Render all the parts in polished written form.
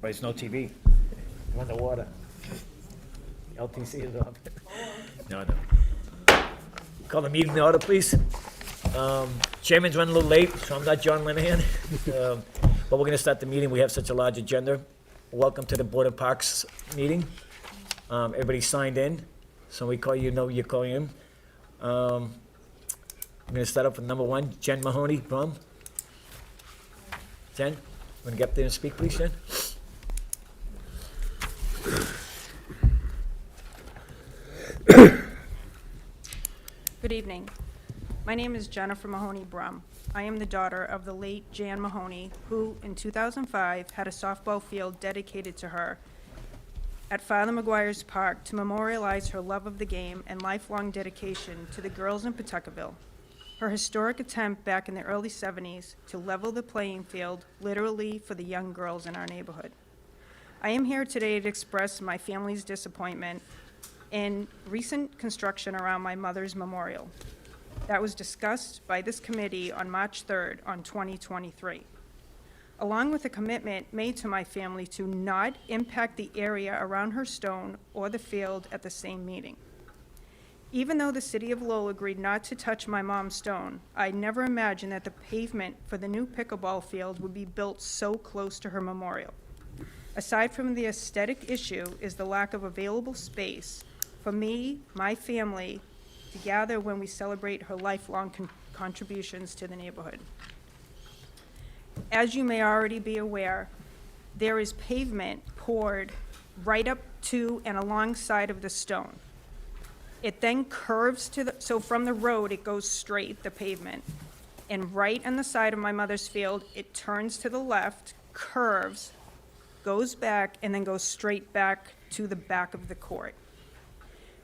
But it's no TV. We're underwater. LTC is off. No. Call the meeting to order, please. Chairman's running a little late, so I'm not John Linehan. But we're gonna start the meeting. We have such a large agenda. Welcome to the Board of Parks meeting. Everybody signed in, so we call you, know you're calling in. I'm gonna start off with number one, Jen Mahoney, Brum. Jen, wanna get up there and speak, please, Jen? Good evening. My name is Jennifer Mahoney Brum. I am the daughter of the late Jan Mahoney, who in 2005 had a softball field dedicated to her at Father McGuire's Park to memorialize her love of the game and lifelong dedication to the girls in Pawtuckaville. Her historic attempt back in the early 70s to level the playing field literally for the young girls in our neighborhood. I am here today to express my family's disappointment in recent construction around my mother's memorial that was discussed by this committee on March 3rd on 2023, along with a commitment made to my family to not impact the area around her stone or the field at the same meeting. Even though the city of Lowell agreed not to touch my mom's stone, I never imagined that the pavement for the new pickleball field would be built so close to her memorial. Aside from the aesthetic issue is the lack of available space for me, my family, to gather when we celebrate her lifelong contributions to the neighborhood. As you may already be aware, there is pavement poured right up to and alongside of the stone. It then curves so from the road, it goes straight, the pavement. And right on the side of my mother's field, it turns to the left, curves, goes back, and then goes straight back to the back of the court.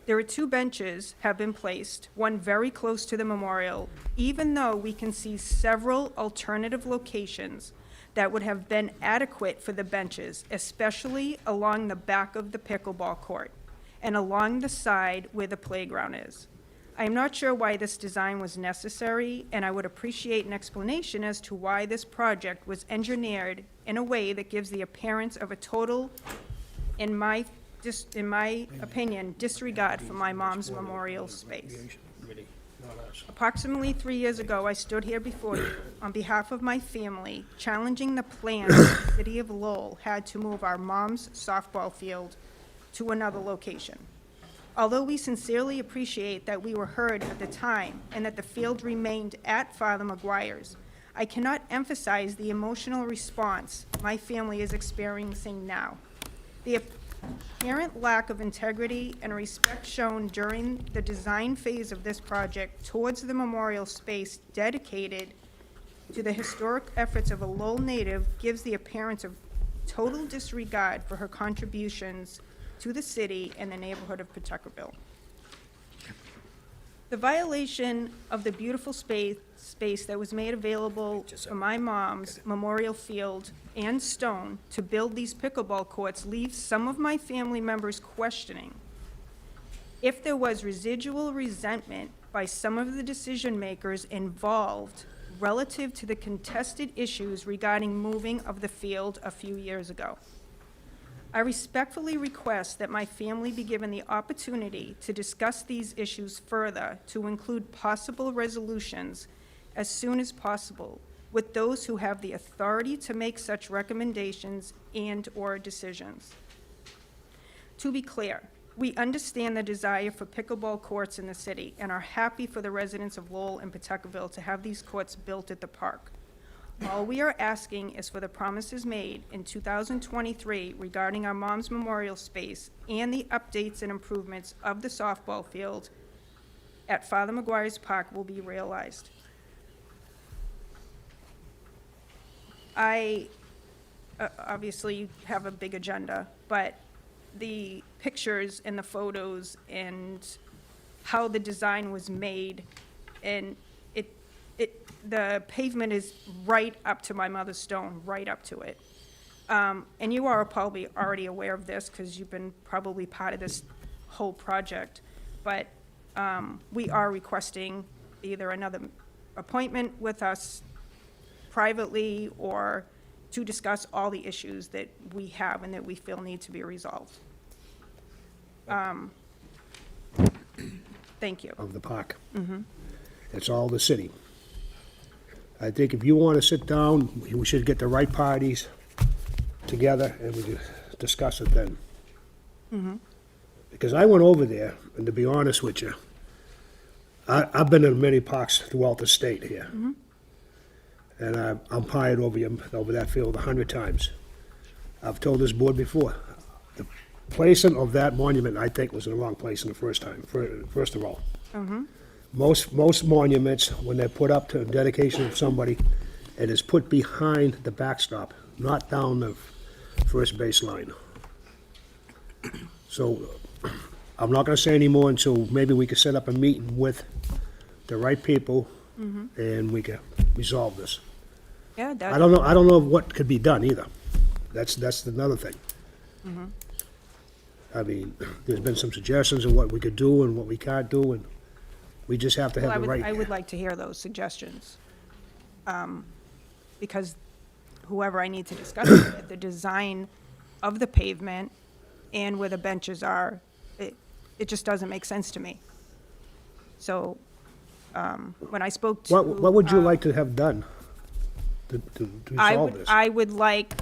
There are 2 benches have been placed, one very close to the memorial, even though we can see several alternative locations that would have been adequate for the benches, especially along the back of the pickleball court and along the side where the playground is. I am not sure why this design was necessary, and I would appreciate an explanation as to why this project was engineered in a way that gives the appearance of a total, in my opinion, disregard for my mom's memorial space. Approximately 3 years ago, I stood here before you on behalf of my family, challenging the plans the city of Lowell had to move our mom's softball field to another location. Although we sincerely appreciate that we were heard at the time and that the field remained at Father McGuire's, I cannot emphasize the emotional response my family is experiencing now. The apparent lack of integrity and respect shown during the design phase of this project towards the memorial space dedicated to the historic efforts of a Lowell native gives the appearance of total disregard for her contributions to the city and the neighborhood of Pawtuckaville. The violation of the beautiful space that was made available for my mom's memorial field and stone to build these pickleball courts leaves some of my family members questioning if there was residual resentment by some of the decision makers involved relative to the contested issues regarding moving of the field a few years ago. I respectfully request that my family be given the opportunity to discuss these issues further to include possible resolutions as soon as possible with those who have the authority to make such recommendations and/or decisions. To be clear, we understand the desire for pickleball courts in the city and are happy for the residents of Lowell and Pawtuckaville to have these courts built at the park. All we are asking is for the promises made in 2023 regarding our mom's memorial space and the updates and improvements of the softball field at Father McGuire's Park will be realized. I obviously have a big agenda, but the pictures and the photos and how the design was made, and the pavement is right up to my mother's stone, right up to it. And you are probably already aware of this because you've been probably part of this whole project, but we are requesting either another appointment with us privately or to discuss all the issues that we have and that we feel need to be resolved. Thank you. of the park. It's all the city. I think if you want to sit down, we should get the right parties together and we can discuss it then. Because I went over there, and to be honest with you, I've been in many parks throughout the state here. And I've umpired over that field 100 times. I've told this board before, the placing of that monument, I think, was in the wrong place in the first time, first of all. Most monuments, when they're put up to dedication of somebody, it is put behind the backstop, not down the first base line. So, I'm not gonna say any more until maybe we can set up a meeting with the right people, and we can resolve this. Yeah, I don't know what could be done either. That's another thing. I mean, there's been some suggestions of what we could do and what we can't do, and we just have to well, have the right. I would like to hear those suggestions. Because whoever I need to discuss it with, the design of the pavement and where the benches are, it just doesn't make sense to me. So, when I spoke to. What would you like to have done to resolve this? I would like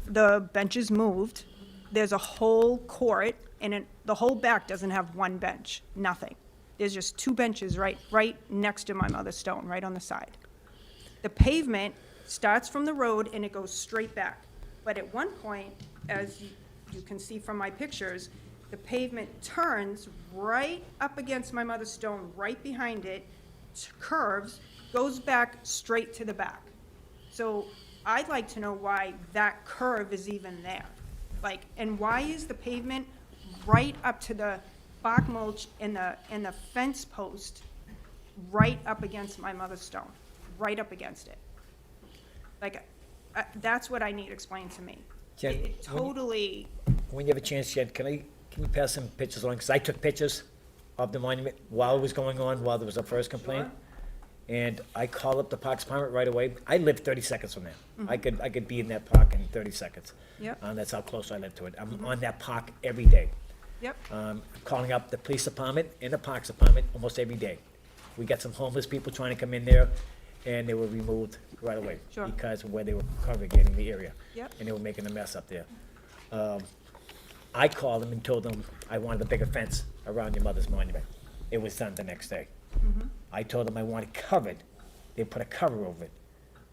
the benches moved. There's a whole court, and the whole back doesn't have one bench, nothing. There's just two benches right next to my mother's stone, right on the side. The pavement starts from the road and it goes straight back. But at one point, as you can see from my pictures, the pavement turns right up against my mother's stone, right behind it, curves, goes back straight to the back. So I'd like to know why that curve is even there. Like, and why is the pavement right up to the bark mulch and the fence post right up against my mother's stone, right up against it? Like, that's what I need explained to me. Jen, It totally, When you have a chance, Jen, can you pass some pictures along? Because I took pictures of the monument while it was going on, while there was a first complaint. And I called up the Parks Department right away. I live 30 seconds from there. I could be in that park in 30 seconds. Yep. That's how close I live to it. I'm on that park every day. yep, Calling up the police department and the Parks Department almost every day. We got some homeless people trying to come in there, and they were removed right away. Sure. Because of where they were congregating the area. Yep. And they were making a mess up there. I called them and told them I wanted a bigger fence around your mother's monument. It was done the next day. I told them I wanted covered. They put a cover over it.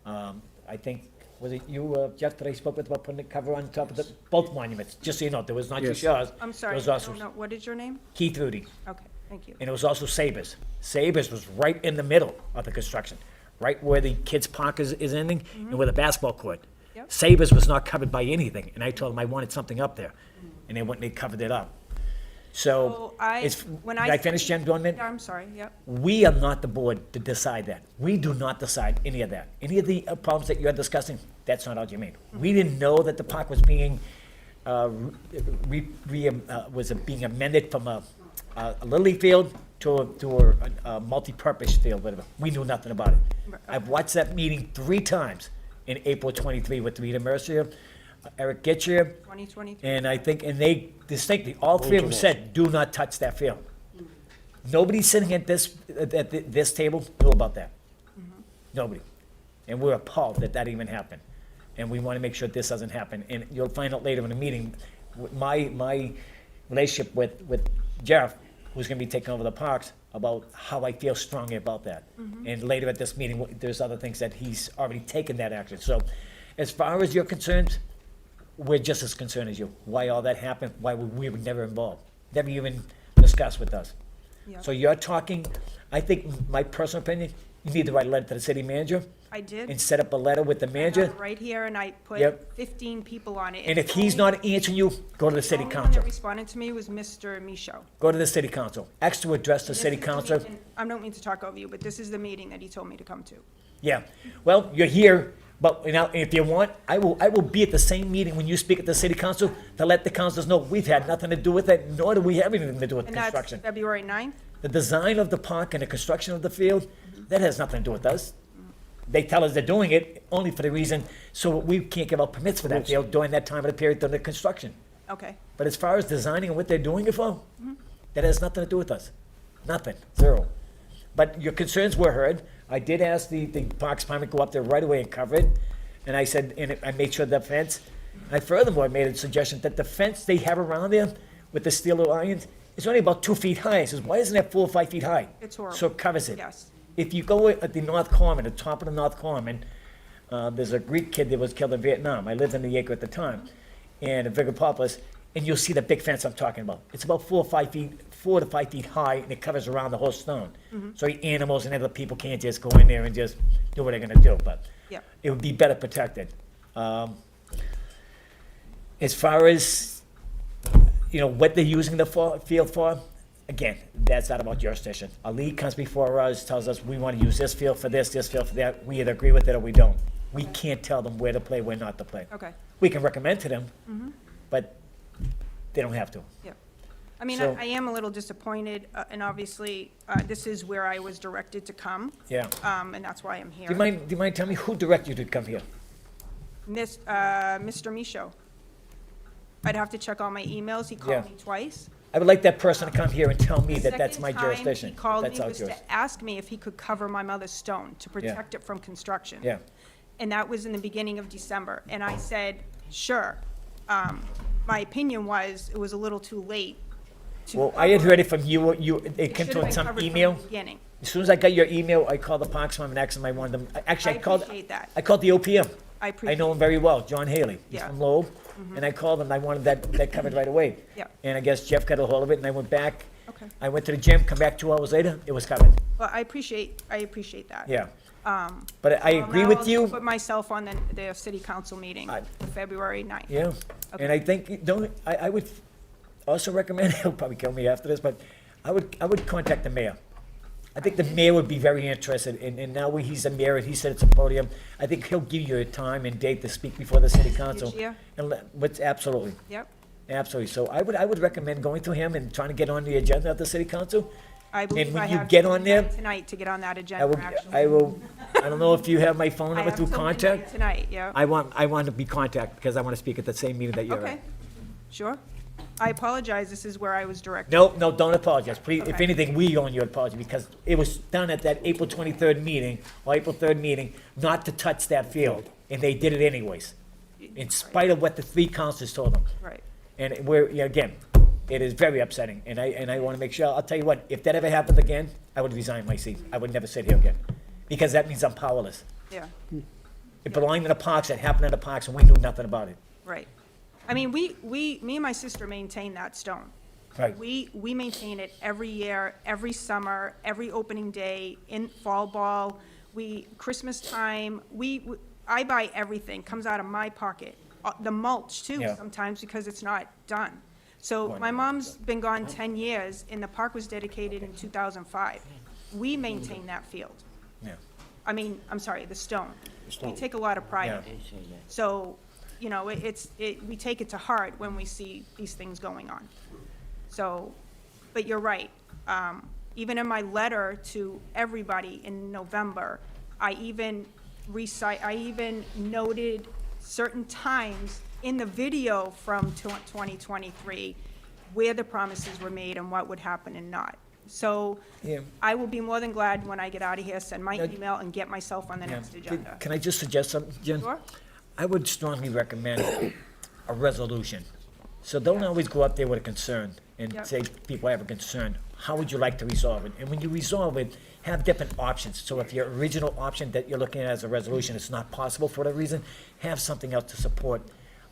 I think, was it you, Jeff, that I spoke with about putting a cover on top of both monuments? Just so you know, there was not just yours. I'm There sorry, was I also don't know, what is your name? Keith Rudy, Okay, thank you. and it was also Sabres. Sabres was right in the middle of the construction, right where the kids' park is ending and where the basketball court. Yep. Sabres was not covered by anything, and I told them I wanted something up there, and they went and they covered it up. So, when did I finish, Jen, doing that? Yeah, I'm sorry, yep. We are not the board to decide that. We do not decide any of that. Any of the problems that you're discussing, that's not our domain. We didn't know that the park was being, was being amended from a Little League field to a multi-purpose field, whatever. We knew nothing about it. I've watched that meeting 3 times in April 23 with Rita Mercier, Eric Getcher, 2023. and I think, and they distinctly, all three of them said, do not touch that field. Nobody sitting at this table knew about that. Nobody. And we're appalled that that even happened. And we want to make sure this doesn't happen. And you'll find out later in the meeting, my relationship with Jeff, who's going to be taking over the parks, about how I feel strongly about that. And later at this meeting, there's other things that he's already taken that action. So as far as you're concerned, we're just as concerned as you. Why all that happened, why we were never involved, never even discussed with us. Yeah. So you're talking, I think, my personal opinion, you need to write a letter to the city manager I did. and set up a letter with the I have manager. it right here, and I put Yep. 15 people on it. And if he's not answering you, go to the city The only one council. that responded to me was Mr. Michaud. Go to the city council. Ask to address the This city is the council. meeting- I don't mean to talk over you, but this is the meeting that he told me to come to. Yeah, well, you're here, but you know, if you want, I will be at the same meeting when you speak at the city council to let the councilors know we've had nothing to do with it, nor do we have anything to do with And that's construction. February 9th? The design of the park and the construction of the field, that has nothing to do with us. they tell us they're doing it only for the reason, so we can't give out permits for that field during that time of the period during the construction. Okay, But as far as designing and what they're doing it for, that has nothing to do with us. Nothing, zero. But your concerns were heard. I did ask the Parks Department to go up there right away and cover it. And I said, and I made sure the fence, I furthermore made a suggestion that the fence they have around there with the steel irons is only about 2 feet high. I says, why isn't that 4 or 5 feet high? It's horrible. So it covers it. Yes. If you go at the North Corman, the top of the North Corman, there's a Greek kid that was killed in Vietnam. I lived in the acre at the time, and in Vigopolis, and you'll see the big fence I'm talking about. It's about 4 to 5 feet high, and it covers around the whole stone. So the animals and other people can't just go in there and just do what they're gonna do, but Yep. it would be better protected. As far as, what they're using the field for, again, that's out of our jurisdiction. A league comes before us, tells us we want to use this field for this field for that. We either agree with it or we don't. We can't tell them where to play, where not to play. Okay, We can recommend to them, but they don't have to. yep. I mean, So- I am a little disappointed, and obviously, this is where I was directed to come, Yeah. and that's why I'm here. Do you mind telling me who directed you to come here? Mr. Michaud. I'd have to check all my emails. He Yeah. called me twice. I would like that person to come here and tell me The that that's second my time jurisdiction. he called That's me our was jurisdiction. to ask me if he could cover my mother's stone to protect it from construction. Yeah. And that was in the beginning of December. And I said, sure. My opinion was, it was a little too late to. Well, I had cover heard it from you, it It came should have to been some covered from email. the beginning. As soon as I got your email, I called the Parks Department and asked them, I wanted them, actually, I I called. appreciate that. I called the OPM. I I appreciate. know him very well, John Haley. He's Yeah. from Lowell. And I called him, I wanted that covered right away. Yeah. And I guess Jeff got a hold of it, and I went back. Okay. I went to the gym, come back 2 hours later, it was covered. Well, I appreciate that. Yeah. But I Well, agree now with I'll you. Put myself on the city council meeting, February 9th. Yeah. And I think, I would also recommend, he'll probably kill me after this, but I would contact the mayor. I think the mayor would be very interested, and now he's the mayor, and he said it's a podium, I think he'll give you a time and date to speak before the city council. year? Absolutely, Yep. absolutely. So I would recommend going to him and trying to get on the agenda of the city council. I believe when I you have get till on there, midnight tonight to get on that I agenda, actually. will, I don't know if you have my phone I number have through till midnight contact. Tonight, yeah. I want to be contacted, because I want to speak at the same meeting that you're at. Okay, sure. I apologize, this is where I was directed. No, don't apologize. Please, if Okay. anything, we owe you an apology, because it was done at that April 23rd meeting, or April 3rd meeting, not to touch that field, and they did it anyways, in spite of what the 3 councilors told them. Right, And again, it is very upsetting, and I want to make sure, I'll tell you what, if that ever happened again, I would resign my seat. I would never sit here again, because that means I'm powerless. yeah, It belonged in the parks, it happened in the parks, and we knew nothing about it. right. I mean, me and my sister maintain that stone. Right. We maintain it every year, every summer, every opening day, in fall ball, Christmas time, I buy everything, comes out of my pocket. The mulch too, Yeah. sometimes, because it's not done. So my mom's been gone 10 years, and the park was dedicated in 2005. We maintain that field. Yeah. I mean, I'm sorry, the stone. We stone. take a lot of pride in Yeah. it. So, we take it to heart when we see these things going on. So, but you're right. Even in my letter to everybody in November, I even noted certain times in the video from 2023 where the promises were made and what would happen and not. So Yeah. I will be more than glad when I get out of here, send my Yeah. email and get myself on the Yeah. next agenda. Can I just suggest something, Jen? Sure? I would strongly recommend a resolution. So don't always go up there with a concern and Yep. say, people have a concern. How would you like to resolve it? And when you resolve it, have different options. So if your original option that you're looking at as a resolution is not possible for whatever reason, have something else to support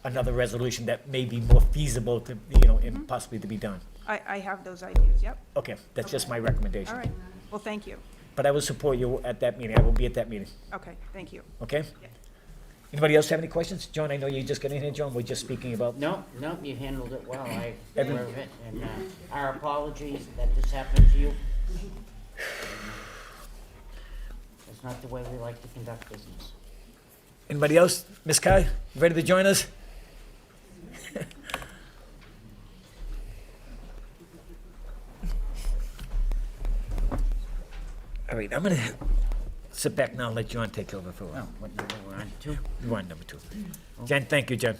another resolution that may be more feasible to, and possibly to be done. I have those ideas, yep. Okay, that's just my recommendation. All right. Well, thank you. But I will support you at that meeting. I will be at that meeting, Okay, thank you. okay? Yeah. Anybody else have any questions? John, I know you just got in here, John. We're just speaking about. No, you handled it well, I Every- aware of it, and our apologies that this happened to you. It's not the way we like to conduct business. Anybody else? Ms. Kai, you ready to join us? All right, I'm gonna sit back now and let John take over for a Oh, while. what number we're on, 2? You want number 2. Jen, thank you, Jen.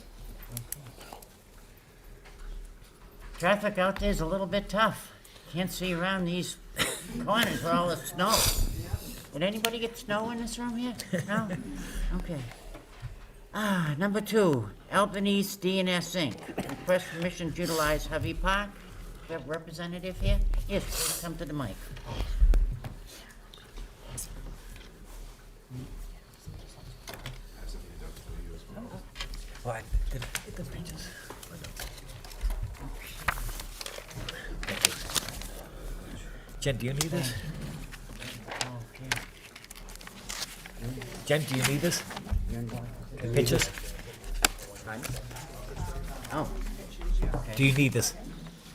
Traffic out there's a little bit tough. Can't see around these corners with all the snow. Did anybody get snow in this room here? No? Okay. Number 2, Albanese DNS Inc. Request permission to utilize Hovey Park. We have a representative here? Yes, please come to the mic. Oh, I did get the pictures. Thank you. Jen, do you need this? Okay. Jen, do you need this? Pictures? Oh, Do you need this?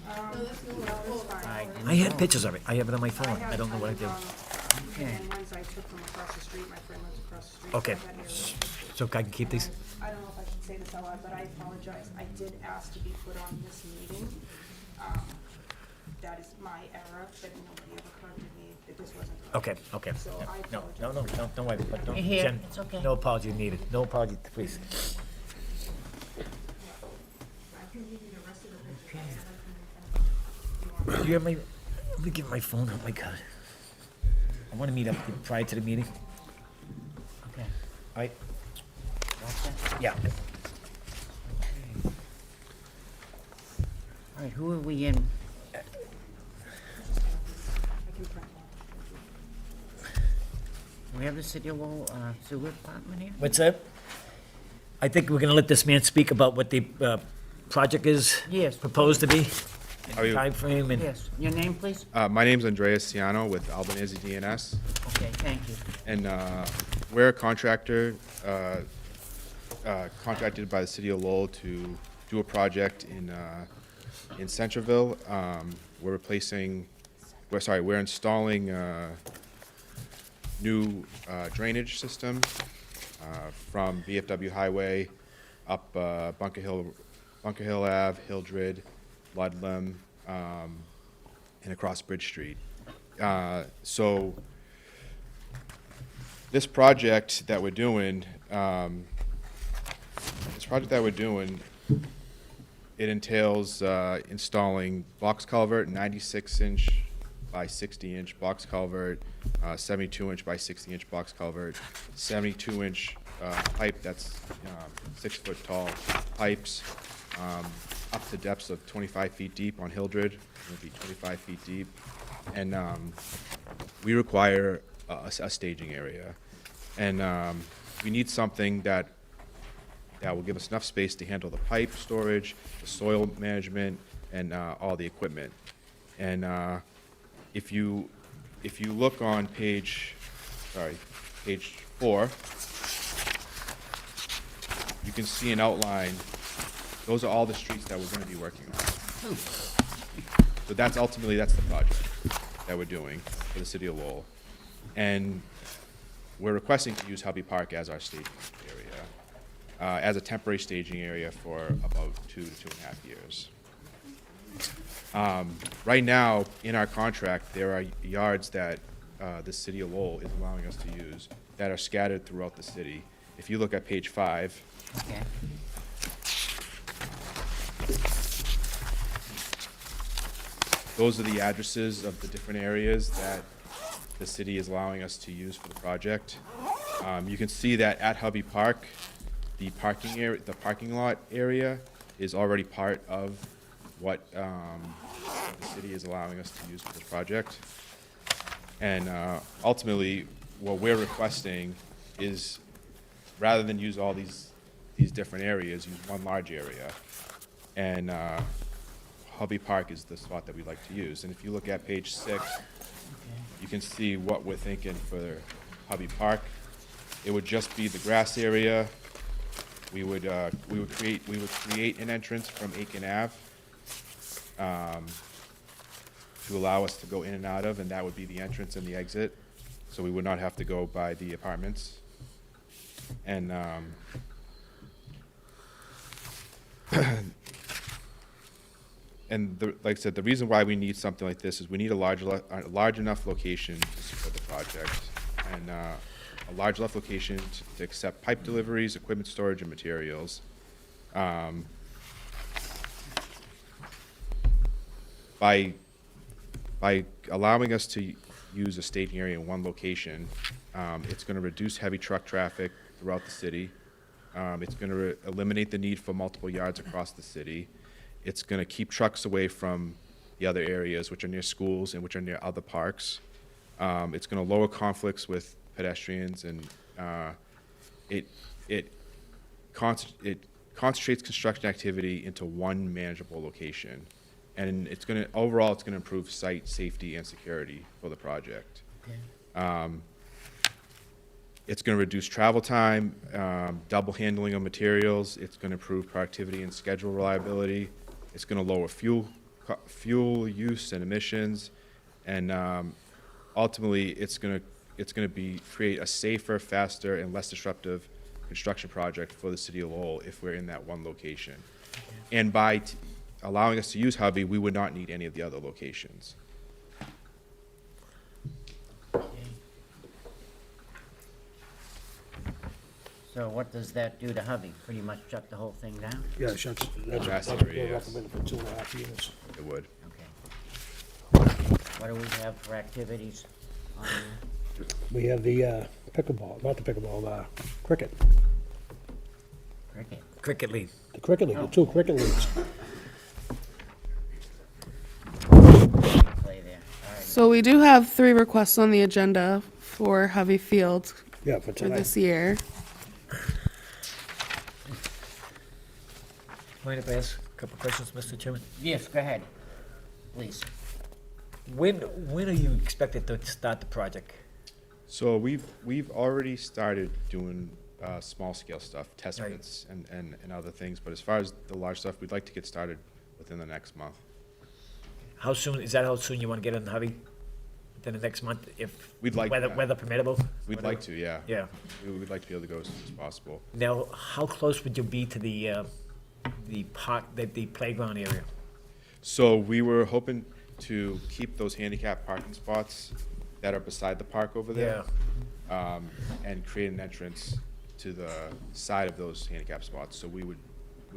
I I had pictures of it. I have it on my phone. I don't know what I did. Okay. And ones I took from across the street, my friend lives across the street. Okay. from that area. So I can keep these? I don't know if I should say this out loud, but I apologize. I did ask to be put on this meeting. That is my error, but nobody ever corrected me that this wasn't. Okay, okay. So I No, apologize. no, don't worry. But don't, You're here. Jen, It's okay. no apology needed. No apology, please. Do you have my, let me give my phone. Oh my God. I want to meet up prior to the meeting. Okay. All right? All set? Yeah. All right, who are we in? I can print one. Do we have the City of Lowell Sewer Department here? What's that? I think we're going to let this man speak about what the project is Yes. proposed to be. How are you? Timeframe and. Yes, your name, please? My name's Andreas Ciano with Albanese DNS, Okay, thank you. and we're a contractor contracted by the City of Lowell to do a project in Centreville. We're installing new drainage system from VFW Highway up Bunker Hill Ave, Hildred, Ludlam, and across Bridge Street. So this project that we're doing, it entails installing box culvert, 96-inch by 60-inch box culvert, 72-inch by 60-inch box culvert, 72-inch pipe that's 6-foot tall pipes, up to depths of 25 feet deep on Hildred, it'll be 25 feet deep. And we require a staging area. And we need something that will give us enough space to handle the pipe storage, the soil management, and all the equipment. And if you look on page 4, you can see an outline. Those are all the streets that we're going to be working on. So that's the project that we're doing for the City of Lowell. And we're requesting to use Hovey Park as our staging area, as a temporary staging area for about 2 to 2.5 years. Right now, in our contract, there are yards that the City of Lowell is allowing us to use that are scattered throughout the city. If you look at page 5, Okay. those are the addresses of the different areas that the city is allowing us to use for the project. You can see that at Hovey Park, the parking lot area is already part of what the city is allowing us to use for this project. And ultimately, what we're requesting is, rather than use all these different areas, use one large area. And Hovey Park is the spot that we like to use. And if you look at page 6, you can see what we're thinking for Hovey Park. It would just be the grass area. We would create an entrance from Aiken Ave to allow us to go in and out of, and that would be the entrance and the exit. So we would not have to go by the apartments. And like I said, the reason why we need something like this is we need a large enough location to support the project. And a large left location to accept pipe deliveries, equipment storage, and materials. By allowing us to use a staging area in one location, it's going to reduce heavy truck traffic throughout the city. It's going to eliminate the need for multiple yards across the city. It's going to keep trucks away from the other areas, which are near schools and which are near other parks. It's going to lower conflicts with pedestrians, and it concentrates construction activity into one manageable location. And overall, it's gonna improve site safety and security for the project. It's gonna reduce travel time, double handling of materials. It's gonna improve productivity and schedule reliability. It's gonna lower fuel use and emissions. And ultimately, it's gonna create a safer, faster, and less disruptive construction project for the city of Lowell if we're in that one location. And by allowing us to use Hubby, we would not need any of the other locations. So what does that do to Hubby? Pretty much shut the whole thing down? Yeah, shuts, that's Grass what area, they yes. recommend for 2.5 units. It would. Okay. What do we have for activities on there? We have the pickleball, not the pickleball, cricket. Cricket. Cricket League. The cricket league, the 2 cricket leagues. Play there. All right. So we do have 3 requests on the agenda for Hovey Field Yeah, for for tonight. this year. Mind if I ask a couple questions, Mr. Chairman? Yes, go ahead, please. When are you expected to start the project? So we've already started doing small scale stuff, test Right. pits and other things. But as far as the large stuff, we'd like to get started within the next month. How soon, is that how soon you want to get in the hobby? Within the next month, if We'd like weather, that. weather permittable? We'd like to, yeah. Yeah. We'd like to be able to go as soon as possible. Now, how close would you be to the park, the playground area? So we were hoping to keep those handicap parking spots that are beside the park over there. And create an entrance to the side of those handicap spots. So we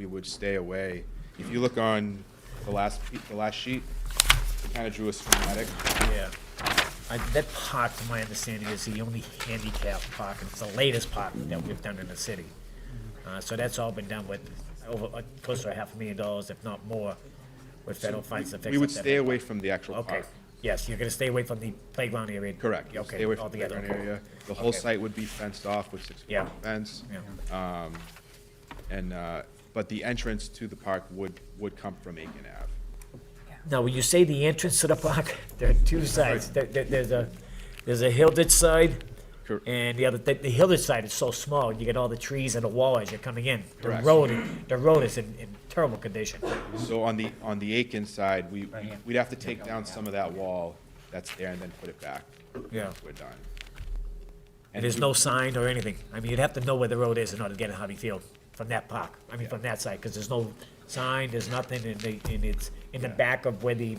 would stay away. If you look on the last sheet, it kind of drew a schematic. Yeah. That park, from my understanding, is the only handicap park, and it's the latest park that we've done in the city. So that's all been done with over, close to $500,000, if not more, with federal funds to fix We would up that stay whole away park. from the actual Okay, park. yes, you're gonna stay away from the playground area? Correct. You'll Okay, stay away from the altogether, playground okay. area. The whole Okay. site would be fenced off with 6-foot Yeah. fence. Yeah. But the entrance to the park would come from Aiken Ave. Now, when you say the entrance to the park, there are 2 sides. There's a Hilditch side, Cor- and the Hilditch side is so small, you get all the trees and the wall as you're coming in. Correct. The road is in terrible condition. So on the Aiken side, Right here. we'd have to take down some of that wall that's there and then put it back. Yeah. once we're done. And there's no sign or anything. I mean, you'd have to know where the road is in order to get in Hobby Field from that park. I mean, from that side, because there's no sign, there's nothing, and it's in the back of where the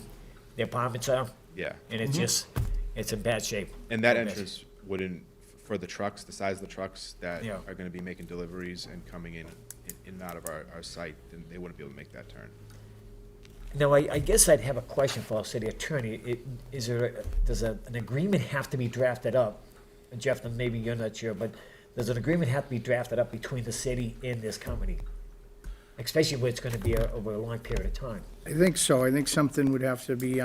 apartments are. Yeah. And it's just, it's in bad shape. And that Real bad entrance wouldn't, for the trucks, the size of the trucks that Yeah. are gonna be making deliveries and coming in and out of our site, then they wouldn't be able to make that turn. Now, I guess I'd have a question for our city attorney. Does an agreement have to be drafted up? And Jeff, then maybe you're not sure, but does an agreement have to be drafted up between the city and this company? Especially where it's gonna be over a long period of time. I think so. I think something would have to be,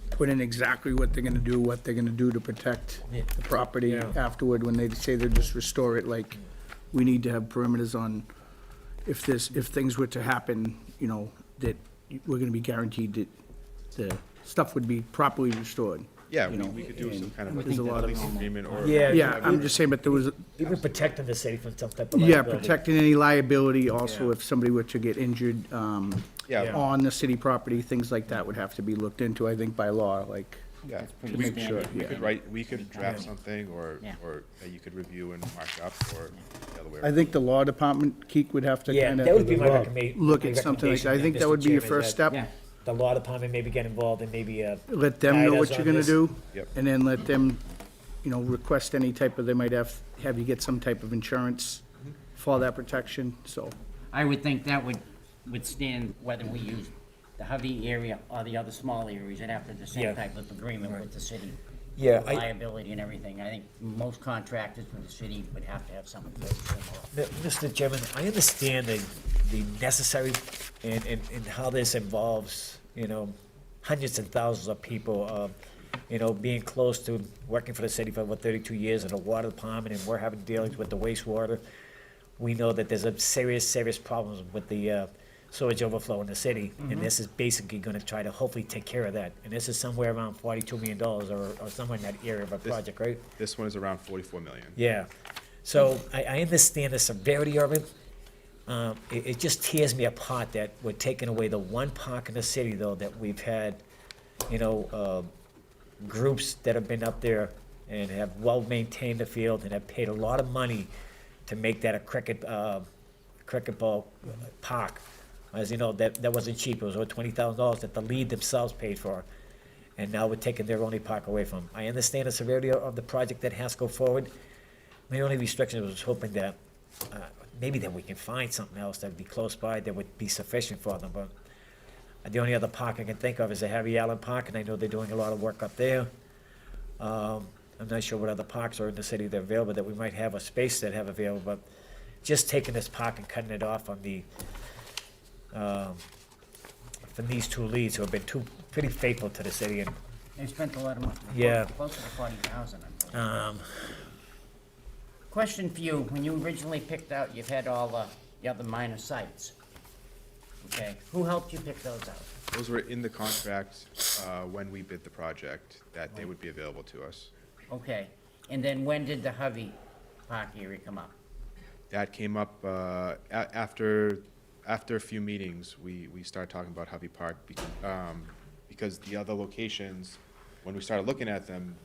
put in exactly what they're gonna do to protect Yeah. the property Yeah. afterward, when they say they'll just restore it, like, we need to have perimeters on, if things were to happen, that we're gonna be guaranteed that the stuff would be properly restored. Yeah, You know, we could do some and kind of there's a lot a of- lease agreement or. Yeah. Yeah, I'm just saying, but there was, Even protecting the city from some type of yeah, liability. protecting any liability, also Yeah. if somebody were to get injured, Yeah, on the city property, things like that would have to be looked into, I think, by law, like, yeah. to make sure, yeah. We could draft something or Yeah. that you could review and mark up or the other way I around. think the law department, Keek, would have to Yeah, kind that would be of my Rob, recommendation. look at something like that. I think that would be your first step. Yeah. The law department maybe get involved and maybe, Let them Guide know us what you're on gonna this. do, Yep. and then let them you know, request any type of, they might have you get some type of insurance for that protection, so. I would think that would withstand whether we use the Hovey area or the other small areas, and after the Yeah. same type of agreement with the city. Yeah, Liability and everything. I think most contractors with the city would have to have something very similar. Mr. Chairman, I understand the necessary and how this involves, you know, hundreds and thousands of people, you know, being close to working for the city for over 32 years in the water department, and we're having dealings with the wastewater. We know that there's a serious problems with the sewage overflow in the city, and this is basically gonna try to hopefully take care of that. And this is somewhere around $42 million or somewhere in that area of a project, right? This one is around 44 million. Yeah, so I understand the severity of it. It just tears me apart that we're taking away the one park in the city, though, that we've had, you know, groups that have been up there and have well-maintained the field and have paid a lot of money to make that a cricket ball park. As you know, that wasn't cheap, it was over $20,000 that the league themselves paid for. And now we're taking their only park away from them. I understand the severity of the project that has to go forward. My only restriction was hoping that, maybe that we can find something else that would be close by that would be sufficient for them, but the only other park I can think of is the Harry Allen Park, and I know they're doing a lot of work up there. I'm not sure what other parks are in the city that are available, that we might have a space that have available, but just taking this park and cutting it off on the, from these two leads who have been pretty faithful to the city, and, They spent a lot of money. Yeah. Close to 40,000, I believe. Question for you, when you originally picked out, you've had all the other minor sites. Okay, who helped you pick those out? Those were in the contract when we bid the project, that they would be available to us. Okay, and then when did the Hovey Park area come up? That came up after a few meetings. We started talking about Hovey Park because the other locations, when we started looking at them,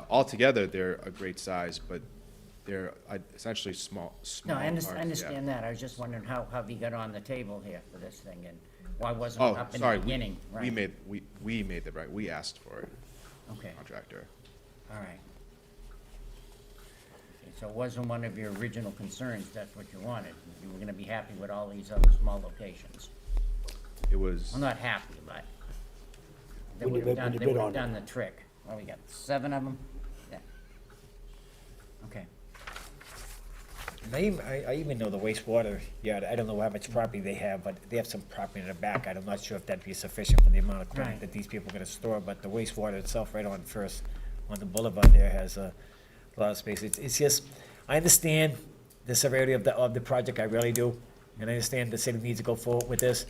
altogether, they're a great size, but they're essentially small No, I parks, yeah. understand that. I was just wondering how Hovey got on the table here for this thing, and why wasn't Oh, it up in sorry, the beginning? we Right. made the right, we asked for it, Okay, contractor. all right. Okay, so it wasn't one of your original concerns, that's what you wanted. You were gonna be happy with all these other small locations. It was, I'm not happy, but they When you would've bid- when done, you they bid would've on it. done the trick. Well, we got 7 of them? Yeah. Okay. And I even know the wastewater yard, I don't know how much property they have, but they have some property in the back. I'm not sure if that'd be sufficient for the amount of Right. equipment that these people are gonna store, but the wastewater itself, right on first, on the boulevard there, has a lot of space. It's just, I understand the severity of the project, I really do, and I understand the city needs to go forward with this.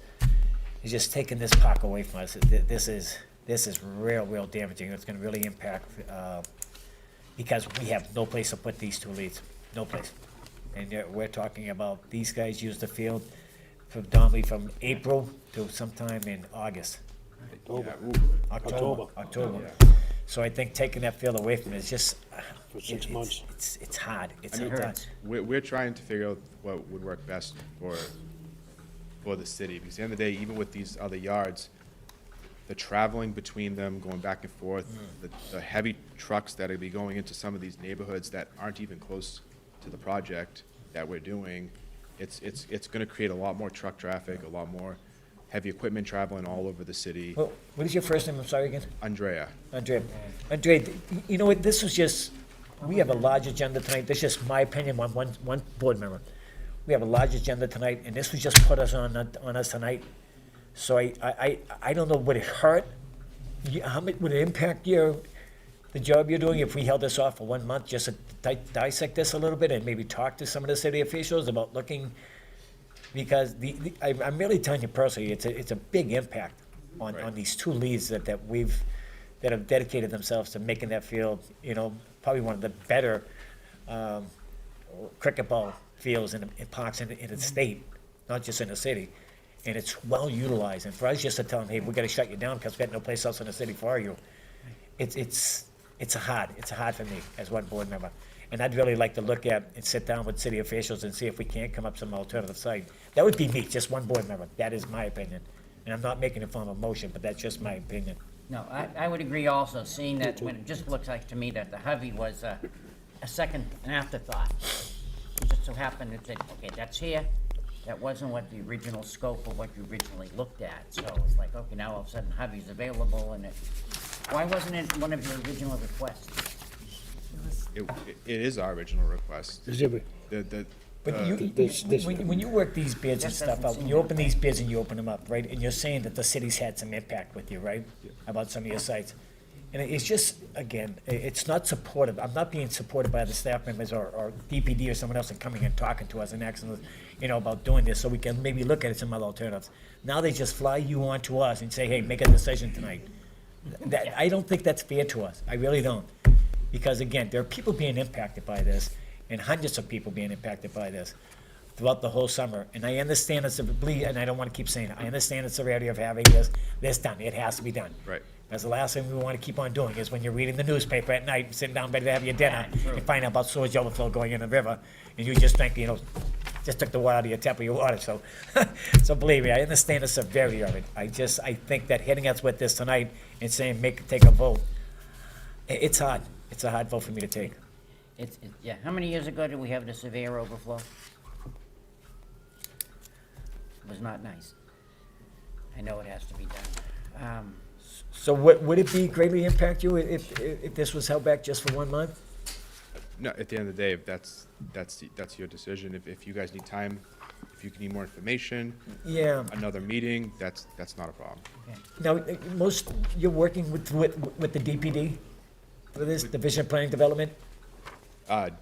It's just taking this park away from us. This is real damaging. It's gonna really impact, because we have no place to put these two leads, no place. And yet we're talking about, these guys use the field predominantly from April to sometime in August, yeah, October. So I think taking that field away from it is just. For 6 months. It's hard, it's It hard. hurts. we're trying to figure out what would work best for the city, because at the end of the day, even with these other yards, the traveling between them, going back and forth, the heavy trucks that are be going into some of these neighborhoods that aren't even close to the project that we're doing, it's gonna create a lot more truck traffic, a lot more heavy equipment traveling all over the city. Well, what is your first name, I'm sorry again? Andrea, Andrea, you know what, this was just, we have a large agenda tonight, this is just my opinion, one board member. We have a large agenda tonight, and this was just put us on us tonight. So I don't know, would it hurt? How much, would it impact the job you're doing if we held this off for 1 month, just to dissect this a little bit and maybe talk to some of the city officials about looking? Because I'm really telling you personally, it's a big impact on Right. these two leads that have dedicated themselves to making that field, you know, probably one of the better cricket ball fields in parks in the state, not just in the city. And it's well utilized, and for us just to tell them, hey, we gotta shut you down because we got no place else in the city for you, it's hard for me as one board member. And I'd really like to look at and sit down with city officials and see if we can't come up with some alternative site. That would be me, just one board member, that is my opinion. And I'm not making a formal motion, but that's just my opinion. No, I would agree also, seeing that when it just looks like to me that the Hovey was a second, an afterthought. It just so happened that, okay, that's here, that wasn't what the original scope of what you originally looked at. So it's like, okay, now all of a sudden Hovey's available and why wasn't it one of your original requests? It is our original request. Is it- But you, this- when you work these bids and That stuff doesn't out, seem you open that these bids and you open them up, right? And you're saying that the city's had some impact with you, right? About some of your sites. And it's just, again, it's not supportive. I'm not being supported by the staff members or DPD or someone else and coming and talking to us and asking us, about doing this, so we can maybe look at some other alternatives. Now they just fly you on to us and say, hey, make a decision tonight. I don't think that's fair to us. I really don't. Because again, there are people being impacted by this, and hundreds of people being impacted by this throughout the whole summer. And I understand it's and I don't want to keep saying it, I understand the severity of having this done. It has to be done. Right. That's the last thing we want to keep on doing, is when you're reading the newspaper at night, sitting down ready to have your dinner, and find out about sewage overflow going in the river, and you just think, just took the water out of your tap of your water, so, so believe me, I understand the severity of it. I think that hitting us with this tonight and saying, take a vote, it's hard. It's a hard vote for me to take. Yeah, how many years ago did we have the severe overflow? It was not nice. I know it has to be done. So would it be greatly impact you if this was held back just for 1 month? No, at the end of the day, if that's your decision. If you guys need time, if you need more information, Yeah. another meeting, that's not a problem. Now, you're working with the DPD for this, Division of Planning Development?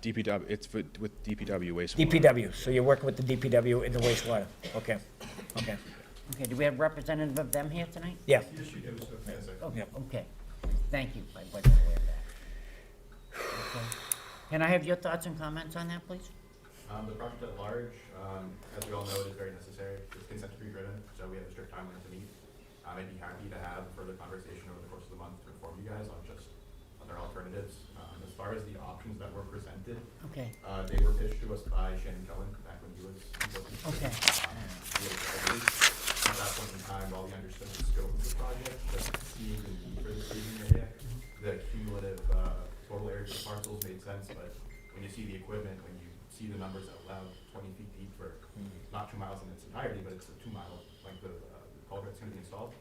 DPW, it's with DPW wastewater. DPW, so you're working with the DPW in the wastewater? Okay. Okay, do we have representative of them here tonight? Yeah. Oh, Yeah. okay. Thank you, I wasn't aware of that. Okay. Can I have your thoughts and comments on that, please? The project at large, as we all know, is very necessary. It's consent decree driven, so we have a strict timeline to meet. I'd be happy to have further conversation over the course of the month to inform you guys on just other alternatives. As far as the options that were presented, Okay, they were pitched to us by Shannon Cohen back when he was. okay. At that point in time, while we understood the scope of the project, just seeing the need for this staging area, the cumulative total area of the parcels made sense, but when you see the equipment, when you see the numbers out loud, 20 feet deep for not 2 miles in its entirety, but it's a 2 mile length of culvert's gonna be installed,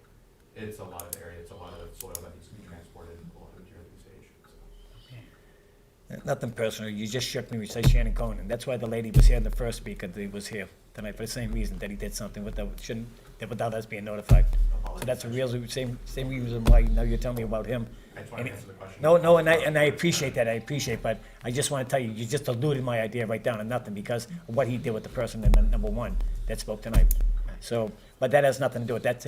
it's a lot of area, it's a lot of soil that needs to be transported, a lot of material to be staged, so. Nothing personal, you just shook me, we say Shannon Cohen, and that's why the lady was here, the first speaker, that he was here tonight, for the same reason, that he did something without us being notified. So that's a real, same reason why now you're telling me about him. I just wanted to answer the question. No, and I appreciate that, but I just wanna tell you, you just eluded my idea right down to nothing, because of what he did with the person in the number one that spoke tonight. So, but that has nothing to do with that,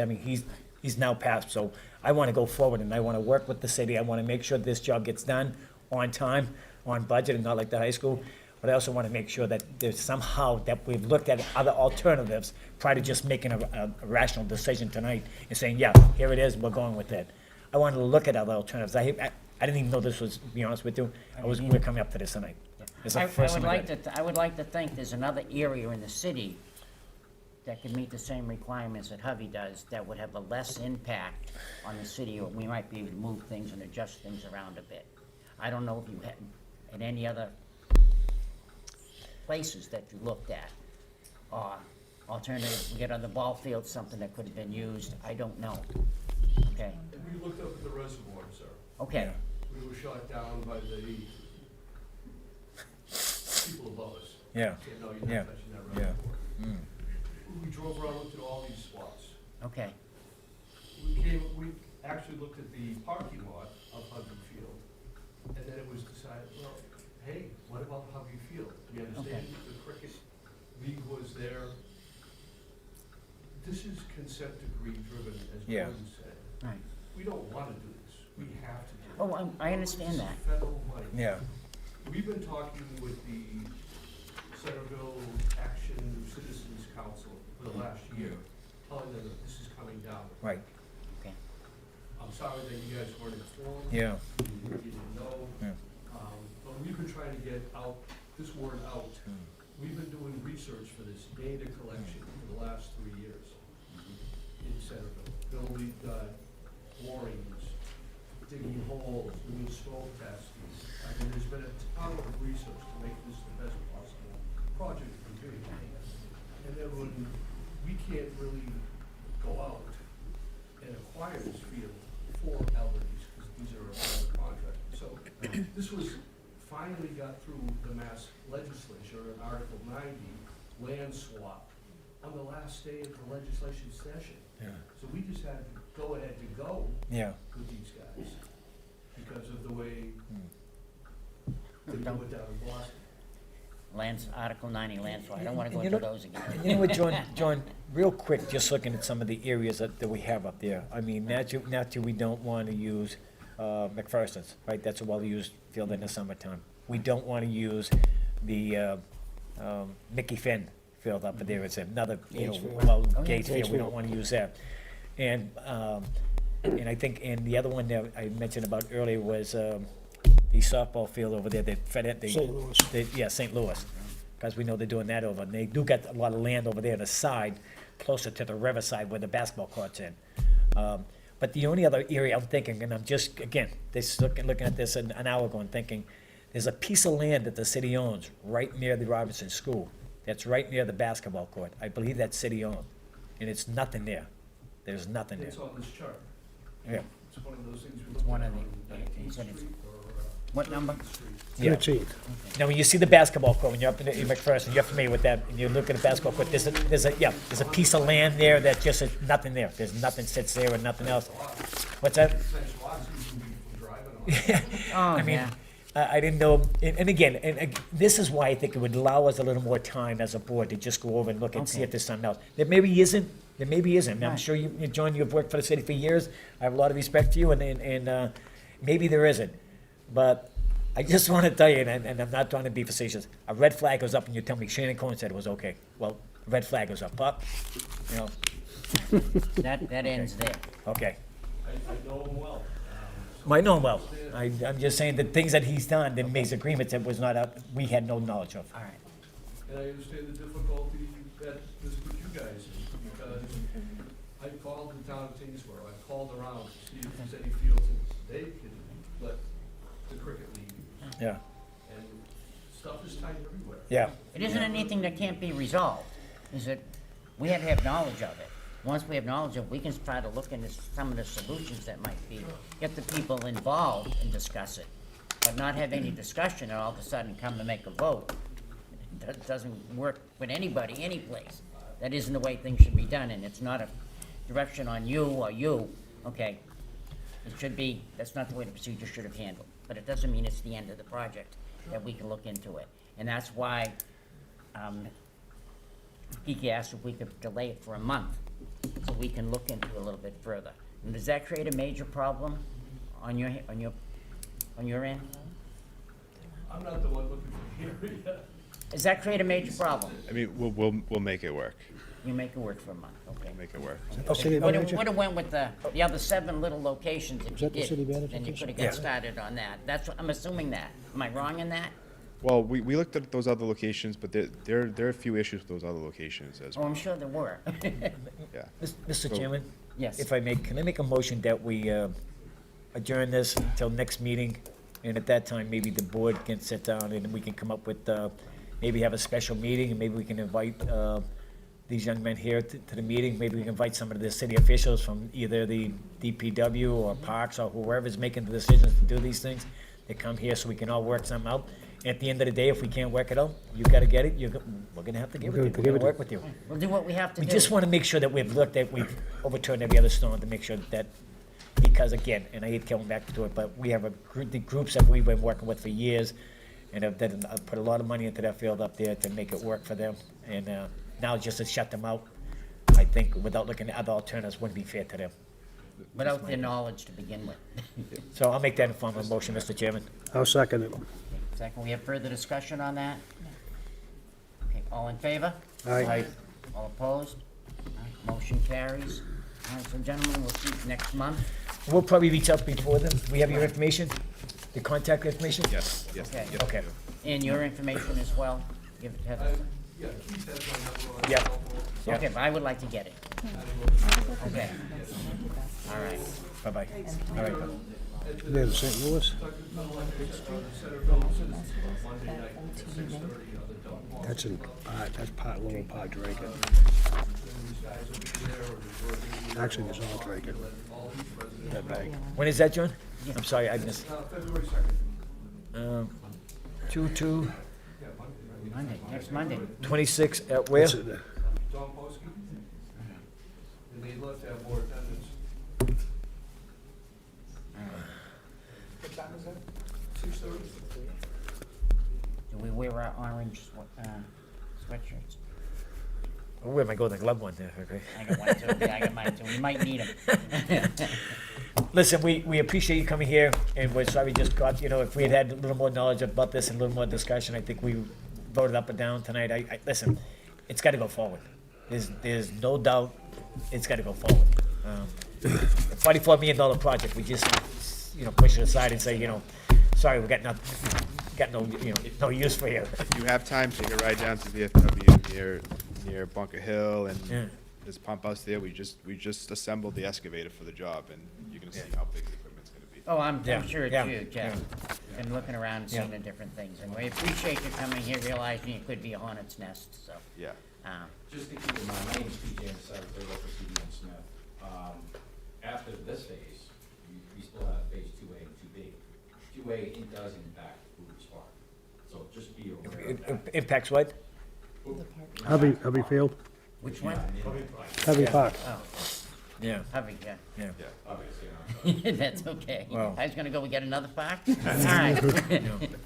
he's now passed, so I wanna go forward, and I wanna work with the city, I wanna make sure this job gets done on time, on budget, and not like the high school. But I also want to make sure that there's somehow that we've looked at other alternatives prior to just making a rational decision tonight and saying, yeah, here it is, we're going with it. I wanted to look at other alternatives. I didn't even know this was, to be honest with you, we're coming up to this tonight. It's the first time I would like to think there's another area in the city that could meet the same requirements that Hovey does, that would have a less impact on the city, or we might be able to move things and adjust things around a bit. I don't know if you had, in any other places that you looked at, or alternative, we get on the ball field, something that could have been used, I don't know. Okay, We looked up at the reservoir, sir. okay, We were shot down by the people above us. Yeah, Said, no, you're Yeah. not touching that yeah. reservoir. We drove around, looked at all these spots. okay, We actually looked at the parking lot of Hubby Field, and then it was decided, well, hey, what about Hubby Field? We understand the cricket league was there. This is consent decree driven, as Yeah. Gordon said. right. We don't wanna do this, we have to do it. Oh, I understand that. This is federal money. Yeah, We've been talking with the Centerville Action Citizens Council for the last year, telling them that this is coming down. right, Okay. I'm sorry that you guys weren't informed. yeah, You didn't know. Yeah. But we've been trying to get this word out. We've been doing research for this data collection for the last 3 years in Centerville. Building, borings, digging holes, doing smoke testing. I mean, there's been a ton of research to make this the best possible project it can be. And then when we can't really go out and acquire this field for Albert's, because these are a contract. So this was finally got through the Mass Legislature in Article 90, land swap, on the last day of the legislation session. Yeah. So we just had to go ahead to go Yeah. with these guys because of the way they do Don't- it down in Boston. Article 90 land swap, I don't wanna go You into know- those again. And you know what, John, real quick, just looking at some of the areas that we have up there. I mean, naturally, we don't want to use McPherson's, right? That's a well-used field in the summertime. We don't want to use the Mickey Finn field up there. It's another, well, Gates Field, we don't want to use that. And I think, and the other one that I mentioned about earlier was the softball field over there, St. Louis. yeah, St. Louis, because we know they're doing that over, and they do got a lot of land over there on the side, closer to the riverside where the basketball court's in. But the only other area I'm thinking, and I'm just, again, looking at this an hour ago and thinking, there's a piece of land that the city owns right near the Robinson School, that's right near the basketball court. I believe that's city-owned, and it's nothing there. There's nothing there. It's on this chart. Yeah. It's one of those things we looked One at of on the- 19th said it's- Street or What number? 13th Street. Yeah. 13th. Now, when you see the basketball court, when you're up in McPherson, you're familiar with that, and you look at the basketball court, there's a piece of land there that just is nothing there. There's nothing sits there and nothing else. What's that? Nice lots you can be driving on. Oh, I mean, yeah. I didn't know, and again, this is why I think it would allow us a little more time as a board to just go over and look and see Okay. if there's something else. There maybe isn't, I'm Right. sure you, John, you've worked for the city for years. I have a lot of respect for you, and maybe there isn't. But I just want to tell you, and I'm not trying to be facetious, a red flag goes up and you tell me Shannon Cohen said it was okay. Well, a red flag goes up, you know, That ends there. okay. I know him well. I know him well. I'm just saying the things that he's done that makes agreements that was not, we had no knowledge of. All right. And I understand the difficulty that this put you guys in, because I called the town of Tingsboro, I called around to see if there's any fields that they can let the cricket league, Yeah, and stuff is tight everywhere. yeah. It isn't anything that can't be resolved, is it? We have to have knowledge of it. Once we have knowledge of it, we can try to look into some of the solutions that might be, get the people involved and discuss it. But not have any discussion and all of a sudden come to make a vote. That doesn't work with anybody, any place. That isn't the way things should be done, and it's not a direction on you or you, okay? It should be, that's not the way the procedure should have handled. But it doesn't mean it's the end of the project, that we can look into it. And that's why, Kiki asked if we could delay it for a month, so we can look into it a little bit further. And does that create a major problem on your end? I'm not the one looking for the area. Does that create a major problem? I mean, we'll make it work. You make it work for a month, okay? Make it work. City Would manager? have went with the other 7 little locations if you that the city did, manager then you thinks? could have Yeah. got started on that. That's, what I'm assuming that. Am I wrong in that? Well, we looked at those other locations, but there are a few issues with those other locations as Oh, well. I'm sure there were. Yeah. Mr. Chairman? Yes. If I may, can I make a motion that we adjourn this until next meeting? And at that time, maybe the board can sit down and we can come up with, maybe have a special meeting, and maybe we can invite these young men here to the meeting. Maybe we can invite some of the city officials from either the DPW or Parks or whoever's making the decisions to do these things. They come here so we can all work something out. At the end of the day, if we can't work it out, you gotta get it, we're gonna have to give it to you. We're We're gonna gonna give it work with you. We'll do what we have to We do. just want to make sure that we've looked at, we've overturned every other stone to make sure that, because again, and I hate coming back to it, but we have the groups that we've been working with for years, and have put a lot of money into that field up there to make it work for them. And now just to shut them out, I think without looking at other alternatives wouldn't be fair to them. Without their knowledge to begin with. So I'll make that in form of a motion, Mr. Chairman. I'll second it. Second, we have further discussion on that? Okay, all in favor? Aye. All opposed? All right, motion carries. All right, so gentlemen, we'll see you next month. We'll probably reach out before then. We have your information, the contact information? Yes, yes. Okay. yes. Okay. And your information as well? Give it to Heather. Yeah, Keith has my number on Yeah. his cell phone. Yeah. Okay, but I would like to get it. Okay. All right. Bye-bye. All right. They're in St. Louis? Centerville Citizens Club, Monday night at 6:30 on the dump hall. That's in, that's part Lowell, part Draken. Then these guys will be there, or there's working. Actually, there's all Draken. All these residents. When is that, John? I'm sorry, I missed. February 2nd. 2/2/26 Yeah, Monday, right? Monday, next Monday. at where? That's it. Don Posky. And they'd love to have more attendance. What time is that? 6:30? Do we wear our orange sweatshirts? Oh, where am I going? The glove one there, okay. I got one too, yeah, I got mine too, we might need them. Listen, we appreciate you coming here, and we're sorry we just got, if we had a little more knowledge about this and a little more discussion, I think we voted up and down tonight. Listen, it's gotta go forward. There's no doubt it's gotta go forward. $44 million project, we just, push it aside and say, sorry, we got no use for you. If you have time, take a ride down to VFW near Bunker Hill, and Yeah. there's a pump house there. We just assembled the excavator for the job, and you're gonna see how big the equipment's gonna be. Oh, I'm Yeah, sure it's yeah, huge, yeah. Been looking around and seeing the different things, and we appreciate you coming here, realizing it could be a hornet's nest, so. Yeah. Just to keep in mind, my name is P.J. Massac, I work for CD and Smith. After this phase, we still have phase 2A and 2B. 2A, it does impact Hoover's Park, so just be aware of that. Impacts what? Heavy Field, Which one? Heavy Park. Oh, Yeah, Hovey, yeah. yeah. Obviously, you know. That's okay. Well. I was gonna go, we get another park? All right.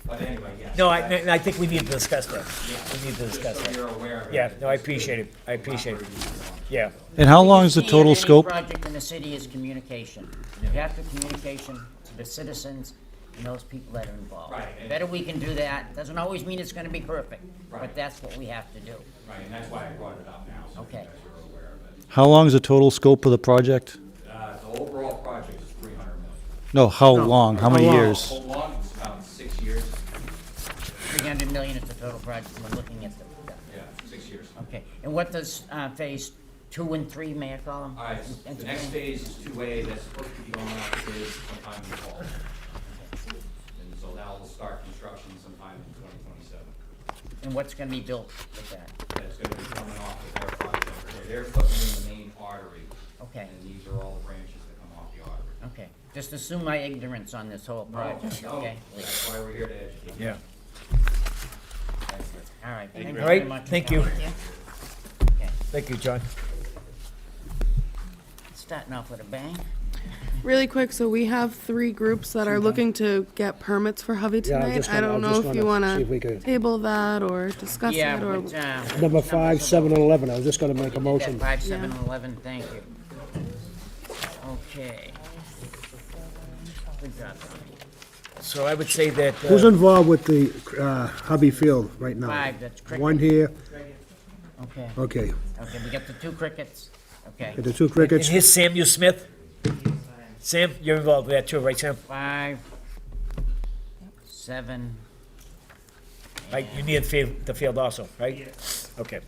But anyway, yes. No, I think we need to discuss that. We need to discuss Just so that. you're aware of it. Yeah, no, I appreciate it. I appreciate it. Yeah. And how long is the Key in total any scope? project in the city is communication. You have to communication to the citizens and those people that are involved. Right, The and- better we can do that, doesn't always mean it's gonna be perfect, but Right. that's what we have to do. Right, and that's why I brought it up now, so you Okay. guys are aware of it. How long is the total scope of the project? The overall project is 300 million. No, how long? How many long? years? How long? It's about 6 years. 300 million is the total project, we're looking at the, Yeah, 6 years. okay. And what does, phase 2 and 3, may I call them? All right, the next phase is 2A, that's supposed to be going out to bid sometime in the fall. And so that will start construction sometime in 2027. And what's gonna be built with that? That's gonna be coming off of their project. They're putting in the main artery, Okay, and these are all the branches that come off the artery. okay. Just assume my ignorance on this whole project, No, okay? that's why we're here to educate. Yeah. All right, thank you All very right, much. for thank you. coming. Okay, Thank you, John. starting off with a bang. Really quick, so we have 3 groups that are looking to get permits for Hovey Yeah, I'm tonight. just I gonna- don't I'm know just if you gonna want see if we to could- table that or discuss Yeah, it, or but, Number 5, 7, and 11, I was just gonna make a motion. 5, 7, and 11, thank you. Okay. Good job, Tommy. So I would say that, Who's involved with the Hubby Field right now? 5, that's cricket. One here, Okay, okay. okay, we got the 2 crickets, okay. The 2 and crickets, here's Samuel Smith. Sam, you're involved with that too, right, Sam? 5, 7, Right, you need the field also, right? Okay.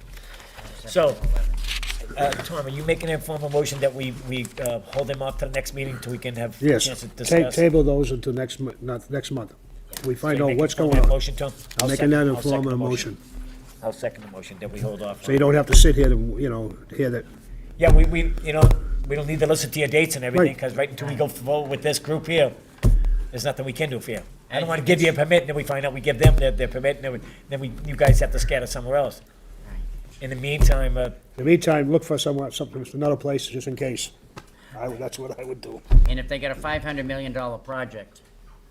7, So- and 11. Tom, are you making an informal motion that we hold them off to the next meeting till we can have a yes. chance to discuss? Table those until not next month. We find So you out make what's a going formal on. Motion, Tom? I'm making second- that in I'll second form of a the motion. I'll second the motion that we hold off. So you don't have to sit here and, hear that. Yeah, we don't need to listen to your dates and everything, Right. because right until we go forward with this group here, there's nothing we can do for you. I don't want to give you a permit, and then we find out we give them their permit, and then you guys have to scatter somewhere else. In the meantime, In the meantime, look for another place, just in case. That's what I would do. And if they get a $500 million project,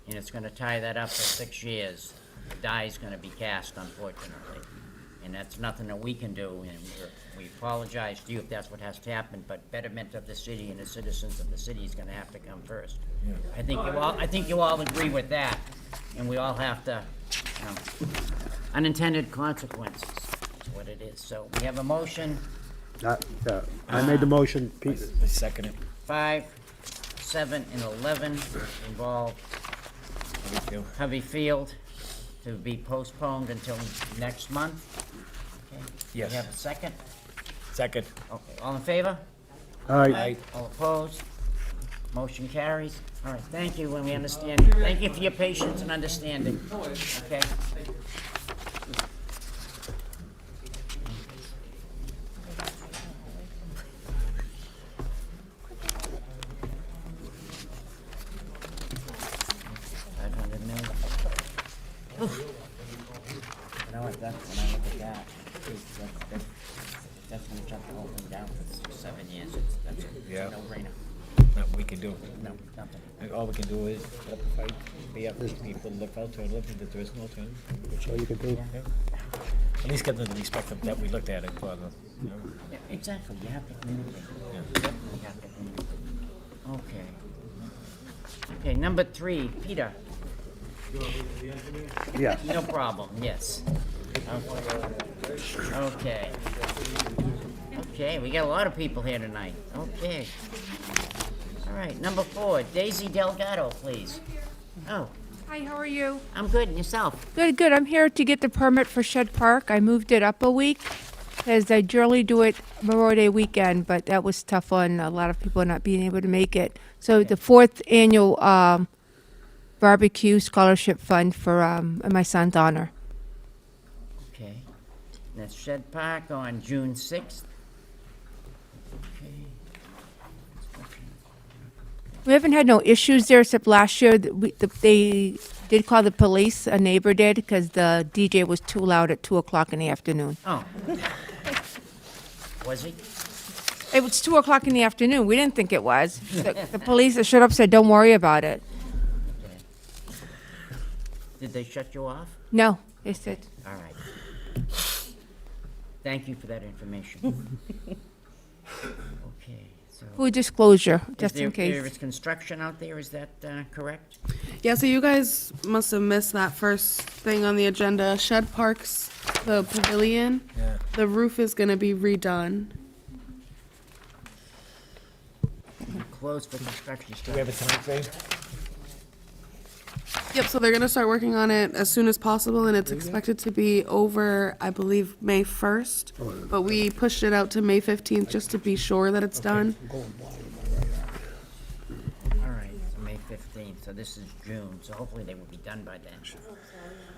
and it's gonna tie that up for 6 years, the die's gonna be cast, unfortunately. And that's nothing that we can do, and we apologize to you if that's what has to happen, but betterment of the city and the citizens of the city is gonna have to come first. I think you all agree with that, and we all have to, unintended consequences, is what it is. So we have a motion, I made the motion, Pete. I second it. 5, 7, and 11 involve Hovey Field to be postponed until next month. Okay. Yes. We have a second? Second. Okay, all in favor? All right, All opposed? Motion carries. All right, thank you, and we understand. Thank you for your patience and understanding. Okay. $500 million. You know what, that's, when I look at that, that's gonna shut the whole thing down for 7 years. That's Yeah. a no-brainer. Nothing we can do. No, nothing. And all we can do is put up a fight, be up, people look alternative, that there is no alternative. That's all you can do. Yeah. At least give them the respect of that we looked at it for the, you know. Yeah, exactly, you have to communicate. Yeah. Definitely have to communicate. Okay. Okay, number 3, Peter. Yeah. No problem, yes. Okay. Okay, we got a lot of people here tonight. Okay. All right, number 4, Daisy Delgado, please. Oh, Hi, how are you? I'm good, and yourself? Good, good. I'm here to get the permit for Shed Park. I moved it up a week, because I generally do it Memorial Day weekend, but that was tough on a lot of people not being able to make it. So the 4th annual barbecue scholarship fund for my son's honor. Okay. That's Shed Park on June 6th. Okay. We haven't had no issues there except last year. They did call the police, a neighbor did, because the DJ was too loud at 2 o'clock in the afternoon. Oh. Was he? It was 2 o'clock in the afternoon. We didn't think it was. The police that showed up said, don't worry about it. Okay. Did they shut you off? No, they said, All right. Thank you for that information. Okay, so. full disclosure, just There in case. is construction out there, is that correct? Yeah, so you guys must have missed that first thing on the agenda. Shed Parks, the pavilion, Yeah. the roof is gonna be redone. Closed for construction. Do we have a time frame? Yep, so they're gonna start working on it as soon as possible, and it's expected to be over, I believe, May 1st. But we pushed it out to May 15th just to be sure that it's done. All right, so May 15th, so this is June, so hopefully they will be done by then.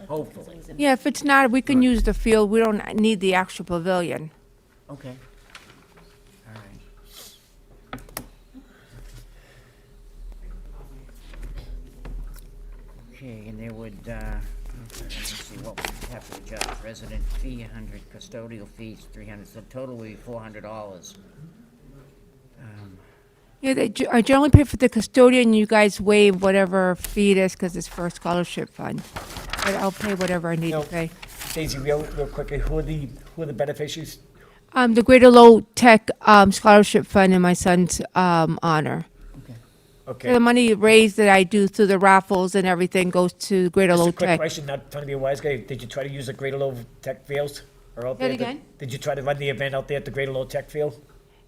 Hopefully. Yeah, if it's not, we can use the field. We don't need the actual pavilion. Okay. All right. Okay, and there would, let's see, what we have to adjust, resident fee, 100, custodial fees, 300, so total would be $400. Yeah, I generally pay for the custodian. You guys waive whatever fee it is because it's for a scholarship fund. But I'll pay whatever I need No. to pay. Daisy, real quickly, who are the beneficiaries? The Greater Lowell Tech Scholarship Fund in my son's honor. So Okay. the money raised that I do through the raffles and everything goes to Greater Just Lowell a quick Tech. question, not trying to be a wise guy. Did you try to use the Greater Lowell Tech fields? Or out Say there? it again? Did you try to run the event out there at the Greater Lowell Tech field?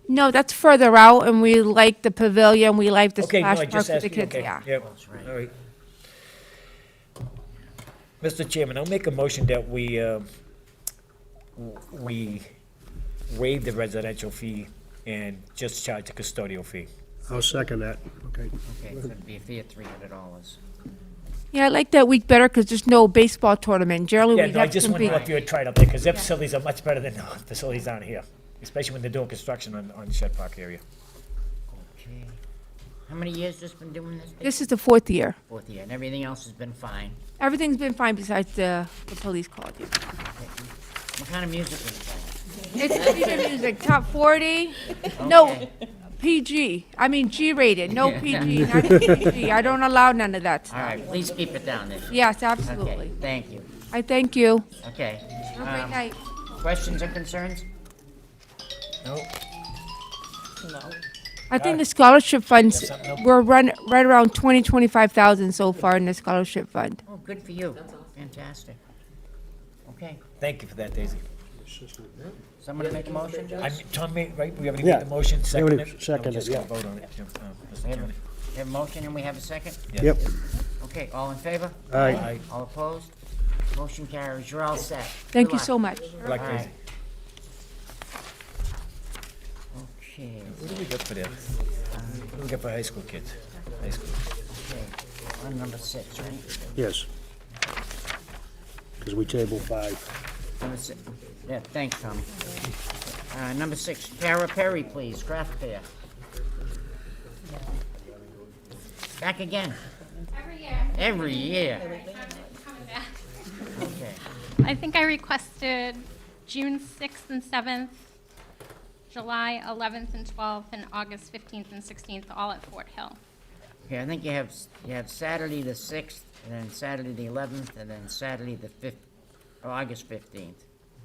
No, that's further out, and we like the pavilion. We like the Okay, no, I splash park just for asked the you, kids. okay. Yeah. Yep, That's right. all right. Mr. Chairman, I'll make a motion that we waive the residential fee and just charge the custodial fee. I'll second that. Okay. Okay, so it'd be a fee of $300. Yeah, I like that week better because there's no baseball tournament. Generally, Yeah, we no, I have just to wondered compete. if you had tried out there, because their facilities are much better than the facilities down here, especially when they're doing construction on the Shed Park area. Okay. How many years just been doing this? This is the 4th year. 4th year, and everything else has been fine. Everything's been fine besides the police called you. What kind of music is playing? It's PG music, top 40. No, Okay. PG. I mean G-rated, no PG, not PG. I don't allow none of that All stuff. right, please keep it down then. Yes, Okay, absolutely. thank you. I thank you. Okay. Have a great night. Questions or concerns? No? I think the scholarship funds, something else? we're right around 25,000 so far in the scholarship fund. Oh, good for you. Fantastic. Okay, Thank you for that, Daisy. someone make a motion, Joe? Tom made, right, we already Yeah. made the motion, We second already it? seconded, Just gotta yeah. vote on it, Jim, Mr. We have Chairman. a- we have a motion and we have a second? Yeah. Yep. Okay, all in favor? Aye. All opposed? Motion carries. You're all set. Thank Good you luck. so much. Good luck, All Daisy. right. Okay. What do we got for this? Looking for high school kids. High school. Okay, on number 6, right? Yes. Because we tabled 5. Number 6, yeah, thanks, Tommy. Number 6, Tara Perry, please, craft fair. Back again. Every year. Every year. Coming back. Okay. I think I requested June 6th and 7th, July 11th and 12th, and August 15th and 16th, all at Fort Hill. Okay, I think you have Saturday the 6th, and then Saturday the 11th, and then Saturday the 5th, or August 15th.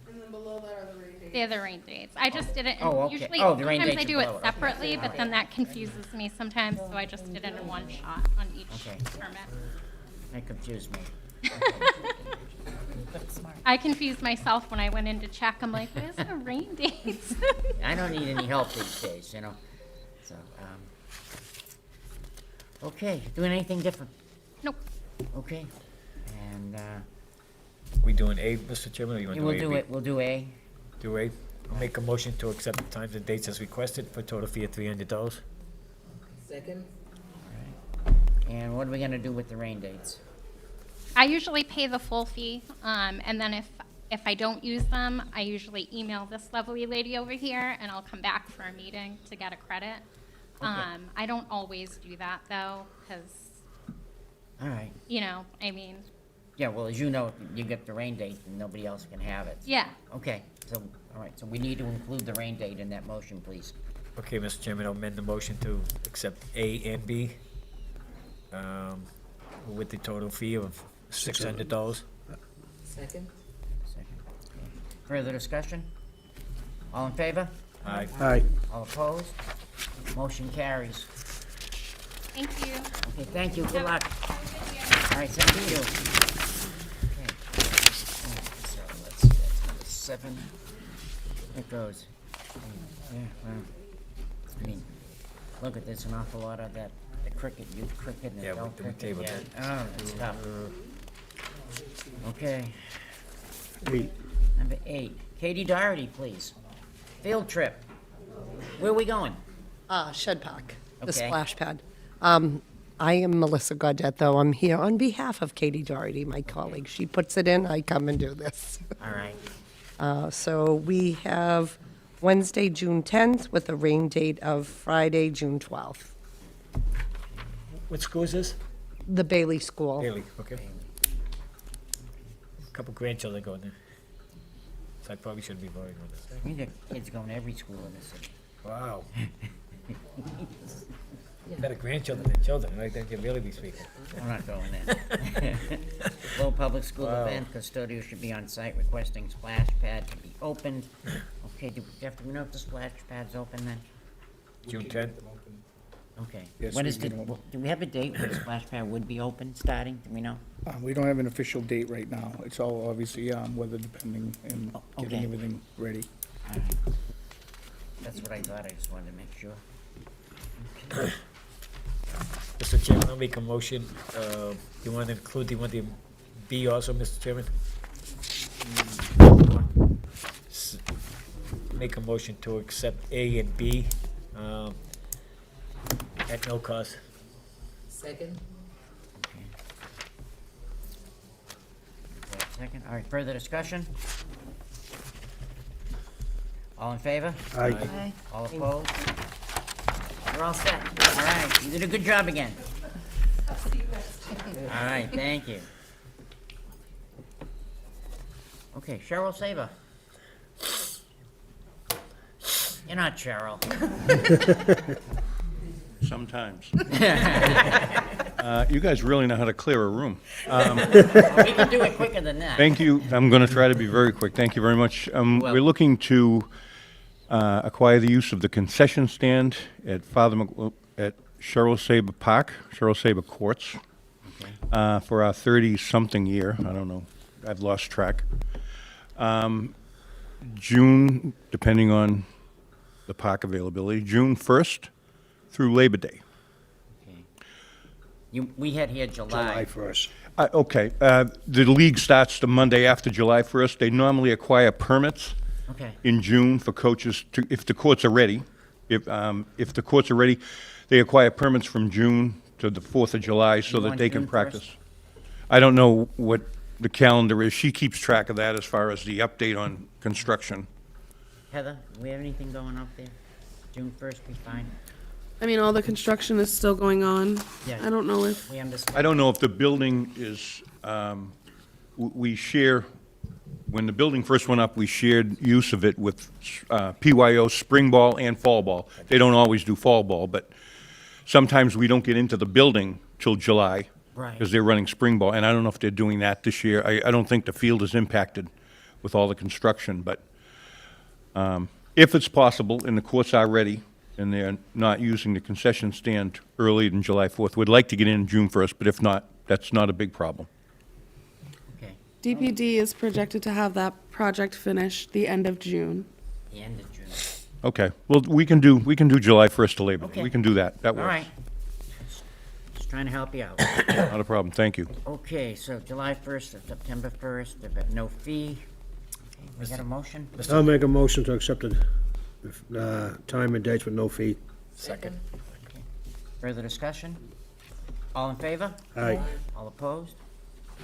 And then below that are the rain dates. They're the rain dates. I just did it, Oh, and okay. usually, Oh, the rain sometimes I dates do are it below it. Okay. separately, but then that confuses me sometimes, so I just did it in one shot on each Okay. permit. That confused me. I confused myself when I went in to check. I'm like, where's the rain dates? I don't need any help these days, So, okay, doing anything different? Nope. Okay, and, We doing A, Mr. Chairman, or you want to do A? we'll do it, we'll do A. Do A. I'll make a motion to accept the times and dates as requested for a total fee of $300. Second? And what are we gonna do with the rain dates? I usually pay the full fee, and then if I don't use them, I usually email this lovely lady over here, and I'll come back for a meeting to get a credit. I don't always do that, though, because, All right, I mean, yeah, well, as you know, you get the rain date and nobody else can have it. yeah. Okay, so, all right, so we need to include the rain date in that motion, please. Okay, Mr. Chairman, I'll amend the motion to accept A and B with the total fee of $600. Second? Second. Okay. Further discussion? All in favor? Aye. Aye. All opposed? Motion carries. Thank you. Okay, thank you, good luck. Have a good year. All right, same to you. Okay. So, let's see, that's number 7. It goes. Yeah, well, I mean, look at this, an awful lot of that, the cricket, youth cricket and Yeah, we- adult we cricket. tabled Yeah. Oh, it's tough. Okay, 8. number 8. Katie Doherty, please. Field trip. Where are we going? Shed Park, the Okay. splash pad. I am Melissa Gaudet, though. I'm here on behalf of Katie Doherty, my colleague. She puts it in, I come and do this. All right. So we have Wednesday, June 10th, with a rain date of Friday, June 12th. What school is this? The Bailey School. Haley, okay. Couple grandchildren going there. So I probably shouldn't be voting on this. We got kids going to every school in this city. Wow. Better grandchildren than children, right? Then you'd really be speaking. I'm not going there. Lowell Public School event, custodial should be on site requesting splash pad to be opened. Okay, Jeff, do we know if the splash pad's open then? June 10th? Okay. Yes, When we is the, can open. do we have a date when the splash pad would be open, starting? Do we know? We don't have an official date right now. It's all obviously, weather depending and Oh, getting okay. everything ready. All right. That's what I thought, I just wanted to make sure. Mr. Chairman, I'll make a motion. You want to include, do you want the B also, Mr. Chairman? S- Make a motion to accept A and B at no cost. Second? Okay. Wait a second, all right, further discussion? All in favor? Aye. All opposed? We're all set. All right, you did a good job again. All right, thank you. Okay, Cheryl Saber. You're not Cheryl. Sometimes. You guys really know how to clear a room. We can do it quicker than that. Thank you. I'm going to try to be very quick. Thank you very much. We're looking to acquire the use of the concession stand at at Cheryl Saber Park, Cheryl Saber Courts, for our 30-something year. I don't know. I've lost track. June, depending on the park availability, June 1st through Labor Day. We had here July 1st. Okay, the league starts the Monday after July 1st. They normally acquire permits Okay, in June for coaches to, if the courts are ready, if the courts are ready, they acquire permits from June to the 4th of July so You that want they can June 1st? practice. I don't know what the calendar is. She keeps track of that as far as the update on construction. Heather, do we have anything going up there? June 1st, be fine? I mean, all the construction is still going on. Yeah. I don't know if, We understand. I don't know if the building is, we share, when the building first went up, we shared use of it with PYO spring ball and fall ball. They don't always do fall ball, but sometimes we don't get into the building till July. Right. Because they're running spring ball, and I don't know if they're doing that this year. I don't think the field is impacted with all the construction, but if it's possible, and the courts are ready, and they're not using the concession stand earlier than July 4th, we'd like to get in June 1st, but if not, that's not a big problem. Okay, DPD is projected to have that project finished the end of June. the end of June. Okay, well, we can do July 1st to Labor Day. Okay. We can do that. That All works. right. Just trying to help you out. Not a problem, thank you. Okay, so July 1st to September 1st, no fee. Okay, we got a motion? I'll make a motion to accept the time and dates with no fee. Second. Further discussion? All in favor? Aye. All opposed?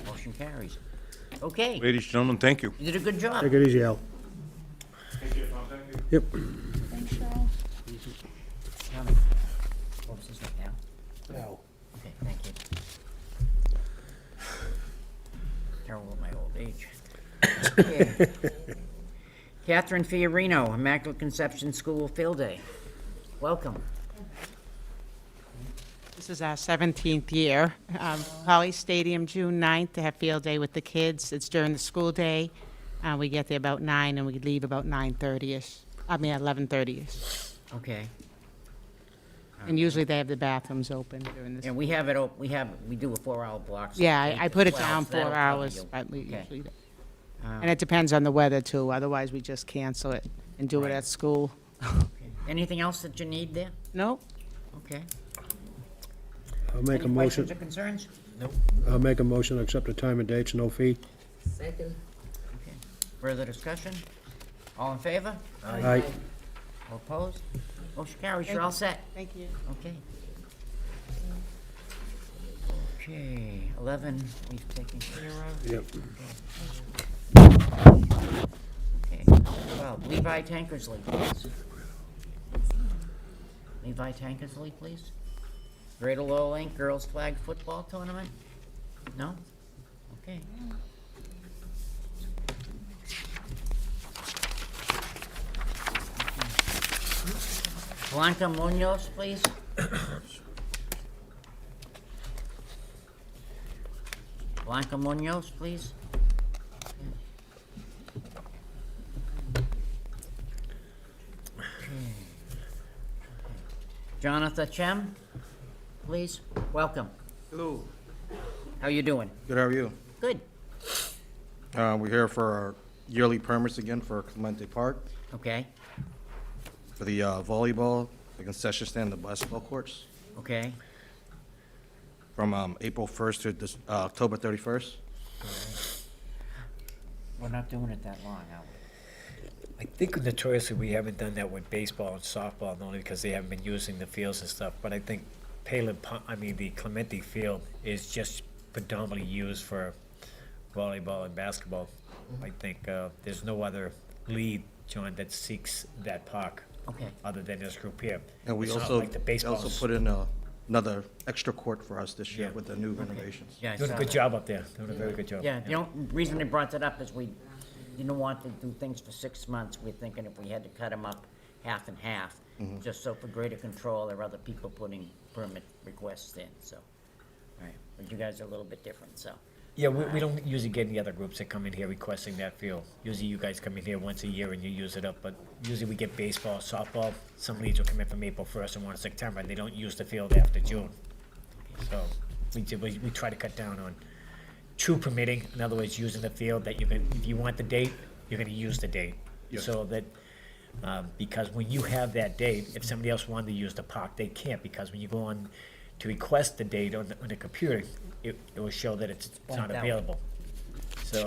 Motion carries. Okay, Ladies and gentlemen, thank you. you did a good job. Take it easy, Al. Yep. Tell me. What was his name now? Al. Okay, thank you. Terrible at my old age. Okay. Catherine Fiorino, Immaculate Conception School Field Day. Welcome. This is our 17th year. Holly Stadium, June 9th, to have field day with the kids. It's during the school day. We get there about 9 and we leave about 9:30ish. 11:30ish. Okay. And usually they have the bathrooms open during this. And we have it, we do a 4-hour block. so Yeah, 8 I to put it 12, down so 4 that'll cover hours, you. but we Okay. usually, and it depends on the weather too. Otherwise, we just cancel it and do it Right. at school. Anything else that you need there? Nope. Okay. I'll make a Any motion, questions or concerns? I'll make a motion to accept the time and dates, no fee. Okay. Further discussion? All in favor? Aye. All opposed? Motion carries, you're all set. Thank you. Okay. Okay, 11, we've taken care of. Yep. Okay, 12, Levi Tankersley, please. Levi Tankersley, please. Greater Lowell Inc. Girls Flag Football Tournament? No? Okay. Blanca Munoz, please. Blanca Munoz, please. Jonathan Chem, please, welcome. Hello. How you doing? Good, how are you? Good. We're here for our yearly permits again for Clemente Park, Okay, for the volleyball, the concession stand, the basketball courts, okay, from April 1st to this, October 31st. we're not doing it that long, are we? I think notoriously we haven't done that with baseball and softball, not only because they haven't been using the fields and stuff, but I think the Clemente Field is just predominantly used for volleyball and basketball. I think there's no other league, John, that seeks that park. Okay. Other than this group here. And we It's not also, like the we baseballs. also put in another extra court for us this year Yeah. with the new renovations. Yeah, I Doing a saw good that. job up there, doing a very good job. Yeah, the only reason I brought that up is we didn't want to do things for 6 months. We're thinking if we had to cut them up half and half, just so for greater control, there are other people putting permit requests in, so. All right, but you guys are a little bit different, so. Yeah, we don't usually get any other groups that come in here requesting that field. Usually you guys come in here once a year and you use it up, but usually we get baseball, softball. Some leagues will come in from April 1st and one in September, and they don't use the field after June. So we try to cut down on true permitting, in other words, using the field that you can, if you want the date, you're gonna use the date. Yes. So that, because when you have that date, if somebody else wanted to use the park, they can't, because when you go on to request the date on the computer, it will show that it's not Blanked out. available. So,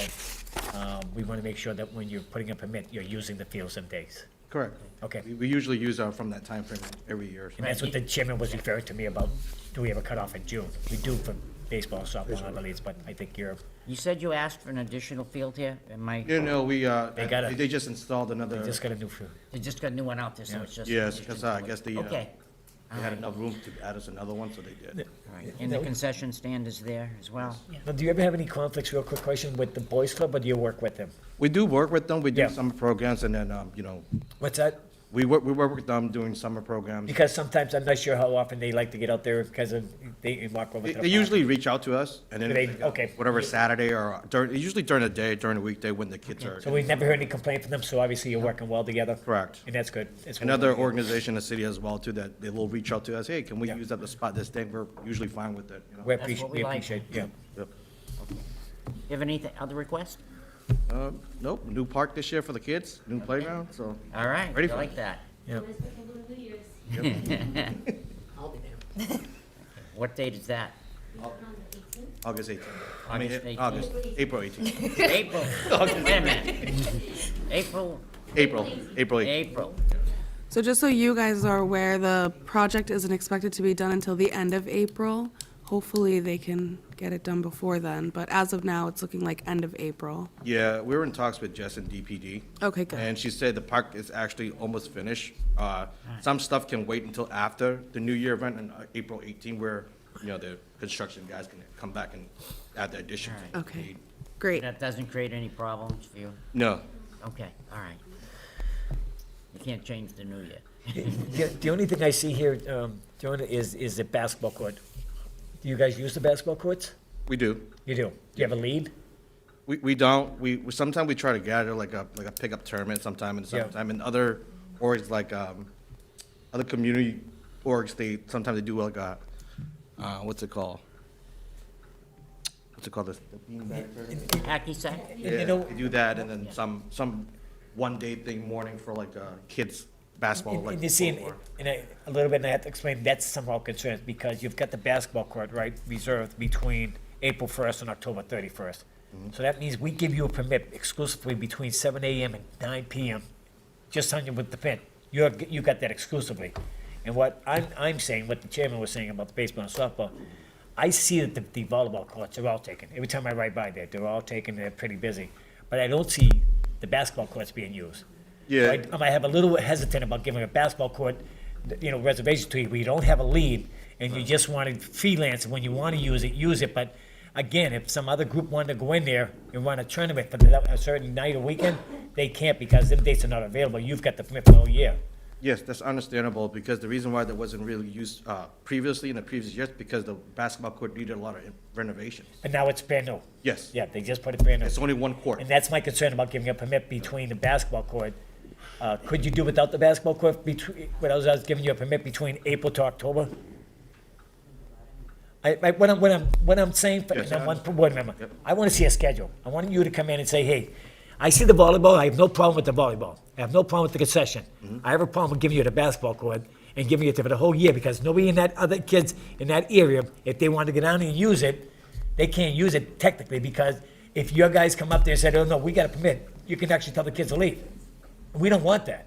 we wanna make sure that when you're putting a permit, you're using the fields and days. Correct. Okay. We usually use from that time frame every year. so. And that's what the chairman was referring to me about, do we have a cutoff in June? We do for baseball, softball, and other leagues, but I think you're, You said you asked for an additional field here? Am I, No, we, They got it. they just installed another, just got a new field. they just got a new one out there, so it's just. yes, because I guess they Okay. had enough room to add us another one, so they did. All right. And the concession stand is there as well? Now, do you ever have any conflicts, real quick question, with the boys club, or do you work with them? We do work with them, we do Yeah. summer programs, and then, What's that? we work with them doing summer programs. Because sometimes I'm not sure how often they like to get out there because of, they walk over to the They park. usually reach out to us, and then, Do they? like, Okay. whatever Saturday or usually during the day, during the weekday when the kids are. So we've never heard any complaint from them, so obviously you're working well together? Correct. And that's good. That's what Another we wanna hear. organization in the city as well too, that they will reach out to us, hey, can we use up the spot this day? We're usually fine with it, you know? We That's what we we like. appreciate, yeah. Yep. You have anything, other requests? Nope, new park this year for the kids, new playground, so. All right, Ready I for like that. Yeah. What date is that? August 18th. August 18th. August, April 18th. April. Wait a minute. April, April 18th. April. So just so you guys are aware, the project isn't expected to be done until the end of April. Hopefully, they can get it done before then, but as of now, it's looking like end of April. Yeah, we were in talks with Jess and DPD. Okay, good. And she said the park is actually almost finished. Some stuff can wait until after the New Year event on April 18th, where, the construction guys can come back and add the additions. if Okay. need. Great. That doesn't create any problems for you? No, Okay, all right. You can't change the new year. The only thing I see here, Joanna, is the basketball court. Do you guys use the basketball courts? we do. You do? Do you have a lead? We don't. Sometimes we try to gather like a pickup tournament sometime in the Yeah. summertime, and other orgs like other community orgs, sometimes they do like a what's it called? What's it called? The beanbag tournament? Hacky sack? Yeah, know- they do that, and then some one day thing morning for like kids basketball. And like you see, before. a little bit, and I have to explain, that's somehow concerns, because you've got the basketball court, right, reserved between April 1st and October 31st. So that means we give you a permit exclusively between 7 AM and 9 PM, just on you with the pin. You got that exclusively. And what I'm saying, what the chairman was saying about the baseball and softball, I see that the volleyball courts are all taken. Every time I ride by there, they're all taken, they're pretty busy. But I don't see the basketball courts being used. Yeah. So I might have a little hesitant about giving a basketball court, reservation to you, where you don't have a lead, and you just want to freelance, and when you want to use it, but again, if some other group wanted to go in there and run a tournament for a certain night or weekend, they can't, because them dates are not available, you've got the permit for the whole year. Yes, that's understandable, because the reason why that wasn't really used previously in the previous years, because the basketball court needed a lot of renovations. And now it's brand new. Yes. Yeah, they just put it brand new. It's only one court. And that's my concern about giving a permit between the basketball court. Could you do without the basketball court without us giving you a permit between April to October? What I'm saying, Yes, and I'm I one board member, Yep. I want to see a schedule. I want you to come in and say, hey, I see the volleyball, I have no problem with the volleyball. I have no problem with the concession. I have a problem with giving you the basketball court and giving it for the whole year, because nobody in that, other kids in that area, if they want to get down and use it, they can't use it technically, because if your guys come up there and say, oh, no, we got a permit, you can actually tell the kids to leave. We don't want that.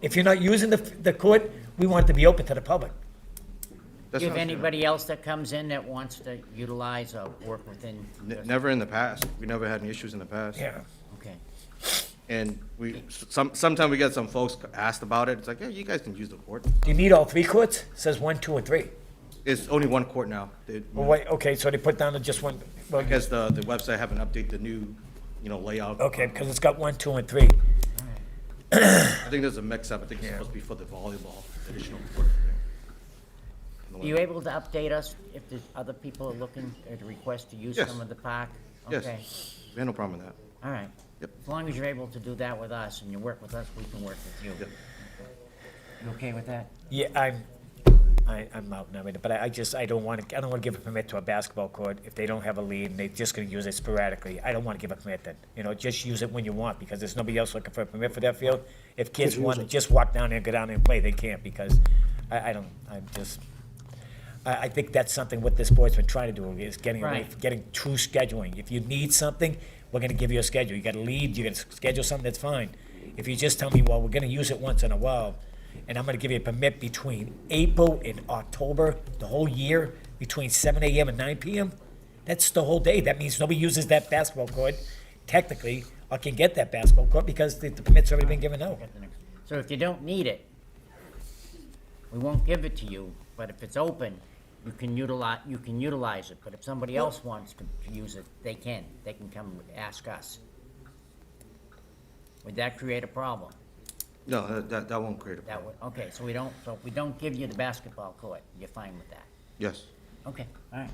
If you're not using the court, we want it to be open to the public. Do That's you have understandable. anybody else that comes in that wants to utilize or work within? this? Never in the past. We never had any issues in the past. Yeah. Okay. And sometimes we get some folks asked about it. It's like, yeah, you guys can use the court. Do you need all three courts? It says 1, 2, and 3. It's only one court now. Well, wait, okay, so they put down to just one, well, Because the website haven't updated the new, layout. okay, because it's got 1, 2, and 3. I think there's a mix-up. I think it's supposed to be for the volleyball, additional court. Are you able to update us if there's other people are looking at a request to use Yes. some of the park? Yes. Okay, We have no problem with that. all right. Yep. As long as you're able to do that with us and you work with us, we can work with you. Yep. You okay with that? Yeah, I'm out now, but I don't want to give a permit to a basketball court if they don't have a lead and they're just going to use it sporadically. I don't want to give a permit then. Just use it when you want, because there's nobody else looking for a permit for that field. If kids want to just walk down there and go down there and play, they can't, because I think that's something what this board's been trying to do, is getting away, Right. getting true scheduling. If you need something, we're going to give you a schedule. You got a lead, you got to schedule something, that's fine. if you just tell me, well, we're gonna use it once in a while, and I'm gonna give you a permit between April and October, the whole year, between 7 AM and 9 PM, that's the whole day. That means nobody uses that basketball court technically, or can get that basketball court because the permit's already been given out. So if you don't need it, we won't give it to you, but if it's open, you can utilize it. But if somebody else wants to use it, they can come ask us. Would that create a problem? No, that won't create a problem. That would, okay, so if we don't give you the basketball court, you're fine with that? Yes. Okay, all right.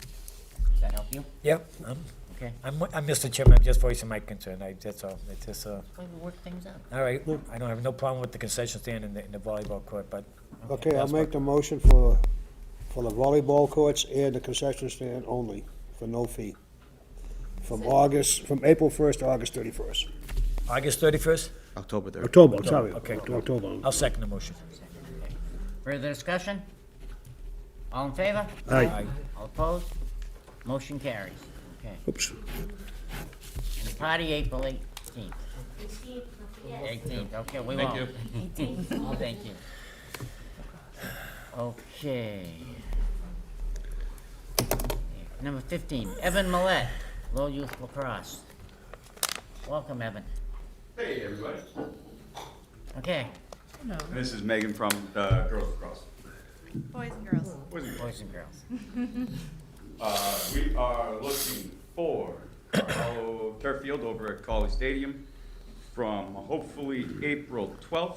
Does that help you? Yep, Okay. I'm Mr. Chairman, I'm just voicing my concern, that's all, it's just, Well, we work things out. all right, I don't have no problem with the concession stand and the volleyball court, but. Okay, I'll make the motion for the volleyball courts and the concession stand only, for no fee. From April 1st to August 31st. August 31st? October 3rd. October, I'm sorry. Okay. October. I'll second the motion. Further discussion? All in favor? Aye. All opposed? Motion carries. Okay. Oops. And the party April 18th. 18th, okay, we won't. 18th, thank you. Okay. Number 15, Evan Millette, Lowell Youth Lacrosse. Welcome, Evan. Hey, everybody. Okay. This is Megan from Girls Lacrosse. Boys and girls. Boys and girls. We are looking for our turf field over at College Stadium from hopefully April 12th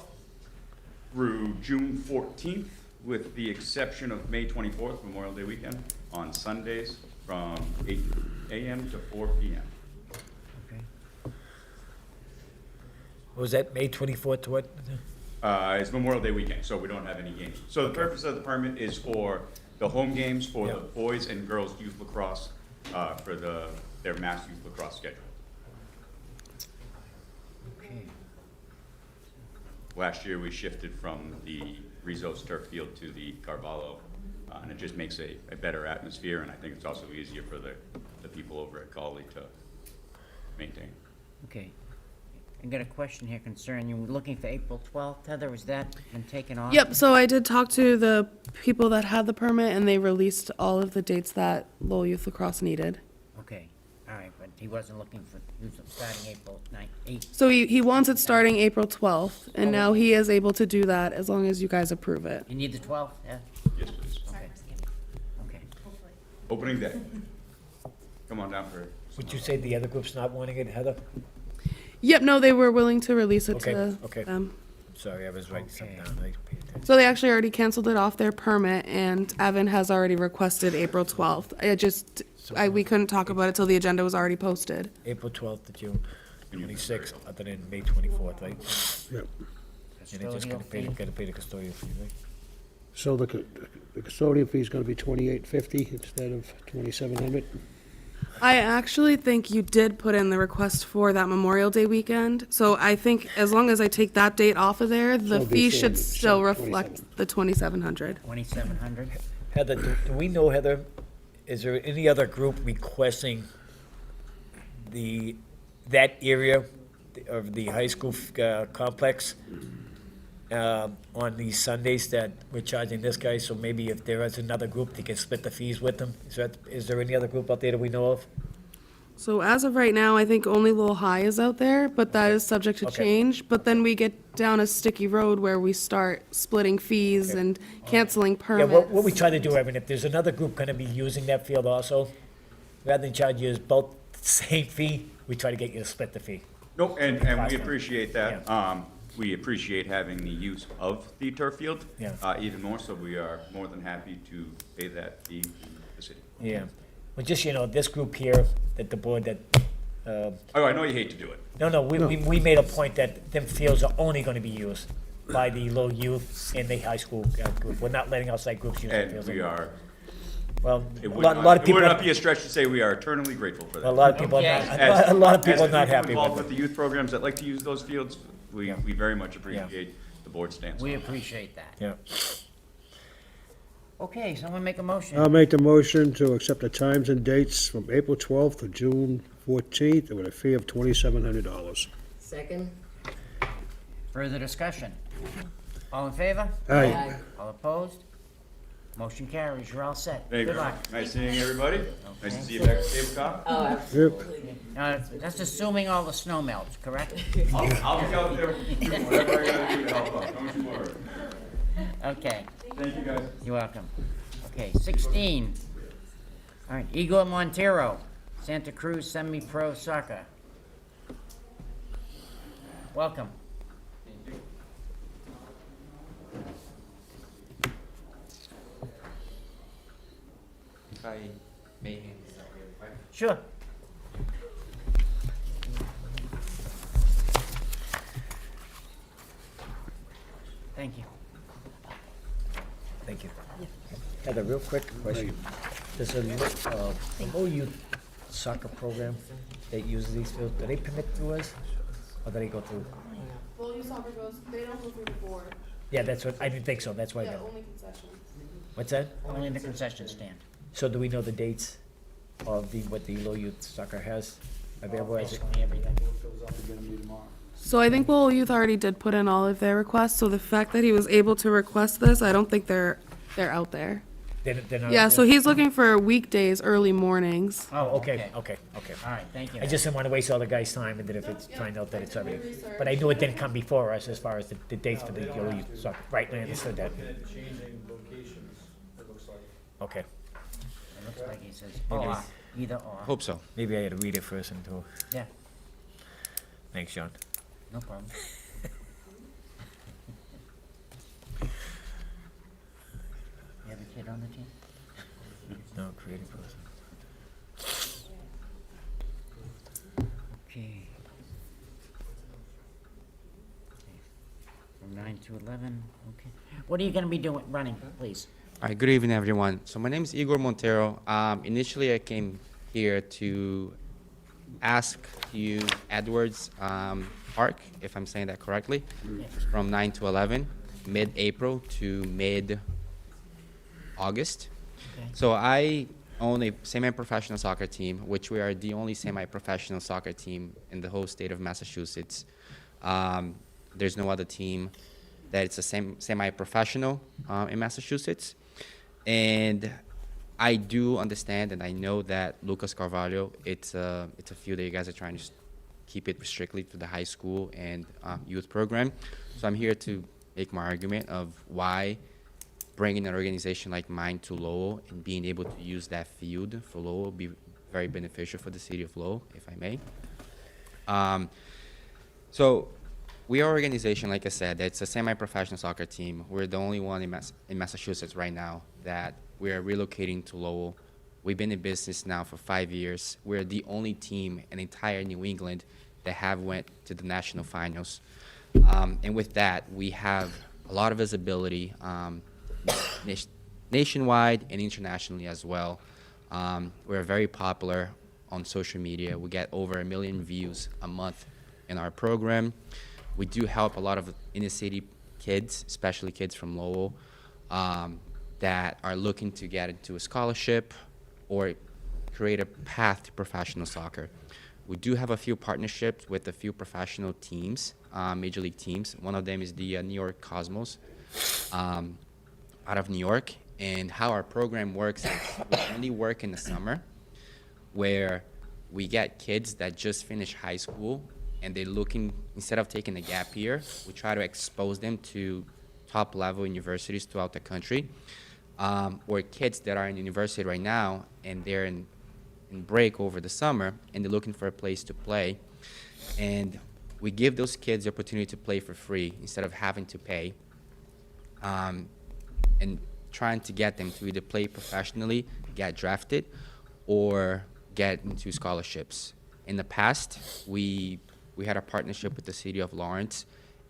through June 14th, with the exception of May 24th, Memorial Day weekend, on Sundays from 8 AM to 4 PM. Okay. What was that, May 24th to what? It's Memorial Day weekend, so we don't have any games. So the purpose of the permit is for the home games for the boys and girls youth lacrosse, for their mass youth lacrosse schedule. Okay. Last year, we shifted from the Rizos turf field to the Carvalho, and it just makes a better atmosphere, and I think it's also easier for the people over at Colley to maintain. Okay. I got a question here concerning, you were looking for April 12th, Heather, has that been taken off? Yep, so I did talk to the people that had the permit, and they released all of the dates that Lowell Youth Lacrosse needed. Okay, all right, but he wasn't looking for, he was starting April 8th. So he wants it starting April 12th, and now he is able to do that as long as you guys approve it. You need the 12th, yeah? Yes, please. Okay. Okay. Opening day. Come on down for. Would you say the other group's not wanting it, Heather? Yep, no, they were willing to release it Okay, to okay. them. Sorry, I was writing something Okay. down. I paid attention. So they actually already canceled it off their permit, and Evan has already requested April 12th. We couldn't talk about it till the agenda was already posted. April 12th to June 26th, other than May 24th, right? Yep. And they just gotta pay the custodial fee, right? So the custodian fee is gonna be $28.50 instead of $2,700? I actually think you did put in the request for that Memorial Day weekend, so I think as long as I take that date off of there, the it'll be fee should 27, still reflect the 2,700. 2,700? Heather, do we know, Heather, is there any other group requesting that area of the high school complex on these Sundays that we're charging this guy? So maybe if there is another group, they can split the fees with them? Is there any other group out there that we know of? So as of right now, I think only Lowell High is out there, but that is subject to Okay. change. But then we get down a sticky road where we start splitting fees Okay. and canceling Yeah, permits. what we try to do, Evan, if there's another group gonna be using that field also, rather than charge you both the same fee, we try to get you to split the fee. Nope, and Cost we them. appreciate that. We appreciate having the use of the turf field. Yeah. Even more, so we are more than happy to pay that fee to the city. Yeah, well, just, this group here, that the board that, Oh, I know you hate to do it. no, we made a point that them fields are only gonna be used by the low youth and the high school group. We're not letting outside groups use the And fields. we are, Well, it a would lot of not, it people, would not be a stretch to say we are eternally grateful for that. a lot of people, are Okay. not- a lot of people are not As happy people involved with with it. the youth programs that like to use those fields, we very much appreciate the board stance. We appreciate that. Yeah. Okay, someone make a motion. I'll make the motion to accept the times and dates from April 12th to June 14th with a fee of $2,700. Second? Further discussion? All in favor? Aye. All opposed? Motion carries. You're all set. Thank Good you. luck. Nice seeing everybody. Nice to see you back at Tabletop. That's assuming all the snow melts, correct? I'll be out there doing whatever I gotta do to help out. Don't you worry. Okay. Thank you, guys. You're welcome. Okay, 16. All right, Igor Montero, Santa Cruz Semi-Pro Soccer. Welcome. If I may hand this out real quick. Sure. Thank you. Thank you. Heather, real quick question. There's a Lowell youth soccer program that uses these fields. Do they permit through us, or do they go through? Well, you soccer goes, they don't go through the board. Yeah, that's what, I didn't think so, that's why. Yeah, only concessions. What's that? Only in the concession stand. So do we know the dates of what the Lowell youth soccer has available? As it- Basically everything. So I think Lowell Youth already did put in all of their requests, so the fact that he was able to request this, I don't think they're out there. They're not- Yeah, so he's looking for weekdays, early mornings. Oh, okay. All right, thank you. I just didn't want to waste all the guys' time, and then if it's, find out that it's already, but I knew it didn't come before us as far as the dates for the Lowell youth soccer. Right, I understood that. Changing locations, it looks like. Okay. It looks like he says Maybe or, I- either or. Hope so. Maybe I had to read it first and do. Yeah, Thanks, Sean. no problem. You have a kid on the team? No, creative person. Okay. From 9 to 11, okay. What are you gonna be doing, running, please? All right, good evening, everyone. So my name is Igor Montero. Initially, I came here to ask to use Edwards Park, if I'm saying that correctly, from 9 to 11, mid-April to mid-August. Okay. So I own a semi-professional soccer team, which we are the only semi-professional soccer team in the whole state of Massachusetts. There's no other team that it's a semi-professional in Massachusetts. And I do understand and I know that Lucas Carvalho, it's a field that you guys are trying to keep it strictly to the high school and youth program. So I'm here to make my argument of why bringing an organization like mine to Lowell and being able to use that field for Lowell will be very beneficial for the city of Lowell, if I may. So we are an organization, like I said, it's a semi-professional soccer team. We're the only one in Massachusetts right now that we are relocating to Lowell. We've been in business now for 5 years. We're the only team in entire New England that have went to the national finals. And with that, we have a lot of visibility nationwide and internationally as well. We're very popular on social media. We get over 1 million views a month in our program. We do help a lot of inner city kids, especially kids from Lowell, that are looking to get into a scholarship or create a path to professional soccer. We do have a few partnerships with a few professional teams, major league teams. One of them is the New York Cosmos out of New York. And how our program works is we only work in the summer, where we get kids that just finished high school and they're looking, instead of taking a gap year, we try to expose them to top level universities throughout the country. Or kids that are in university right now and they're in break over the summer and they're looking for a place to play. And we give those kids the opportunity to play for free instead of having to pay. And trying to get them to either play professionally, get drafted, or get into scholarships. In the past, we had a partnership with the city of Lawrence,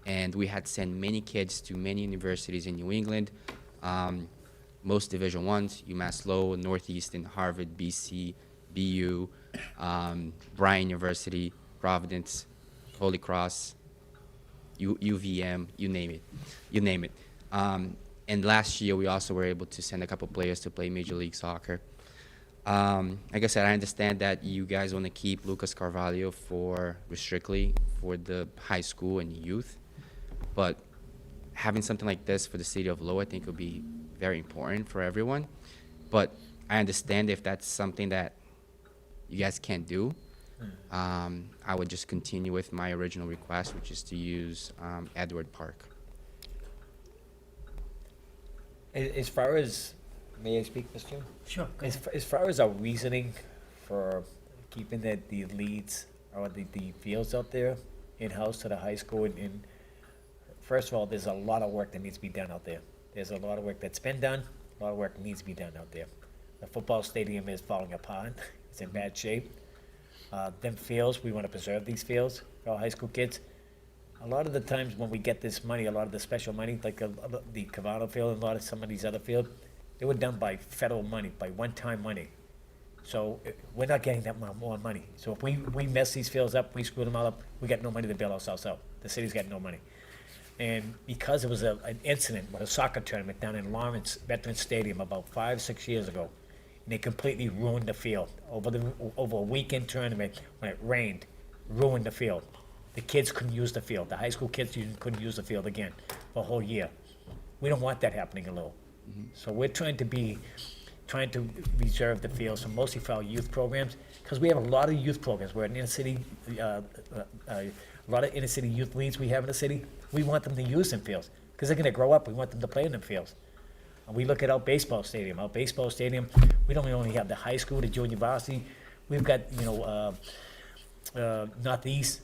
and we had sent many kids to many universities in New England, most Division I's, UMass Lowell, Northeastern, Harvard, BC, BU, Bryan University, Providence, Holy Cross, UVM, you name it. And last year, we also were able to send a couple players to play Major League Soccer. Like I said, I understand that you guys want to keep Lucas Carvalho strictly for the high school and youth. but having something like this for the city of Lowell, I think would be very important for everyone. But I understand if that's something that you guys can't do. I would just continue with my original request, which is to use Edward Park. As far as, may I speak, Mr. Chairman? Sure, go As far as our reasoning for keeping the leads or the fields out there in-house to the high school, and first of all, there's a lot of work that needs to be done out there. There's a lot of work that's been done, a lot of work needs to be done out there. The football stadium is falling apart, it's in bad shape. Them fields, we want to preserve these fields for our high school kids. A lot of the times when we get this money, a lot of the special money, like the Cavano field and a lot of some of these other fields, they were done by federal money, by one-time money. So we're not getting that more money. So if we mess these fields up, we screw them all up, we got no money to bail ourselves out. The city's got no money. And because it was an incident with a soccer tournament down in Lawrence Veterans Stadium about 5-6 years ago, and they completely ruined the field over a weekend tournament when it rained, ruined the field. The kids couldn't use the field. The high school kids couldn't use the field again for a whole year. We don't want that happening in Lowell. So we're trying to reserve the fields, so mostly for our youth programs, because we have a lot of youth programs. We're an inner city, a lot of inner city youth leagues we have in the city. We want them to use them fields, because they're gonna grow up. We want them to play in them fields. And we look at our baseball stadium. Our baseball stadium, we don't only have the high school, the junior varsity. We've got, Northeast,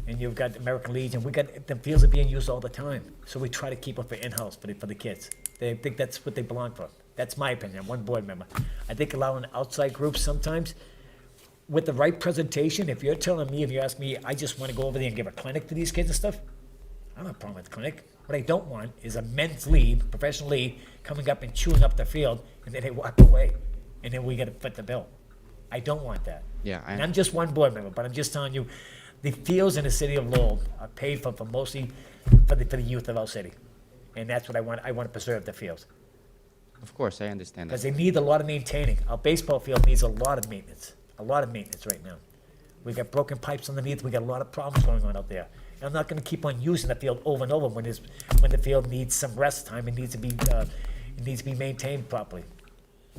and you've got American Legion. We got, the fields are being used all the time. So we try to keep them for in-house for the kids. They think that's what they belong for. That's my opinion, one board member. I think allowing outside groups sometimes, with the right presentation, if you're telling me, if you ask me, I just want to go over there and give a clinic to these kids and stuff, I don't have a problem with the clinic. What I don't want is a men's league, professional league, coming up and chewing up the field, and then they walk away, and then we got to foot the bill. I don't want that. Yeah, And I'm just one board member, but I'm just telling you, the fields in the city of Lowell are paid for mostly for the youth of our city. And that's what I want. I want to preserve the fields. Of course, I understand Because that. they need a lot of maintaining. Our baseball field needs a lot of maintenance right now. We got broken pipes underneath, we got a lot of problems going on out there. And I'm not gonna keep on using the field over and over when the field needs some rest time, it needs to be maintained properly.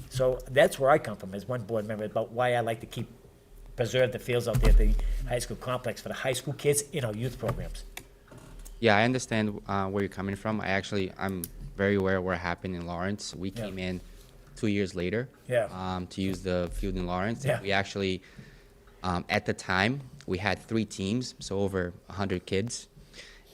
So that's where I come from as one board member, about why I like to preserve the fields out there at the high school complex for the high school kids in our youth programs. Yeah, I understand where you're coming from. I'm very aware of what happened in Lawrence. We Yeah. came in 2 years later to use the field in Lawrence. Yeah. We actually, at the time, we had 3 teams, so over 100 kids.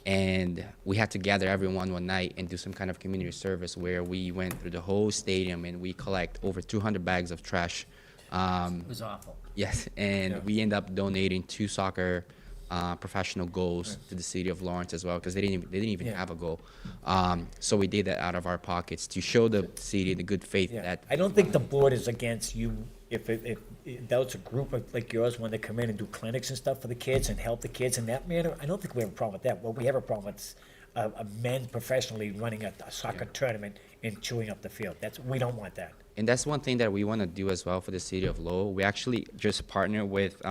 And we had to gather everyone one night and do some kind of community service where we went through the whole stadium and we collect over 200 bags of trash. It was awful. Yes, and we end up donating 2 soccer professional goals to the city of Lawrence as well, because they didn't even have a goal. So we did that out of our pockets to show the city the good faith that. I don't think the board is against you if that's a group like yours, when they come in and do clinics and stuff for the kids and help the kids in that manner. I don't think we have a problem with that. What we have a problem with is a men professionally running a soccer tournament and chewing up the field. We don't want that. And that's one thing that we want to do as well for the city of Lowell. We actually just partner with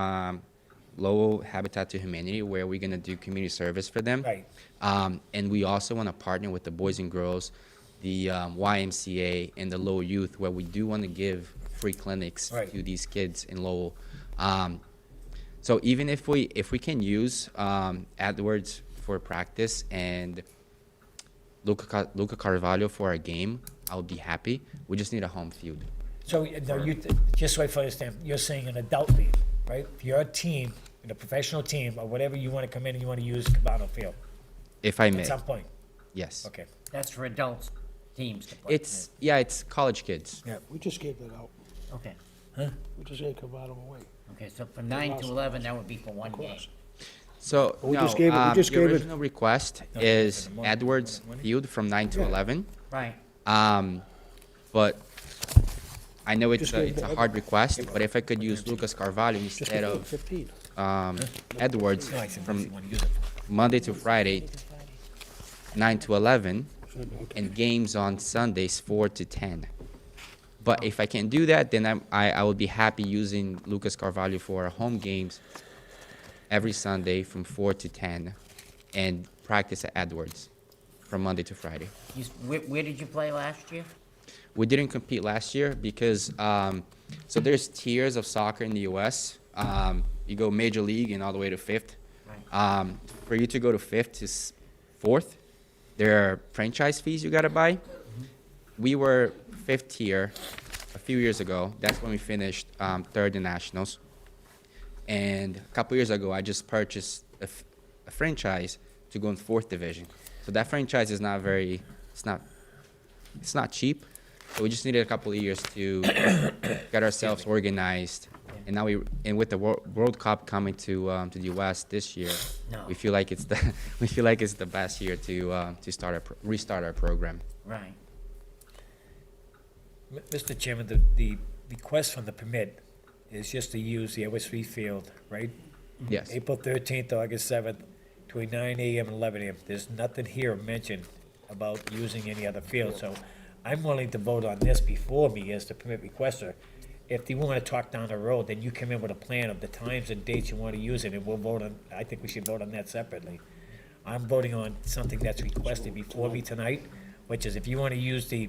Lowell Habitat to Humanity, where we're going to do community service for them. Right. And we also want to partner with the Boys and Girls, the YMCA, and the Lowell Youth, where we do want to give free clinics to these kids in Lowell. So even if we can use Edwards for practice and Luca Carvalho for a game, I would be happy. We just need a home field. So, just so I understand, you're saying an adult league, right? If you're a team, a professional team, or whatever, you want to come in and you want to use Cavano Field? If I may. At some point? Yes. Okay. That's for adults, teams to play. It's college kids. Yeah. We just gave that out. Okay. We just gave Cavado away. Okay, so from 9 to 11, that would be for one game. So, We no, just gave it- we just the gave it- original request is Edwards Field from 9 to 11. Right. But I know it's Just a, gave it's a the- hard request, but if I could use Lucas Carvalho Just instead gave it of 15. Edwards No, I said, from you want to use it. Monday to Friday, 9 to 11, and games on Sundays 4 to 10. But if I can do that, then I would be happy using Lucas Carvalho for home games every Sunday from 4 to 10 and practice at Edwards. from Monday to Friday. Where did you play last year? We didn't compete last year because, so there's tiers of soccer in the U.S. You go major league and all the way to fifth. Right. For you to go to fifth to fourth, there are franchise fees you got to buy. We were fifth tier a few years ago. That's when we finished third in nationals. And a couple years ago, I just purchased a franchise to go in fourth division. So that franchise is not very, it's not cheap. So we just needed a couple of years to get ourselves organized. And now with the World Cup coming to the U.S. this year, No. we feel like it's the best year to restart our program. Right. Mr. Chairman, the request from the permit is just to use the Edward Street Field, right? Yes. April 13th, August 7th, between 9 a.m. and 11 a.m. There's nothing here mentioned about using any other field, so I'm willing to vote on this before me as the permit requester. If you want to talk down the road, then you come in with a plan of the times and dates you want to use it, and we'll vote on, I think we should vote on that separately. I'm voting on something that's requested before me tonight, which is if you want to use the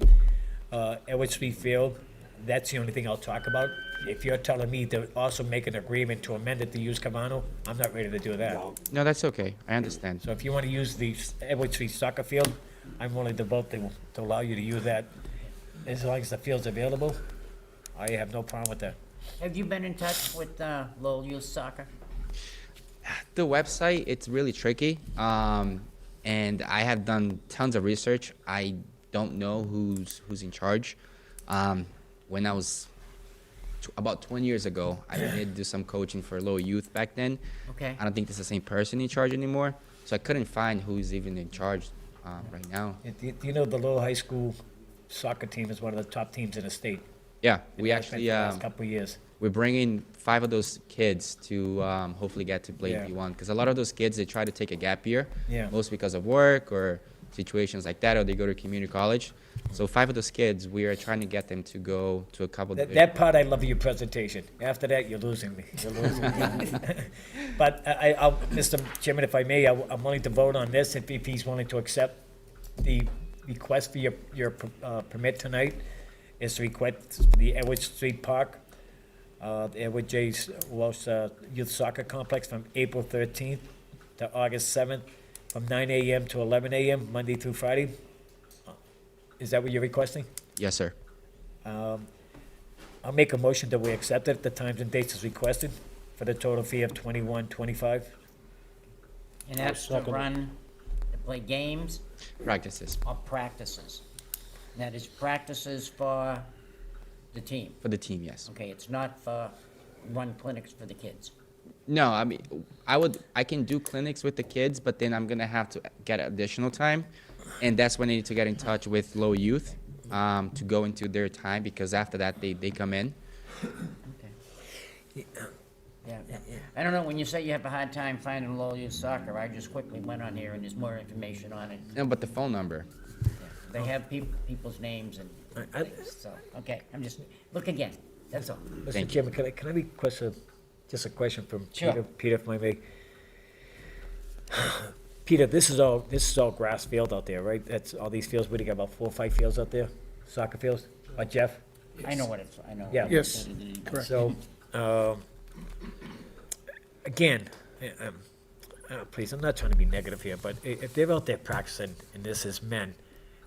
Edward Street Field, that's the only thing I'll talk about. If you're telling me to also make an agreement to amend it to use Cavano, I'm not ready to do that. No, that's okay. I understand. So if you want to use the Edward Street soccer field, I'm willing to vote to allow you to use that as long as the field's available. I have no problem with that. Have you been in touch with Lowell Youth Soccer? The website, it's really tricky, and I have done tons of research. I don't know who's in charge. When I was about 20 years ago, I did do some coaching for Lowell Youth back then. Okay. I don't think it's the same person in charge anymore, so I couldn't find who's even in charge right now. Do you know the Lowell High School soccer team is one of the top teams in the state? Yeah, It we has been actually for the last couple of years. we're bringing 5 of those kids to hopefully get to play Yeah. D1, because a lot of those kids, they try to take a gap year, Yeah. mostly because of work or situations like that, or they go to community college. So 5 of those kids, we are trying to get them to go to a couple. That part I love of your presentation. After that, you're losing me. You're losing me. But I'll, Mr. Chairman, if I may, I'm willing to vote on this if he's willing to accept the request for your permit tonight. Is to request the Edward Street Park, the Edward J. Welsh Youth Soccer Complex from April 13th to August 7th, from 9 a.m. to 11 a.m., Monday through Friday. Is that what you're requesting? Yes, sir. I'll make a motion that we accept it, the times and dates as requested, for the total fee of $21.25. And that's to run, to play games Practices or practices? That is practices for the team? for the team, yes. Okay, it's not for run clinics for the kids? No, I mean, I can do clinics with the kids, but then I'm gonna have to get additional time, and that's when I need to get in touch with Low Youth to go into their time, because after that they come in. Yeah, yeah. I don't know, when you say you have a hard time finding Lowell Youth Soccer, I just quickly went on here and there's more information on it. No, but the phone number. They have people's names and things, so, okay, I'm just, look again, that's all. Mr. Chairman, can I request just a question from Sure. Peter, if I may? Peter, this is all grass field out there, right? That's all these fields, what do you got, about 4 or 5 fields out there? Soccer fields? Jeff? I know what it's, I know. Yeah. Yes, correct. So, again, please, I'm not trying to be negative here, but if they're out there practicing, and this is men,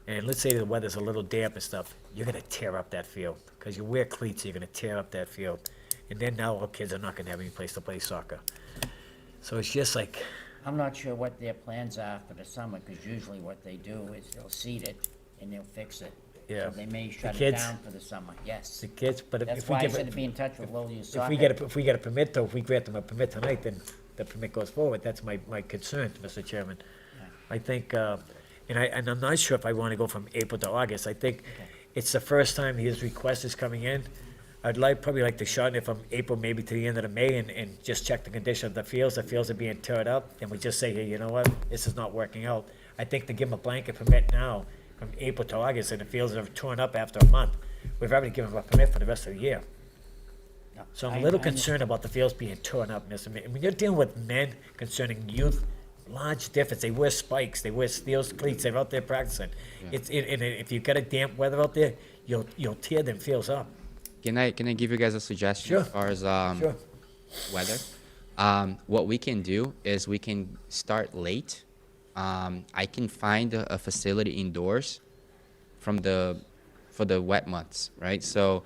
and let's say the weather's a little damp and stuff, you're gonna tear up that field, because you wear cleats, you're gonna tear up that field. And then now our kids are not gonna have any place to play soccer. So it's just like, I'm not sure what their plans are for the summer, because usually what they do is they'll seed it and they'll fix it. Yeah. So they may The shut it kids- down for the summer, yes. the kids, but That's if we why I give said it, to be in touch with Lowell Youth Soccer. if we get a permit though, if we grant them a permit tonight, then the permit goes forward. That's my concern, Mr. Chairman. I think, and I'm not sure if I want to go from April to August. I think it's the first time his request is coming in. I'd probably like to shorten it from April maybe to the end of the May and just check the condition of the fields. The fields are being torn up, and we just say, hey, you know what, this is not working out. I think to give them a blanket permit now from April to August, and the fields are torn up after a month, we've already given them a permit for the rest of the year. No, So I'm I- a little I- concerned about the fields being torn up, Mr. Mayor. When you're dealing with men concerning youth, large difference. They wear spikes, they wear steel cleats, they're out there practicing. And if you've got a damp weather out there, you'll tear them fields up. Can I give you guys a suggestion Sure. as far as Sure. weather? What we can do is we can start late. I can find a facility indoors for the wet months, right? So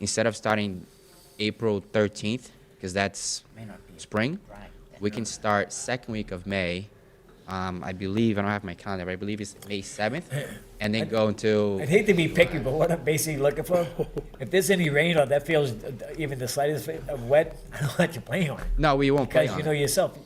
instead of starting April 13th, because that's May not be spring, right. we can start second week of May. I believe, I don't have my calendar, but I believe it's May 7th, and then go until, I'd hate to be picky, but what I'm basically looking for, if there's any rain or that feels even the slightest of wet, I don't want you playing on it. no, we won't play Because on you know it. yourself,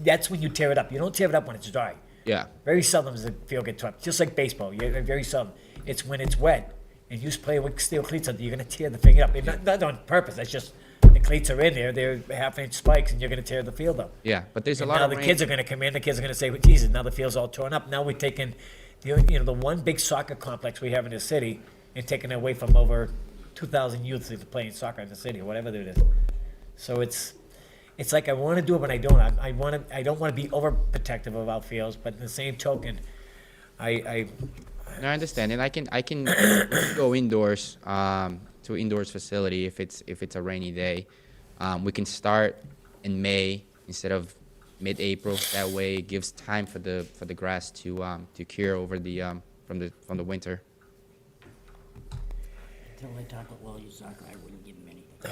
that's when you tear it up. You don't tear it up when it's dry. Yeah, Very seldom does the field get torn up. Just like baseball, very seldom. It's when it's wet and you just play with steel cleats on, you're going to tear the thing up. And not on purpose. That's just the cleats are in there. They're half-inch spikes, and you're going to tear the field up. yeah, but there's a And lot now of the rain. kids are going to come in. The kids are going to say, well, Jesus, now the field's all torn up. Now we're taking, the one big soccer complex we have in the city and taking it away from over 2,000 youths that are playing soccer in the city, whatever it is. So it's like I want to do it, but I don't. I don't want to be overprotective of our fields, but in the same token, I No, I understand, and I can go indoors to indoors facility if it's a rainy day. We can start in May instead of mid-April. That way, it gives time for the grass to cure over from the winter. Until I talk with Lowell Soccer, I wouldn't give him anything.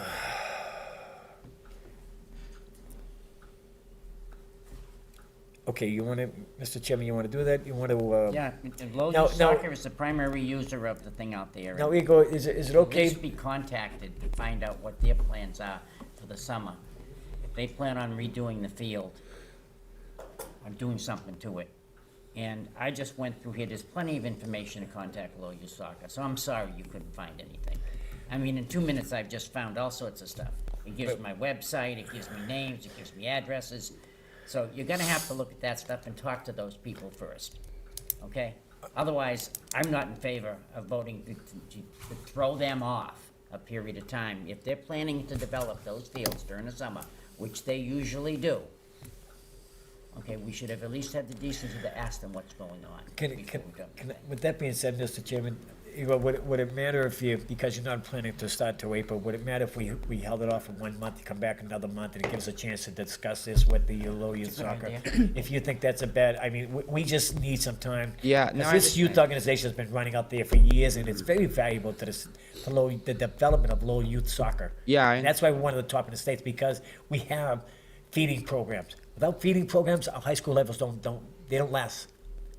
okay. You want to, Mr. Chairman, you want to do that? You want to? Yeah, Lowell Now- Soccer is the primary user of the thing out there. Now, Igor, is it okay? At least be contacted to find out what their plans are for the summer. If they plan on redoing the field, or doing something to it. And I just went through here, there's plenty of information to contact Lowell Soccer, so I'm sorry you couldn't find anything. I mean, in 2 minutes, I've just found all sorts of stuff. It gives my website, it gives me names, it gives me addresses. So you're gonna have to look at that stuff and talk to those people first, okay? Otherwise, I'm not in favor of voting to throw them off a period of time. If they're planning to develop those fields during the summer, which they usually do, okay, we should have at least had the decency to ask them what's going on. before we go. With that being said, Mr. Chairman, Igor, would it matter if you, because you're not planning to start till April, would it matter if we held it off for 1 month, you come back another month, and it gives a chance to discuss this with the Lowell Youth That's a Soccer? good If you think that's a bad, I mean, we just need some time. Yeah, no, Because I this youth understand. organization has been running out there for years, and it's very valuable to the development of Lowell Youth Soccer. Yeah, And that's why we're one of the top in the states, because we have feeding programs. Without feeding programs, our high school levels don't last.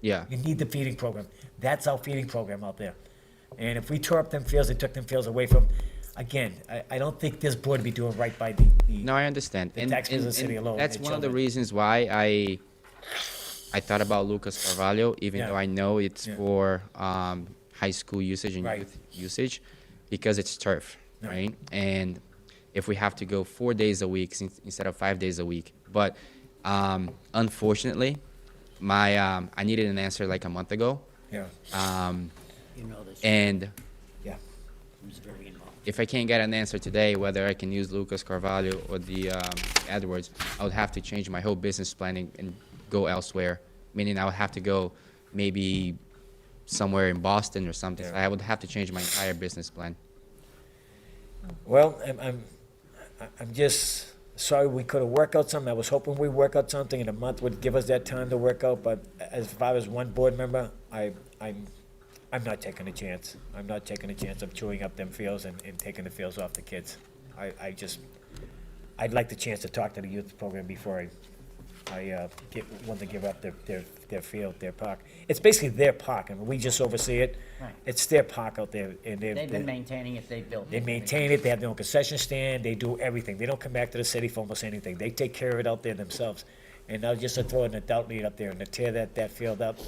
Yeah. You need the feeding program. That's our feeding program out there. And if we tore up them fields and took them fields away from, again, I don't think this board would be doing right by the No, I understand. the taxpayers of the city alone. That's their one of the children. reasons why I thought about Lucas Carvalho, even Yeah. though I know it's Yeah. for high school usage and Right. youth usage, because it's turf, Yeah. right? And if we have to go 4 days a week instead of 5 days a week, but unfortunately, I needed an answer like a month ago. Yeah. You know this, And Yeah. who's very involved. if I can't get an answer today, whether I can use Lucas Carvalho or the Edwards, I would have to change my whole business plan and go elsewhere. Meaning I would have to go maybe somewhere in Boston or something. So I would have to change my entire business plan. Well, I'm just sorry we couldn't work out something. I was hoping we'd work out something, and a month would give us that time to work out. But as far as one board member, I'm not taking a chance. I'm not taking a chance of chewing up them fields and taking the fields off the kids. I'd like the chance to talk to the youth program before I want to give up their field, their park. It's basically their park, and we just oversee it. Right. It's their park out there, and They've been maintaining it, they built it. they maintain it, they have their own concession stand, they do everything. They don't come back to the city for almost anything. They take care of it out there themselves. And now just to throw an adult lead up there and to tear that field up,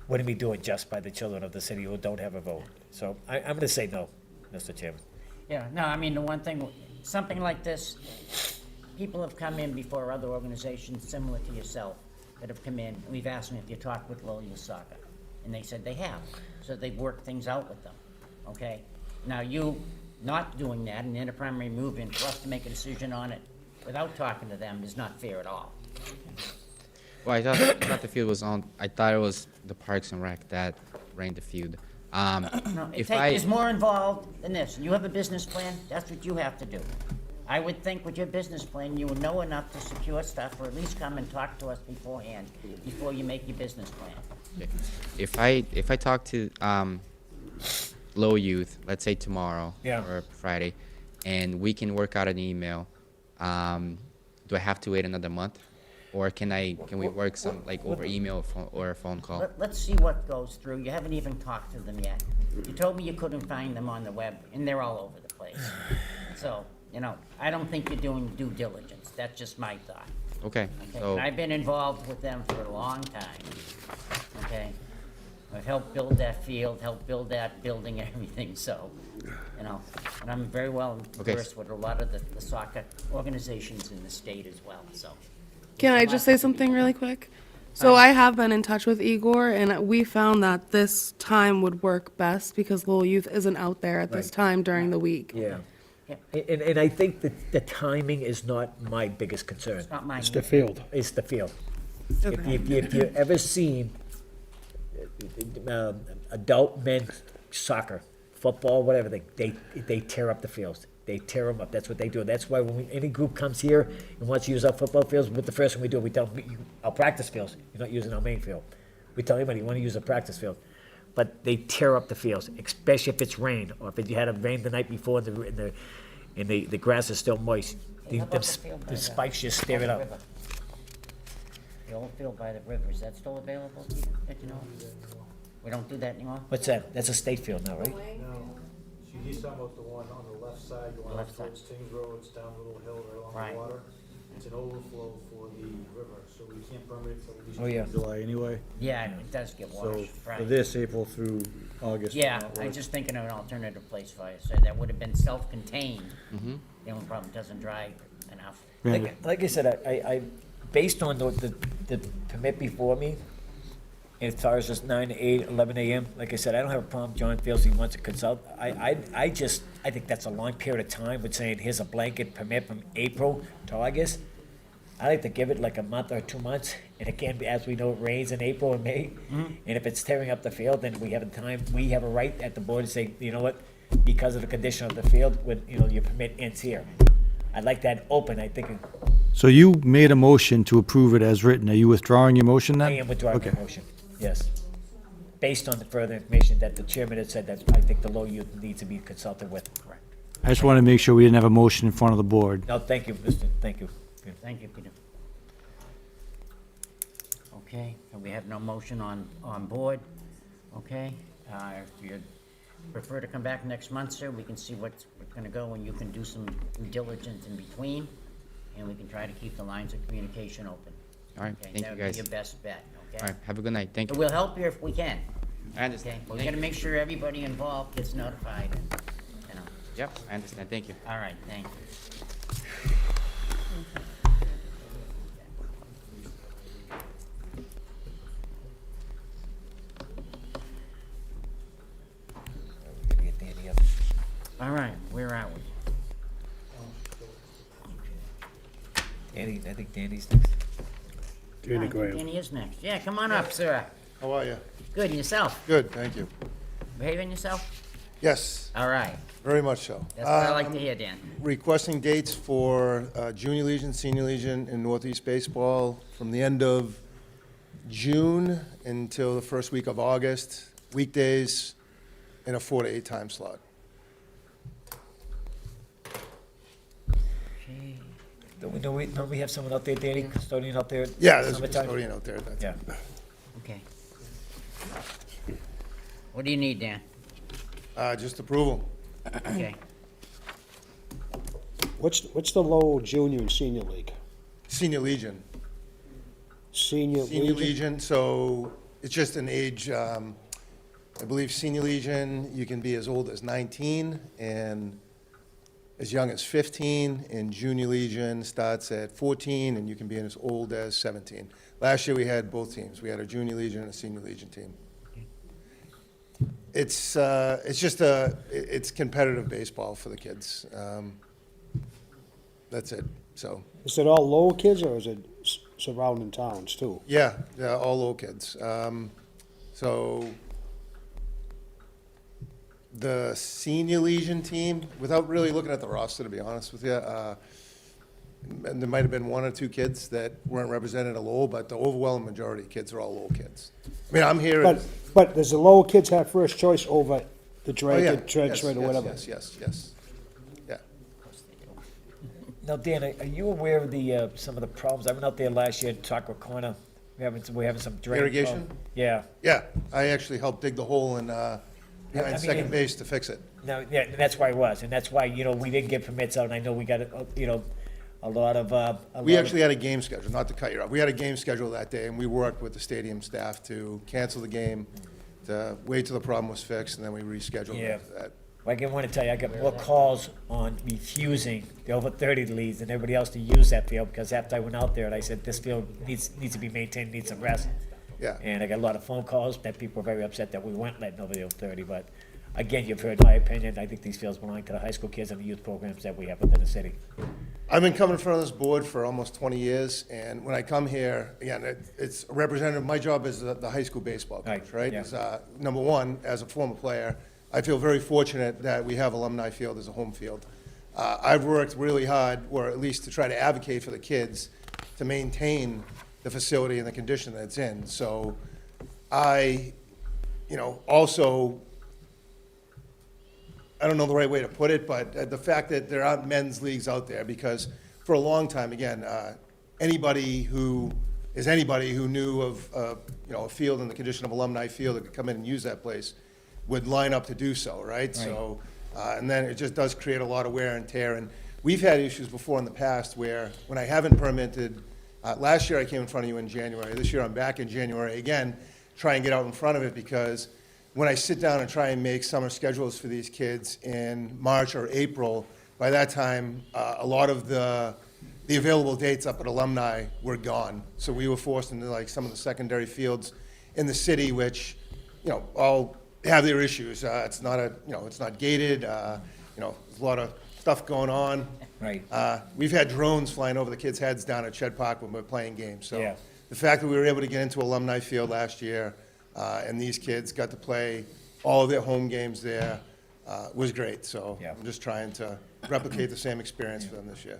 wouldn't be doing just by the children of the city who don't have a vote. So I'm gonna say no, Mr. Chairman. Yeah, no, I mean, the one thing, something like this, people have come in before, other organizations similar to yourself that have come in, and we've asked them if you talked with Lowell Soccer, and they said they have, so they've worked things out with them, okay? Now, you not doing that and then a primary move-in for us to make a decision on it without talking to them is not fair at all. Well, I thought the field was on, I thought it was the Parks and Rec that ran the field. No, If I, there's more involved than this. You have a business plan, that's what you have to do. I would think with your business plan, you would know enough to secure stuff, or at least come and talk to us beforehand, before you make your business plan. if I talk to, Lowell Youth, let's say tomorrow Yeah. or Friday, and we can work out an email, do I have to wait another month? Or can we work some, like, over email or a phone call? Let's see what goes through. You haven't even talked to them yet. You told me you couldn't find them on the web, and they're all over the place. So, you know, I don't think you're doing due diligence. That's just my thought. Okay, Okay, so, and I've been involved with them for a long time, okay? I've helped build that field, helped build that building and everything, so, you know, and I'm very well Okay. versed with a lot of the soccer organizations in the state as well, so. Can I just say something really quick? So I have been in touch with Igor, and we found that this time would work best because Lowell Youth isn't out there at this Right. time during the week. Yeah. And I think that the timing is not my biggest concern. It's not mine. It's the field. It's the field. Okay. If you've ever seen adult men's soccer, football, whatever, they tear up the fields. They tear them up. That's what they do. That's why when any group comes here and wants to use our football fields, what the first thing we do, we tell them, our practice fields, you're not using our main field. We tell anybody, you want to use a practice field. But they tear up the fields, especially if it's rain, or if you had a rain the night before and the grass is still moist. How about the field by The spikes just tear by it the up. river? The old field by the river, is that still available, to you, that you know? We don't do that anymore? What's that? That's a state field now, right? No, he's talking about the one on the left side, going Left up side. towards Tings Road, it's down a little hill right along Right. the water. It's an overflow for the river, so we can't permit it till at least Oh, yeah. July anyway. Yeah, it does get So washed, for right. this, April through August. will Yeah, not I'm work. just thinking of an alternative place for you, so that would have been self-contained. The only problem, it doesn't dry enough. Like I said, I based on the permit before me, and as far as just 9 to 8, 11 a.m., like I said, I don't have a problem. John feels he wants to consult. I think that's a long period of time with saying, here's a blanket permit from April to August. I like to give it like a month or 2 months, and again, as we know, it rains in April and May. And if it's tearing up the field, then we have a time, we have a right at the board to say, you know what, because of the condition of the field, your permit ends here. I'd like that open, I think. So you made a motion to approve it as written. Are you withdrawing your motion then? I am withdrawing Okay. my motion, yes. Based on the further information that the chairman had said, that I think the Lowell Youth needs to be consulted with. Correct. I just wanted to make sure we didn't have a motion in front of the board. No, thank you, Mr., thank you. Thank you, Peter. Okay, so we have no motion on board, okay? If you prefer to come back next month, sir, we can see what's gonna go, and you can do some due diligence in between, and we can try to keep the lines of communication open. all right, Okay, thank you, That would guys. be your best bet, okay? All right, have a good night, thank But you. we'll help you if we can, I understand, okay? We're thank gonna you. make sure everybody involved gets notified, you know. Yep, I understand, thank you. All right, thank you. All right, where are we? Danny, I think Danny's next. Danny Right, Graham. Danny is next. Yeah, come on up, sir. How are you? Good, and yourself? Good, thank you. Behaving yourself? Yes, All right, very much so. that's what I like to hear, Dan. Requesting dates for Junior Legion, Senior Legion, and Northeast Baseball from the end of June until the first week of August, weekdays, in a 4 to 8 time slot. Okay. Don't we have someone out there, Danny, custodian out there? Yeah, there's a summertime? custodian out there. That's Yeah. Okay. What do you need, Dan? Just approval. Okay. What's the Lowell Junior and Senior League? Senior Legion. Senior Senior Legion? Legion, so it's just an age, I believe Senior Legion, you can be as old as 19 and as young as 15, and Junior Legion starts at 14, and you can be as old as 17. Last year, we had both teams. We had a Junior Legion and a Senior Legion team. It's just it's competitive baseball for the kids. That's it, so. Is it all Lowell kids, or is it surrounding towns too. Yeah, yeah, all Lowell kids. So the senior Legion team, without really looking at the roster, to be honest with you, and there might have been one or two kids that weren't represented at Lowell, but the overwhelming majority of kids are all Lowell kids. I mean, I'm here. But does the Lowell kids have first choice over the Oh, yeah. Dredge, or whatever? Yes. Yeah. Now, Dan, are you aware of the, some of the problems? I went out there last year to talk with Corner. We're having some drain. Irrigation? Yeah. Yeah, I actually helped dig the hole in, I behind mean, second base to fix it. No, yeah, and that's why it was, and that's why, we didn't get permits out, and I know we got, a lot of, We actually had a game schedule, not to cut you off. We had a game schedule that day, and we worked with the stadium staff to cancel the game, to wait till the problem was fixed, and then we rescheduled Yeah. after that. I want to tell you, I got more calls on refusing the over 30 leagues than everybody else to use that field, because after I went out there and I said, this field needs to be maintained, needs some rest. Yeah. And I got a lot of phone calls that people were very upset that we weren't letting over the over 30, but again, you've heard my opinion. I think these fields belong to the high school kids and the youth programs that we have within the city. I've been coming in front of this board for almost 20 years, and when I come here, again, it's a representative, my job is the high school baseball coach, right? yeah. Is, number one, as a former player, I feel very fortunate that we have Alumni Field as a home field. I've worked really hard, or at least to try to advocate for the kids to maintain the facility in the condition that it's in. So I, also, I don't know the right way to put it, but the fact that there aren't men's leagues out there, because for a long time, again, anybody who knew of, a field in the condition of Alumni Field that could come in and use that place would line up to do so, right? So, and then it just does create a lot of wear and tear. And we've had issues before in the past where when I haven't permitted, last year I came in front of you in January. This year I'm back in January again, try and get out in front of it, because when I sit down and try and make summer schedules for these kids in March or April, by that time, a lot of the available dates up at Alumni were gone. So we were forced into like some of the secondary fields in the city, which, all have their issues. It's not it's not gated. There's a lot of stuff going on. Right. We've had drones flying over the kids' heads down at Shed Park when we're playing games. So Yeah. the fact that we were able to get into Alumni Field last year, and these kids got to play all of their home games there, was great. So Yeah. I'm just trying to replicate the same experience for them this year.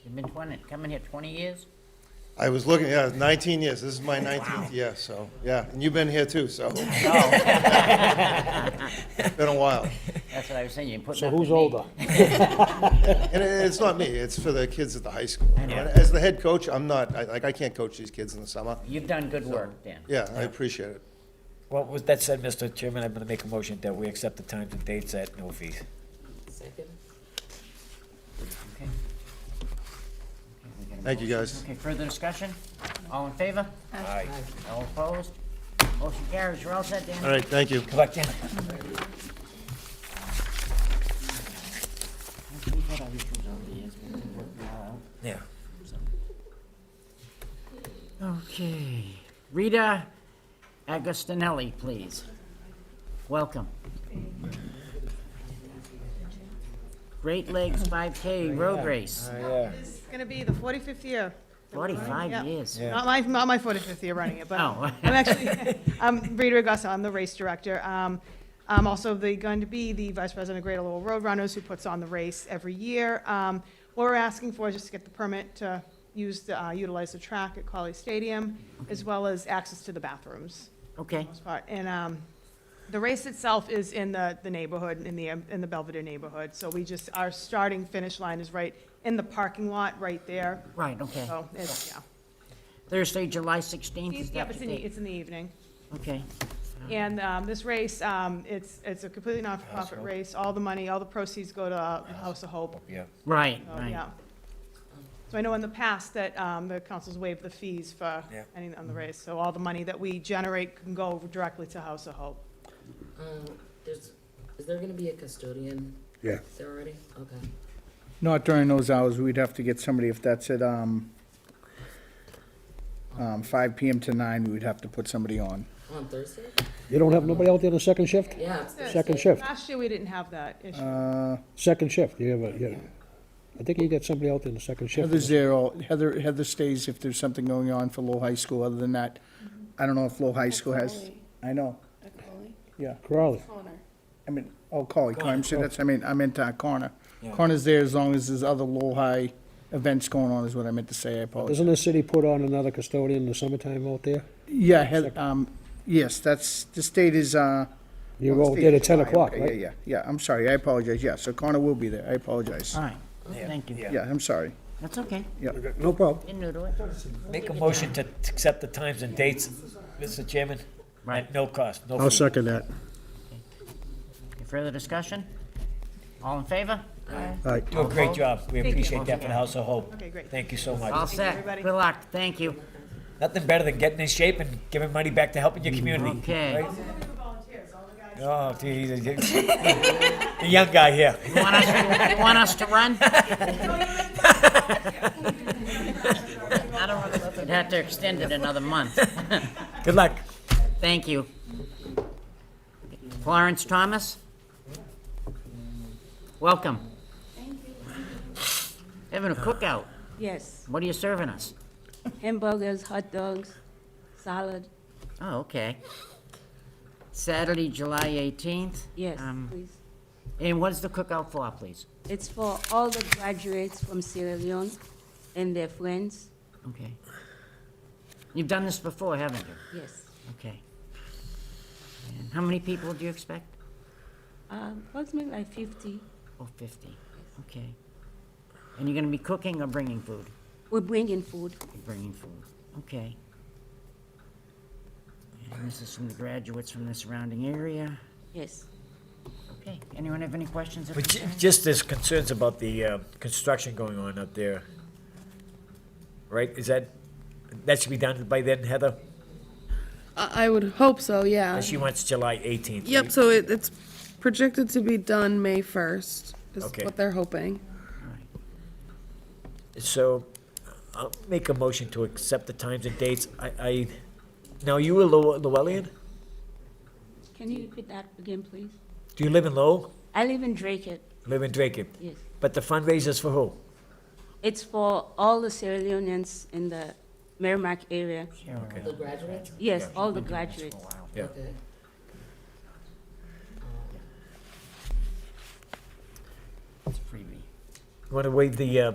You've been coming here 20 years? I was looking, 19 years. This is my 19th year, so, yeah. And you've been here too, so. It's been a while. That's what I was saying, you put So who's older? And it's not me, it's for the kids at the high school. know. As the head coach, I can't coach these kids in the summer. You've done good work, Dan. Yeah, I appreciate it. Well, with that said, Mr. Chairman, I'm going to make a motion that we accept the times and dates at no fees. Okay. Thank you, guys. Okay, further discussion? All in favor? Aye. All opposed? Motion carries, you're all set, Dan. All right, thank you. Good luck, Dan. We've had our issues over the years, but we've worked them all out. Yeah. Okay, Rita Agostinelli, please. Welcome. Great Lakes 5K Road Race. Yeah. It's gonna be the 45th year. 45 Yeah. years. Yeah. Not my 45th year running it, but Oh. I'm Rita Augusta, I'm the race director. I'm also going to be the vice president of Greater Lowell Road Runners, who puts on the race every year. What we're asking for is just to get the permit to utilize the track at College Stadium, as well as access to the bathrooms. Okay. For the most part. And the race itself is in the neighborhood, in the Belvedere neighborhood. So our starting finish line is right in the parking lot, right there. Right, okay. So it's, yeah. Thursday, July 16th, is Yep, that it's the in the, date? it's in the evening. Okay. And this race, it's a completely not-for-profit race. All the money, all the proceeds go to House of Hope. Yeah. Right, So, right. yeah. So I know in the past that the council's waived the fees for Yeah. anything on the race. So all the money that we generate can go directly to House of Hope. Is there gonna be a custodian Yeah. there already? Okay. Not during those hours, we'd have to get somebody, if that's at, 5 PM to 9, we would have to put somebody on. On Thursday? You don't have nobody out there on the second shift? Yeah, it's Thursday. Second shift. Last year, we didn't have that issue. Second shift, you have I think you got somebody out there in the second shift. Heather's there all, Heather stays if there's something going on for Lowell High School. Other than that, I don't know if Lowell High School has, I know, yeah. Crowley. I mean, Collie, I'm saying that's, I meant Connor. Yeah. Connor's there as long as there's other Lowell High events going on is what I meant to say, I apologize. Doesn't the city put on another custodian in the summertime out there? Yeah, yes, that's, the state is, You well, go the there state at 10 is July, o'clock, okay, right? Yeah, I'm sorry, I apologize, yeah, so Connor will be there, I apologize. All right, thank you. Yeah, I'm sorry. That's okay. Yeah. No problem. You're new to it. Make a motion to accept the times and dates, Mr. Chairman. Right. At no cost, no I'll fee. second that. Any further discussion? All in favor? All right. Do a great job. We Thank you. appreciate that for the House of Hope. Okay, great. Thank you so All much. set. everybody. Good luck. Thank you. Nothing better than getting in shape and giving money back to helping your community. Okay. right? Oh, geez, the young guy here. Want us to run? I don't know. We'd have to extend it another month. Good luck. Thank you. Florence Thomas? Welcome. Having a cookout. Yes, What are you serving us? hamburgers, hot dogs, salad. Oh, okay. Saturday, July 18th? Yes, Um, please. And what is the cookout for, please? It's for all the graduates from Sierra Leone and their friends. Okay. You've done this before, haven't you? Yes. Okay. And how many people do you expect? Approximately like 50. Oh, 50. Okay. And you're gonna be cooking or bringing food? We're bringing food. You're bringing food. Okay. And this is from the graduates from the surrounding area. Yes. Okay. Anyone have any questions? or But concerns? just there's concerns about the construction going on up there. Right? Is that should be done by then, Heather? I would hope so, yeah. She wants July 18th. Yep, right? so it's projected to be done May 1st, is Okay. what they're hoping. So I'll make a motion to accept the times and dates. Now, you were Llewellyn? Can you repeat that again, please? Do you live in Lowell? I live in Drake. Live in Drake? Yes. But the fundraiser's for who? It's for all the Sierra Leoneans in the Merrimack area. Okay. The graduates? Yes, all the graduates. Yeah. Okay. It's a freebie. You want to waive the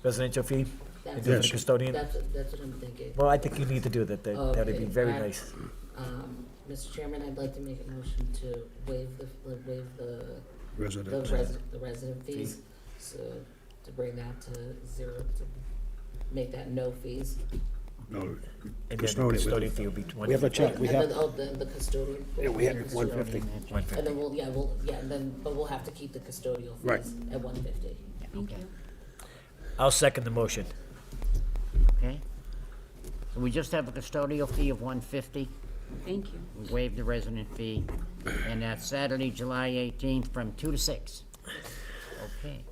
residential fee? That's And do it for the what- custodian? That's what I'm thinking. Well, I think you need to do that. That'd be Okay, very I- nice. Mr. Chairman, I'd like to make a motion to waive the Resident. the resident fees, so to bring that to zero, to make that no fees. No, And then the custodian. custodian fee will be We have a check, we And have, then, the custodian. yeah, we have 150. And then but we'll have to keep the custodial Right. fees at 150. Thank you. I'll second the motion. Okay? So we just have a custodial fee of $150. Thank you. We waive the resident fee, and that's Saturday, July 18th, from 2 to 6. Okay.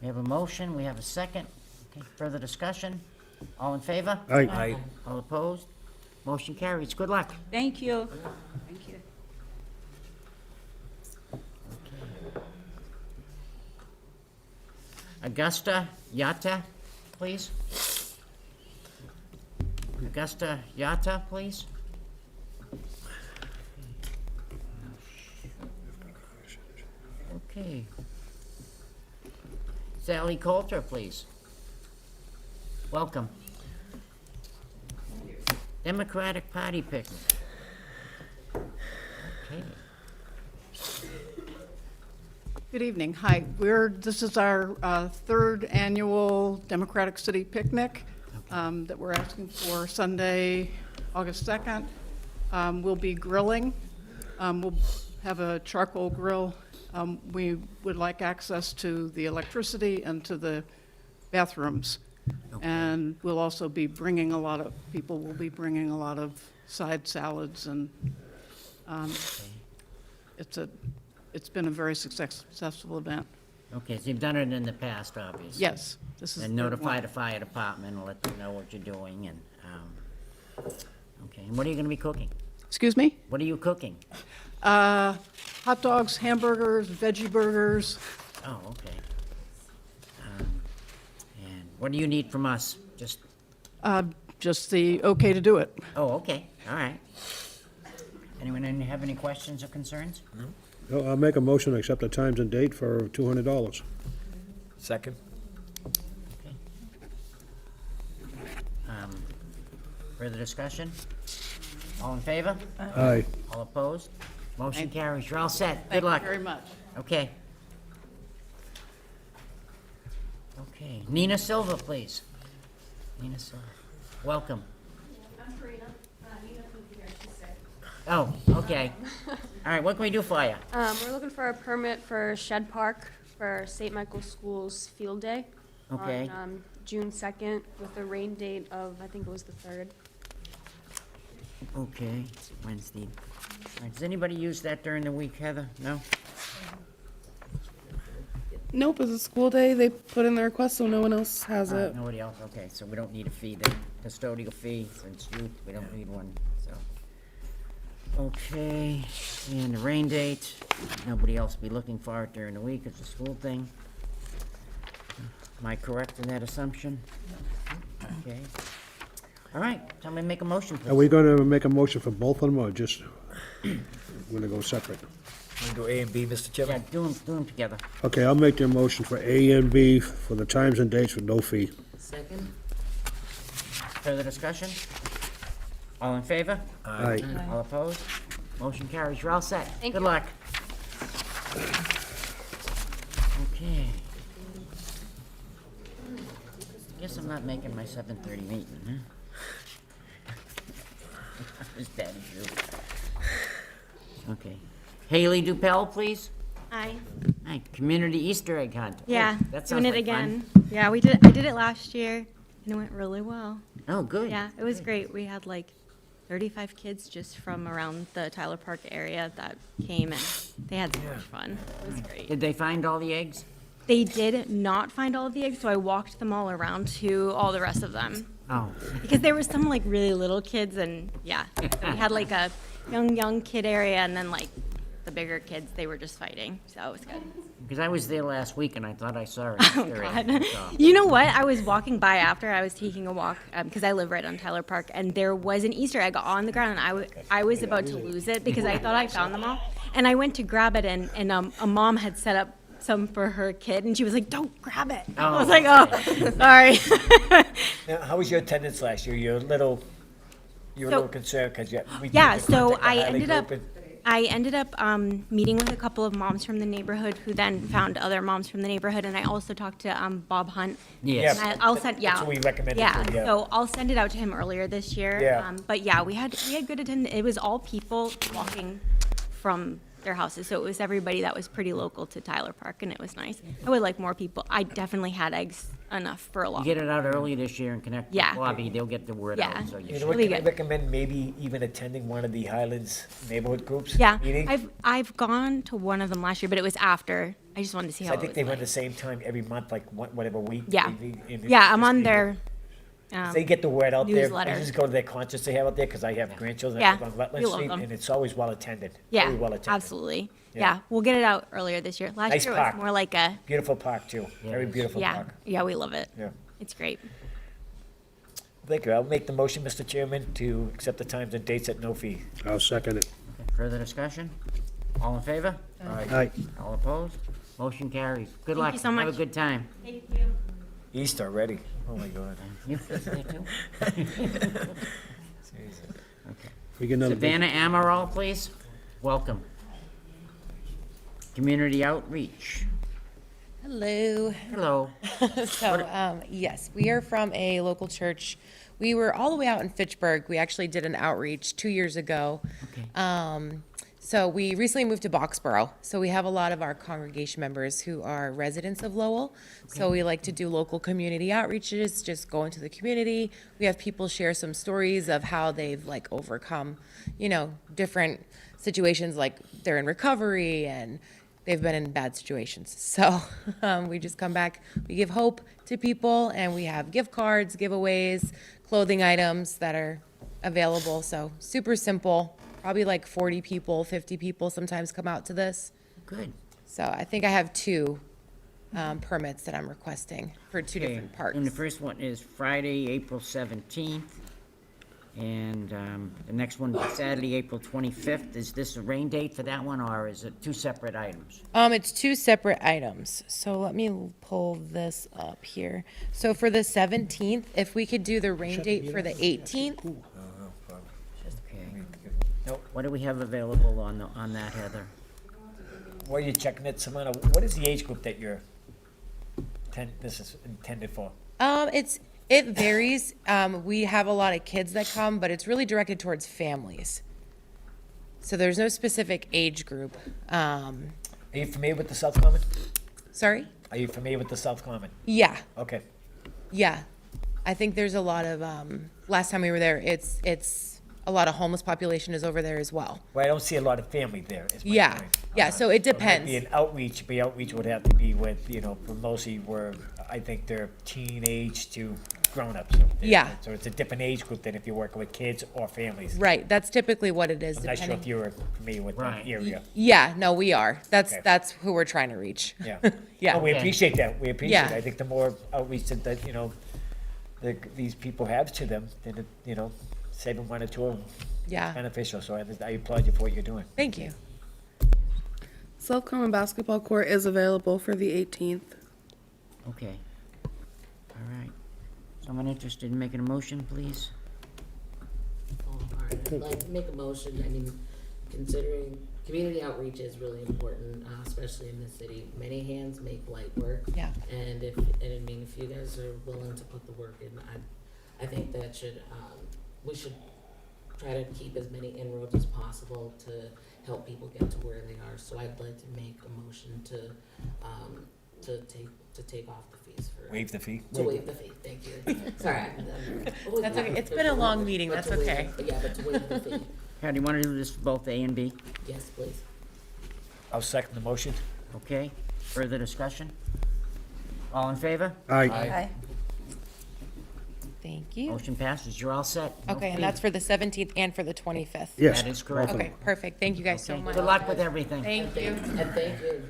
We have a motion, we have a second. Okay, further discussion? All in favor? Aye. Aye. All opposed? Motion carries. Good luck. Thank you. Thank you. Augusta Yata, please. Augusta Yata, please. Okay. Sally Coulter, please. Welcome. Democratic Party picnic. Okay. Good evening. Hi. This is our third annual Democratic City Picnic that we're asking for Sunday, August 2nd. We'll be grilling. We'll have a charcoal grill. We would like access to the electricity and to the bathrooms. And we'll also be bringing people will be bringing a lot of side salads and it's been a very successful event. Okay, so you've done it in the past, obviously. Yes, this is And the notify one. the fire department and let them know what you're doing and, okay, and what are you gonna be cooking? Excuse me? What are you cooking? Hot dogs, hamburgers, veggie burgers. Oh, okay. What do you need from us? Just the okay to do it. Oh, okay, all right. Anyone have any questions or concerns? No, I'll make a motion to accept the times and date for $200. Second? Further discussion? All in favor? Aye. All opposed? Motion carries. You're all set. Thank Good you luck. very much. Okay. Okay, Nina Silva, please. Nina Silva, welcome. I'm Karina. Nina couldn't be here, she's sick. Oh, okay. All right, what can we do for you? We're looking for a permit for Shed Park for St. Michael's School's Field Day. Okay. On June 2nd with a rain date of, I think it was the 3rd. Okay, it's Wednesday. All right, does anybody use that during the week, Heather? No? Nope, it's a school day. They put in the request, so no one else has All right, it. nobody else, okay, so we don't need a fee then. Custodial fee, since youth, we don't need one, so. Okay, and the rain date, nobody else will be looking for it during the week, it's a school thing. Am I correct in that assumption? Okay. All right, somebody make a motion, please. Are we gonna make a motion for both of them, or just, we're gonna go separate? Want to do A and B, Mr. Chairman? Yeah, do them together. Okay, I'll make the motion for A and B for the times and dates with no fee. Second? Further discussion? All in favor? Aye. All opposed? Motion carries. You're all set. Thank Good you. luck. Okay. Guess I'm not making my 7:30 meeting, huh? As bad as you. Okay. Haley Dupel, please. Hi. Hi, Community Easter egg hunt. Yeah, Oh, that sounds doing it like fun. again. Yeah, I did it last year, and it went really well. Oh, good. Yeah, it was great. We had like 35 kids just from around the Tyler Park area that came, and they had so much fun. It was great. Did they find all the eggs? They did not find all of the eggs, so I walked them all around to all the rest of them. Oh. Because there were some like really little kids, and yeah, we had like a young kid area, and then like the bigger kids, they were just fighting, so it was good. Because I was there last week and I thought I saw an Oh, Easter God. egg. so- You know what? I was walking by after I was taking a walk because I live right on Tyler Park, and there was an Easter egg on the ground, and I was about to lose it because I thought I found them all, and I went to grab it, and a mom had set up some for her kid, and she was like, "Don't grab it." I was like, "Oh, sorry." Now, how was your attendance last year? You were a little So- concerned because you. Yeah, so I ended up meeting with a couple of moms from the neighborhood who then found other moms from the neighborhood, and I also talked to Bob Hunt. Yes. And I'll send, yeah. That's who we recommended Yeah, to, yeah. so I'll send it out to him earlier this year. Yeah. But yeah, we had good attendance. It was all people walking from their houses, so it was everybody that was pretty local to Tyler Park, and it was nice. I would like more people. I definitely had eggs enough for a lot. You get it out early this year and connect with Yeah. Bobby, they'll get the word Yeah. out, so you You know should. what, Really can I good. recommend maybe even attending one of the Highlands neighborhood groups? Yeah, Meetings? I've gone to one of them last year, but it was after. I just wanted to see how I it think was they like. run the same time every month, like whatever week. Yeah. they Yeah, I'm just on need to- their They get the word out there. newsletter. I just go to their concerts they have out there because I have grandchildren Yeah, that live on we Rutland love Street, them. and it's always well attended. Yeah, Very well attended. absolutely. Yeah. Yeah. We'll get it out earlier this year. Last Nice year park. was more like a Beautiful park too. Very beautiful yeah, park. yeah, we love it. Yeah. It's great. Thank you. I'll make the motion, Mr. Chairman, to accept the times and dates at no fee. I'll second it. Further discussion? All in favor? Aye. All opposed? Motion carries. Good Thank luck. you so Have a much. good time. Thank you. Easter already. Oh my God. You there too? We get another big- Savannah Amaral, please. Welcome. Community outreach. Hello. Hello. So, yes, we are from a local church. We were all the way out in Fitchburg. We actually did an outreach 2 years ago. So we recently moved to Boxborough. So we have a lot of our congregation members who are residents of Lowell. So we like to do local community outreaches, just go into the community. We have people share some stories of how they've like overcome, different situations, like they're in recovery and they've been in bad situations. So we just come back, we give hope to people, and we have gift cards, giveaways, clothing items that are available. So super simple. Probably like 40 people, 50 people sometimes come out to this. Good. So I think I have two permits that I'm requesting for two Okay, different parks. And the first one is Friday, April 17th. And the next one is Saturday, April 25th. Is this a rain date for that one, or is it two separate items? It's two separate items. So let me pull this up here. So for the 17th, if we could do the rain date for the 18th, Okay. Nope. What do we have available on that, Heather? While you're checking it, Samantha, what is the age group that this is intended for? it varies. We have a lot of kids that come, but it's really directed towards families. So there's no specific age group. Are you familiar with the South Common? Sorry? Are you familiar with the South Common? Yeah. Okay. Yeah, I think there's a lot of, last time we were there, it's a lot of homeless population is over there as well. Well, I don't see a lot of family there, is my Yeah, point. yeah, so it So it might depends. be an outreach, but outreach would have to be with, for mostly where, I think they're teenage to grown-ups. So Yeah. So it's a different age group than if you're working with kids or families. Right, that's typically what it is, I'm not sure depending. if you're familiar with that area. Yeah, no, we are. That's, Okay. that's who we're trying to reach. Yeah. Yeah. Oh, we Okay. appreciate that. We appreciate Yeah. it. I think the more outreach that, these people have to them, then, saving one or two of them. Yeah. It's beneficial, so I applaud you for what you're doing. Thank you. South Common Basketball Court is available for the 18th. Okay. All right. Someone interested in making a motion, please? Oh, all right. I'd like to make a motion, considering community outreach is really important, especially in this city. Many hands make light work. Yeah. And if you guys are willing to put the work in, I think that we should try to keep as many inroads as possible to help people get to where they are. So I'd like to make a motion to take off the fees for. Waive the fee? To waive the fee, thank you. Sorry. That's okay. It's been a long meeting, that's okay. Yeah, but to waive the fee. How do you want to do this for both A and B? Yes, please. I'll second the motion. Okay. Further discussion? All in favor? Aye. Thank you. Motion passes. You're all set. No Okay, fee. and that's for the 17th and for the 25th? Yes. That is correct. Okay, perfect. Thank you guys so Okay. much. Good luck with everything. Thank you. And thank you.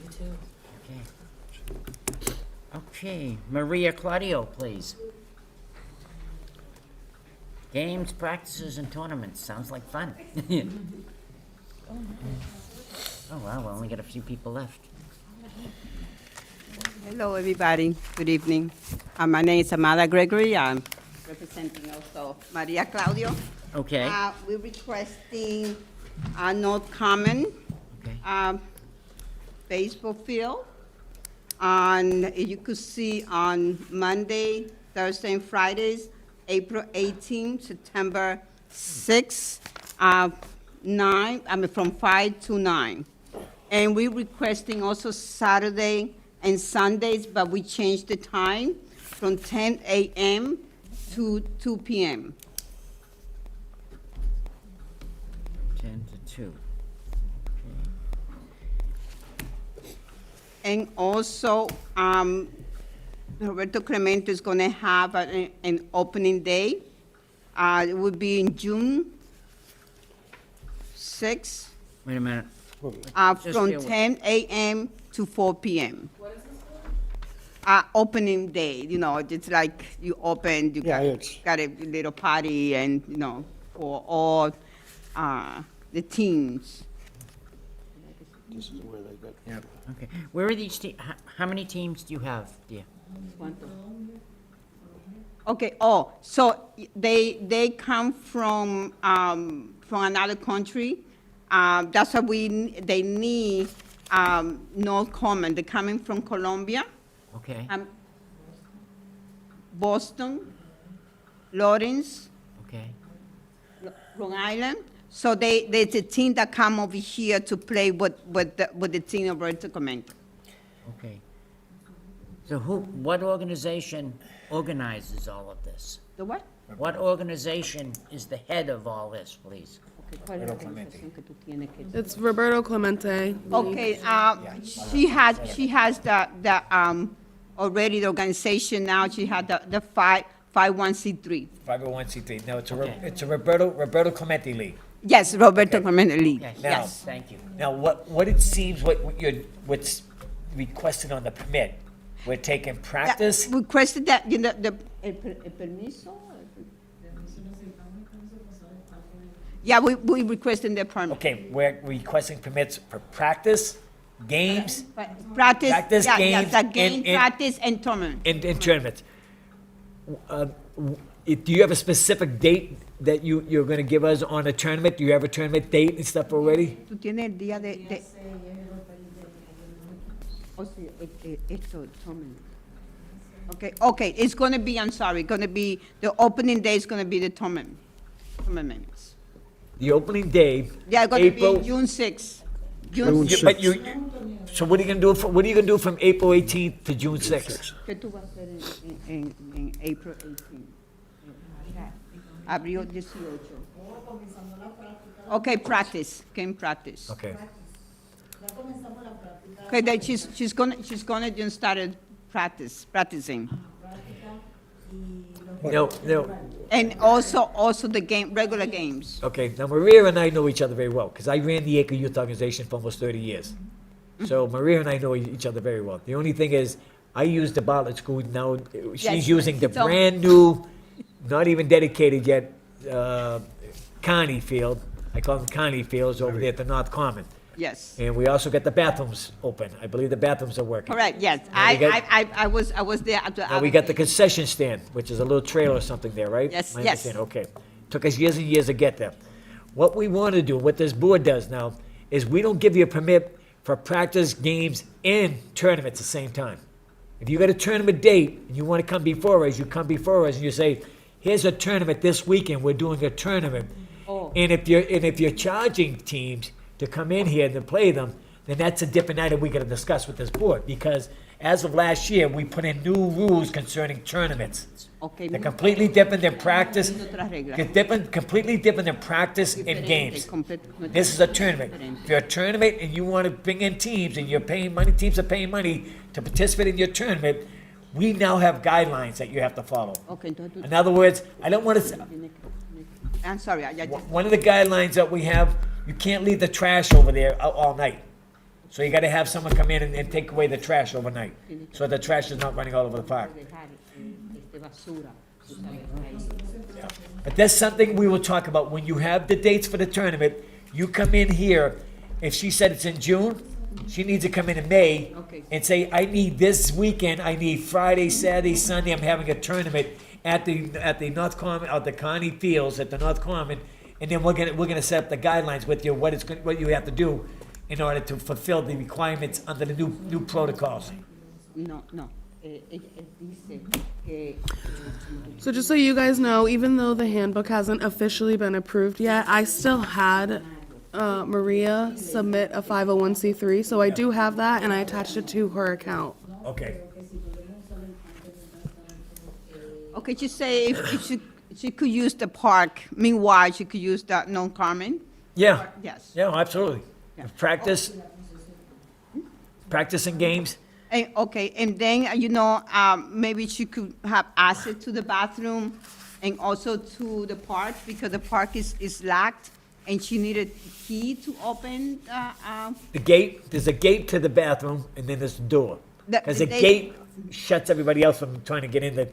You too. Okay. Okay, Maria Claudio, please. Games, practices, and tournaments. Sounds like fun. Oh, wow, we only got a few people left. Hello, everybody. Good evening. My name is Amada Gregory. I'm representing also Maria Claudio. Okay. We're requesting a North Common baseball field. And you could see on Monday, Thursday, and Fridays, April 18, September 6, from 5 to 9. And we're requesting also Saturday and Sundays, but we changed the time from 10 a.m. to 2 p.m. 10 to 2. And also, Roberto Clemente is going to have an opening day. It would be in June 6, Wait a minute. Just from deal with- 10 a.m. to 4 p.m. What is this? Opening day, it's like you open, you got a little party and, for all the teams. This is where they got. Yep. Okay. Where are these how many teams do you have, dear? Okay, so they come from another country. That's why they need North Common. They're coming from Colombia, Okay. Boston, Lawrence, Okay. Long Island. So there's a team that come over here to play with the team of Roberto Clemente. Okay. So what organization organizes all of this? The what? What organization is the head of all this, please? It's Roberto Clemente. Okay, she has the already the organization now. She had the 501c3. 501c3. No, it's a Roberto Clemente League. Yes, Roberto Clemente League. Okay. Yes. Thank you. Now, what it seems, what's requested on the permit. We're taking practice. Requested that, you know, el permiso. Yeah, we requesting the permit. Okay, we're requesting permits for practice, games, Practice, Practice, yeah, games, the game, and- practice, and tournament. and tournaments. Do you have a specific date that you're gonna give us on a tournament? Do you have a tournament date and stuff already? Tú tienes el día de. Oh, sí, esto, tournament. Okay, it's gonna be, I'm sorry, gonna be, the opening day is gonna be the tournament. Tournaments. The opening day, Yeah, gonna April. be June 6th. June Yeah, but you, so what are you gonna do from April 18th to June 6th? ¿Qué tú vas a hacer en April 18? Abril 18. Okay, practice, game practice. Okay. Okay, then she's gonna just started practicing. No. And also the game, regular games. Okay, now Maria and I know each other very well, because I ran the Acre Youth Organization for almost 30 years. So Maria and I know each other very well. The only thing is, I use the Bartlett School now, Yes, she's using the so- brand-new, not even dedicated yet, Connie Field. I call them Connie Fields over there at the North Common. Yes. And we also got the bathrooms open. I believe the bathrooms are working. Correct, yes. Now we got- I was there at the. Now, we got the concession stand, which is a little trailer or something there, right? Yes, My yes. understanding, okay. Took us years and years to get there. What we want to do, what this board does now, is we don't give you a permit for practice, games, and tournaments at the same time. If you got a tournament date and you want to come before us, you come before us and you say, here's a tournament this weekend, we're doing a tournament. Oh. And if you're charging teams to come in here and to play them, then that's a different item we gotta discuss with this board, because as of last year, we put in new rules concerning tournaments. Okay. They're completely different than practice, Otras reglas. completely different than practice and games. This is a tournament. If you're a tournament and you wanna bring in teams and you're paying money, teams are paying money to participate in your tournament, we now have guidelines that you have to follow. Okay, entonces tú- In other words, I don't wanna, I'm sorry, I just. one of the guidelines that we have, you can't leave the trash over there all night. So you gotta have someone come in and take away the trash overnight, so the trash is not running all over the park. But that's something we will talk about, when you have the dates for the tournament, you come in here, if she said it's in June, she needs to come in May Okay. and say, I need this weekend, I need Friday, Saturday, Sunday, I'm having a tournament at the North Common, at the Connie Fields at the North Common, and then we're gonna set up the guidelines with you, what you have to do in order to fulfill the requirements under the new protocols. No. Él dice que. So just so you guys know, even though the handbook hasn't officially been approved yet, I still had Maria submit a 501c3, so I do have that, and I attached it to her account. Okay. Okay, just say if she could use the park, meanwhile, she could use the non-common? Yeah. Yes. Yeah, absolutely. Practice and games. Okay, and then, maybe she could have access to the bathroom and also to the park, because the park is locked, and she needed key to open, The gate, there's a gate to the bathroom, and then there's the door. Because the gate shuts everybody else from trying to get into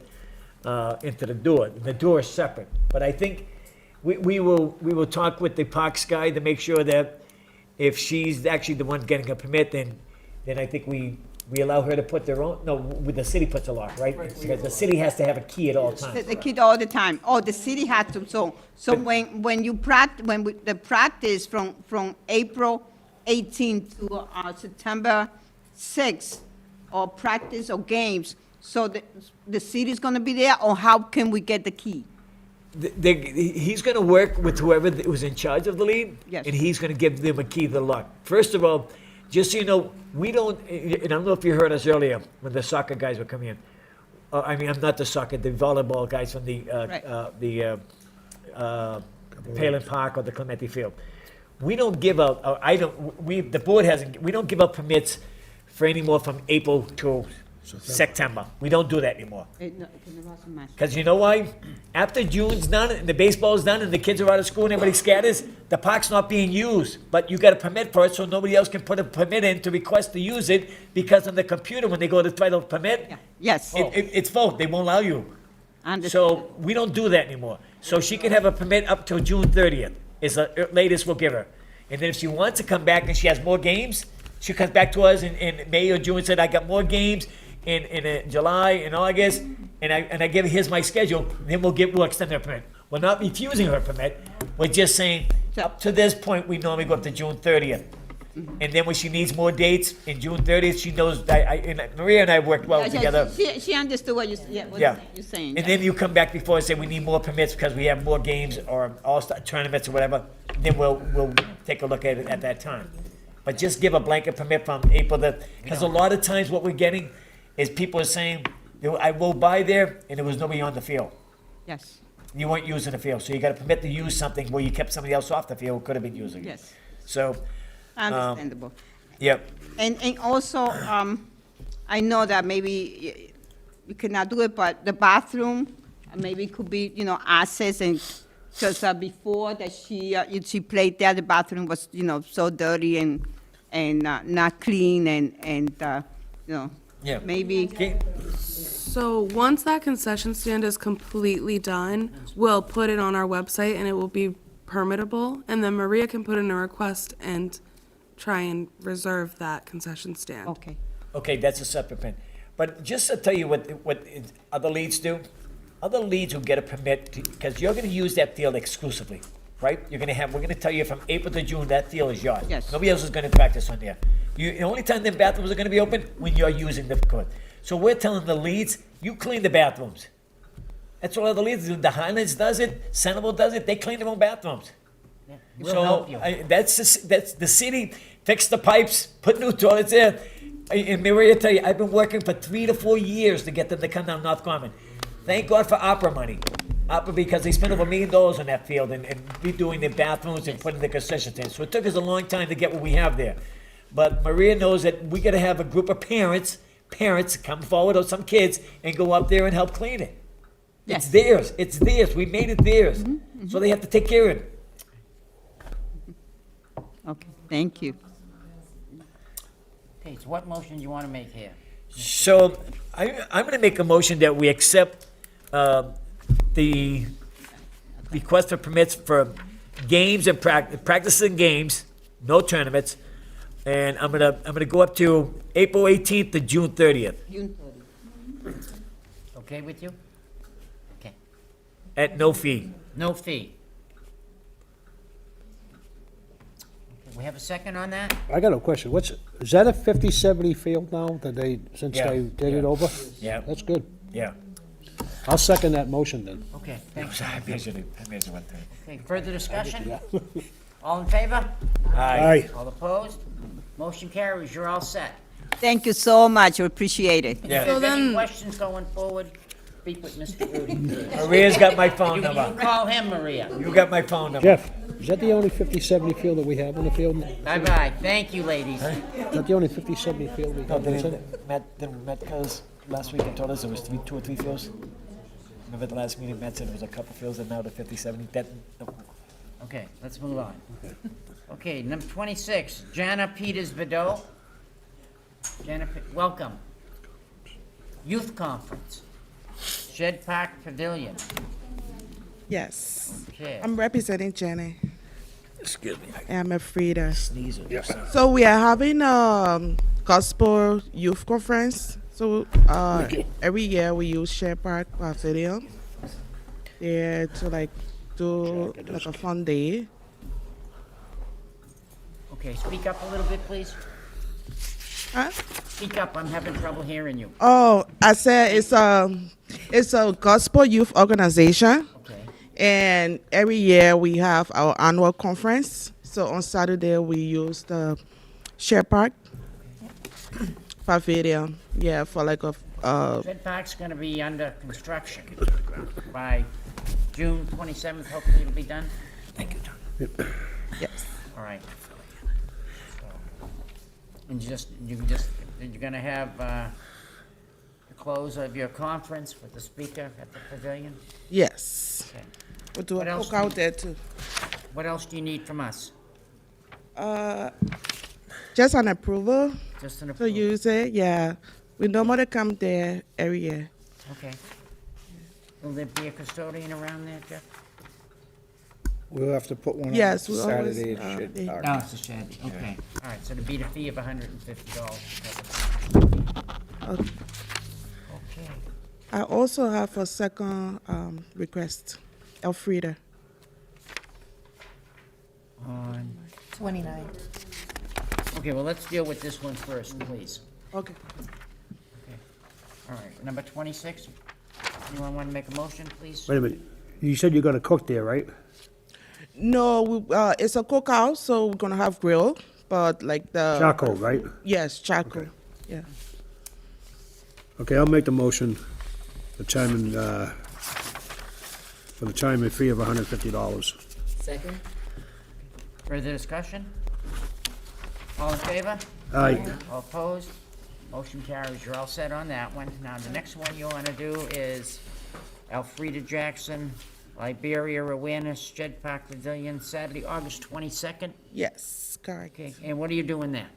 the door. The door is separate. But I think we will talk with the parks guy to make sure that if she's actually the one getting a permit, then I think we allow her to put their own, no, the city puts a lock, right? Because the city has to have a key at all times. the kid all the time. Oh, the city had to, so when the practice from April 18th to September 6th, or practice or games, so the city's gonna be there, or how can we get the key? He's gonna work with whoever was in charge of the league. Yes. And he's gonna give them a key to the lock. First of all, just so you know, we don't, and I don't know if you heard us earlier when the soccer guys were coming in. I'm not the soccer, the volleyball guys from the Palin Park or the Clementi Field. We don't give out, the board hasn't, we don't give out permits for any more from April to September. We don't do that anymore. No, que no lo hace más. Because you know why? After June's done and the baseball's done and the kids are out of school and everybody scatters, the park's not being used. But you got a permit for it, so nobody else can put a permit in to request to use it, because on the computer, when they go to try to permit, Yes. it's full. They won't allow you. Understand. So we don't do that anymore. So she can have a permit up till June 30th is the latest we'll give her. And then if she wants to come back and she has more games, she comes back to us in May or June and said, I got more games in July and August, and I give her, here's my schedule, then we'll extend her permit. We're not refusing her permit, we're just saying, up to this point, we normally go up to June 30th. And then when she needs more dates in June 30th, she knows, and Maria and I worked well together. She understood what you're saying. And then you come back before and say, we need more permits because we have more games or all-star tournaments or whatever, then we'll take a look at it at that time. But just give a blanket permit from April because a lot of times what we're getting is people are saying, I will buy there, and there was nobody on the field. Yes. You weren't using the field, so you got a permit to use something where you kept somebody else off the field who could have been using it. Yes. So. Understandable. Yep. And also, I know that maybe you cannot do it, but the bathroom maybe could be, access, and because before that she played there, the bathroom was, so dirty and not clean and Yeah. maybe. So once that concession stand is completely done, we'll put it on our website and it will be permittable, and then Maria can put in a request and try and reserve that concession stand. Okay. Okay, that's a separate thing. But just to tell you what other leads do, other leads will get a permit, because you're gonna use that field exclusively, right? We're gonna tell you from April to June, that field is yours. Yes. Nobody else is gonna practice on there. The only time the bathrooms are gonna be open, when you're using the court. So we're telling the leads, you clean the bathrooms. That's what other leads do. The Highlands does it, Centerville does it, they clean their own bathrooms. We'll help you. That's the city, fix the pipes, put new toilets in. And Maria tell you, I've been working for 3 to 4 years to get them to come down North Common. Thank God for opera money. Opera, because they spent over $1 million on that field and redoing the bathrooms and putting the concession stands. So it took us a long time to get what we have there. But Maria knows that we gotta have a group of parents come forward, or some kids, and go up there and help clean it. Yes. It's theirs, we made it theirs. So they have to take care of it. Okay, thank you. Okay, so what motion do you want to make here? So I'm going to make a motion that we accept the request for permits for games and practicing games, no tournaments, and I'm gonna go up to April 18th to June 30th June 30. Okay with you? Okay. at no fee. No fee. Okay, we have a second on that? I got a question. Is that a 50-70 field now that since Yeah, they did it over? Yeah. That's good. Yeah. I'll second that motion then. Okay, thanks. I measured one thing. Okay, further discussion? All in favor? Aye. All opposed? Motion carries, you're all set. Thank you so much, we appreciate it. Yeah. If there's any questions going forward, speak with Mr. Rudy. Maria's got my phone You number. call him, Maria. You got my phone number. Jeff, is that the only 50-70 field that we have on the field? Bye-bye, thank you, ladies. Is that the only 50-70 field we No, have? Matt goes last week and told us there was 2 or 3 fields. Remember the last meeting, Matt said there was a couple fields, and now the 50-70. Okay, let's move on. Okay, number 26, Jana Peters Vidal. Jana, welcome. Youth Conference, Shed Park Pavilion. Yes. Okay. I'm representing Jenny. Excuse me. I'm a Frida. Sneeze. So we are having a gospel youth conference. So every year we use Shed Park Pavilion there to do a fun day. Okay, speak up a little bit, please. Huh? Speak up, I'm having trouble hearing you. Oh, I said it's a gospel youth organization. Okay. And every year we have our annual conference. So on Saturday we use the Shed Park Pavilion. Yeah, for Shed Park's gonna be under construction by June 27th, hopefully it'll be done. Thank you, John. Yes. All right. And you're gonna have, close of your conference with the speaker at the pavilion? Yes. Okay. We'll do What a else cookout do- there too. What else do you need from us? Just an approval Just an to approval? use it, yeah. We normally come there every year. Okay. Will there be a custodian around there, Jeff? We'll have to put one on Yes, we always, Saturday at Shed they- Park. No, it's a shed, okay. All right, so there'd be the fee of $150. Okay. Okay. I also have a second request, Elfrida. On, 29. okay, well, let's deal with this one first, please. Okay. Okay. All right, number 26. Anyone want to make a motion, please? Wait a minute, you said you're gonna cook there, right? No, it's a cookout, so we're gonna have grill, but like the. Charcoal, right? Yes, charcoal, yeah. Okay, I'll make the motion, for the time and fee of $150. Second? Further discussion? All in favor? Aye. All opposed? Motion carries. You're all set on that one. Now, the next one you want to do is Elfrida Jackson, Liberia Awareness Shed Park Pavilion, Saturday, August 22nd. Yes, correct. Okay, and what are you doing there?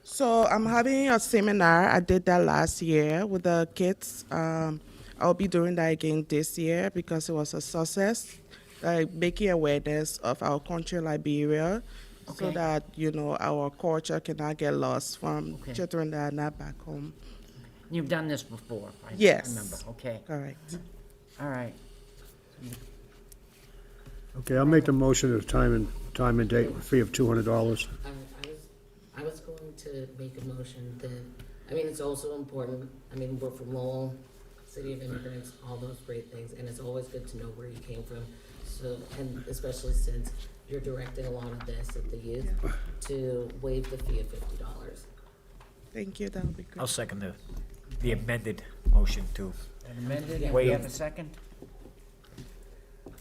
So I'm having a seminar. I did that last year with the kids. I'll be doing that again this year because it was a success, like making awareness of our country, Liberia, so Okay. that, you know, our culture cannot get lost from Okay. children that are not back home. You've done this before, I Yes. remember. Okay, Correct. all right. Okay, I'll make the motion of time and date, fee of $200. I was going to make a motion that, I mean, it's also important, I mean, we're from Lowell, City of Immigrants, all those great things, and it's always good to know where you came from. So, and especially since you're directing a lot of this at the youth, to waive the fee of $50. Thank you, that would be great. I'll second the amended motion to, Amended, and we Waive. have a second?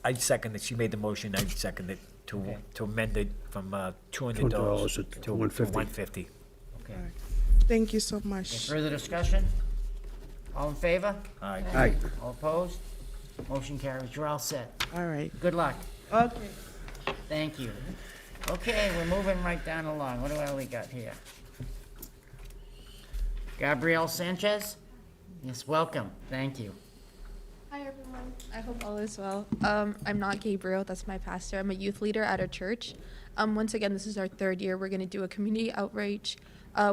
I second it, she made the motion, I second it, Okay. to amend it from $200 to $150. $150. Okay. Thank you so Okay, much. further discussion? All in favor? Aye. Aye. All opposed? Motion carries. You're all set. All right. Good luck. Okay. Thank you. Okay, we're moving right down along. What do we got here? Gabrielle Sanchez? Yes, welcome. Thank you. Hi, everyone. I hope all is well. I'm not Gabriel, that's my pastor. I'm a youth leader at a church. Once again, this is our third year. We're going to do a community outreach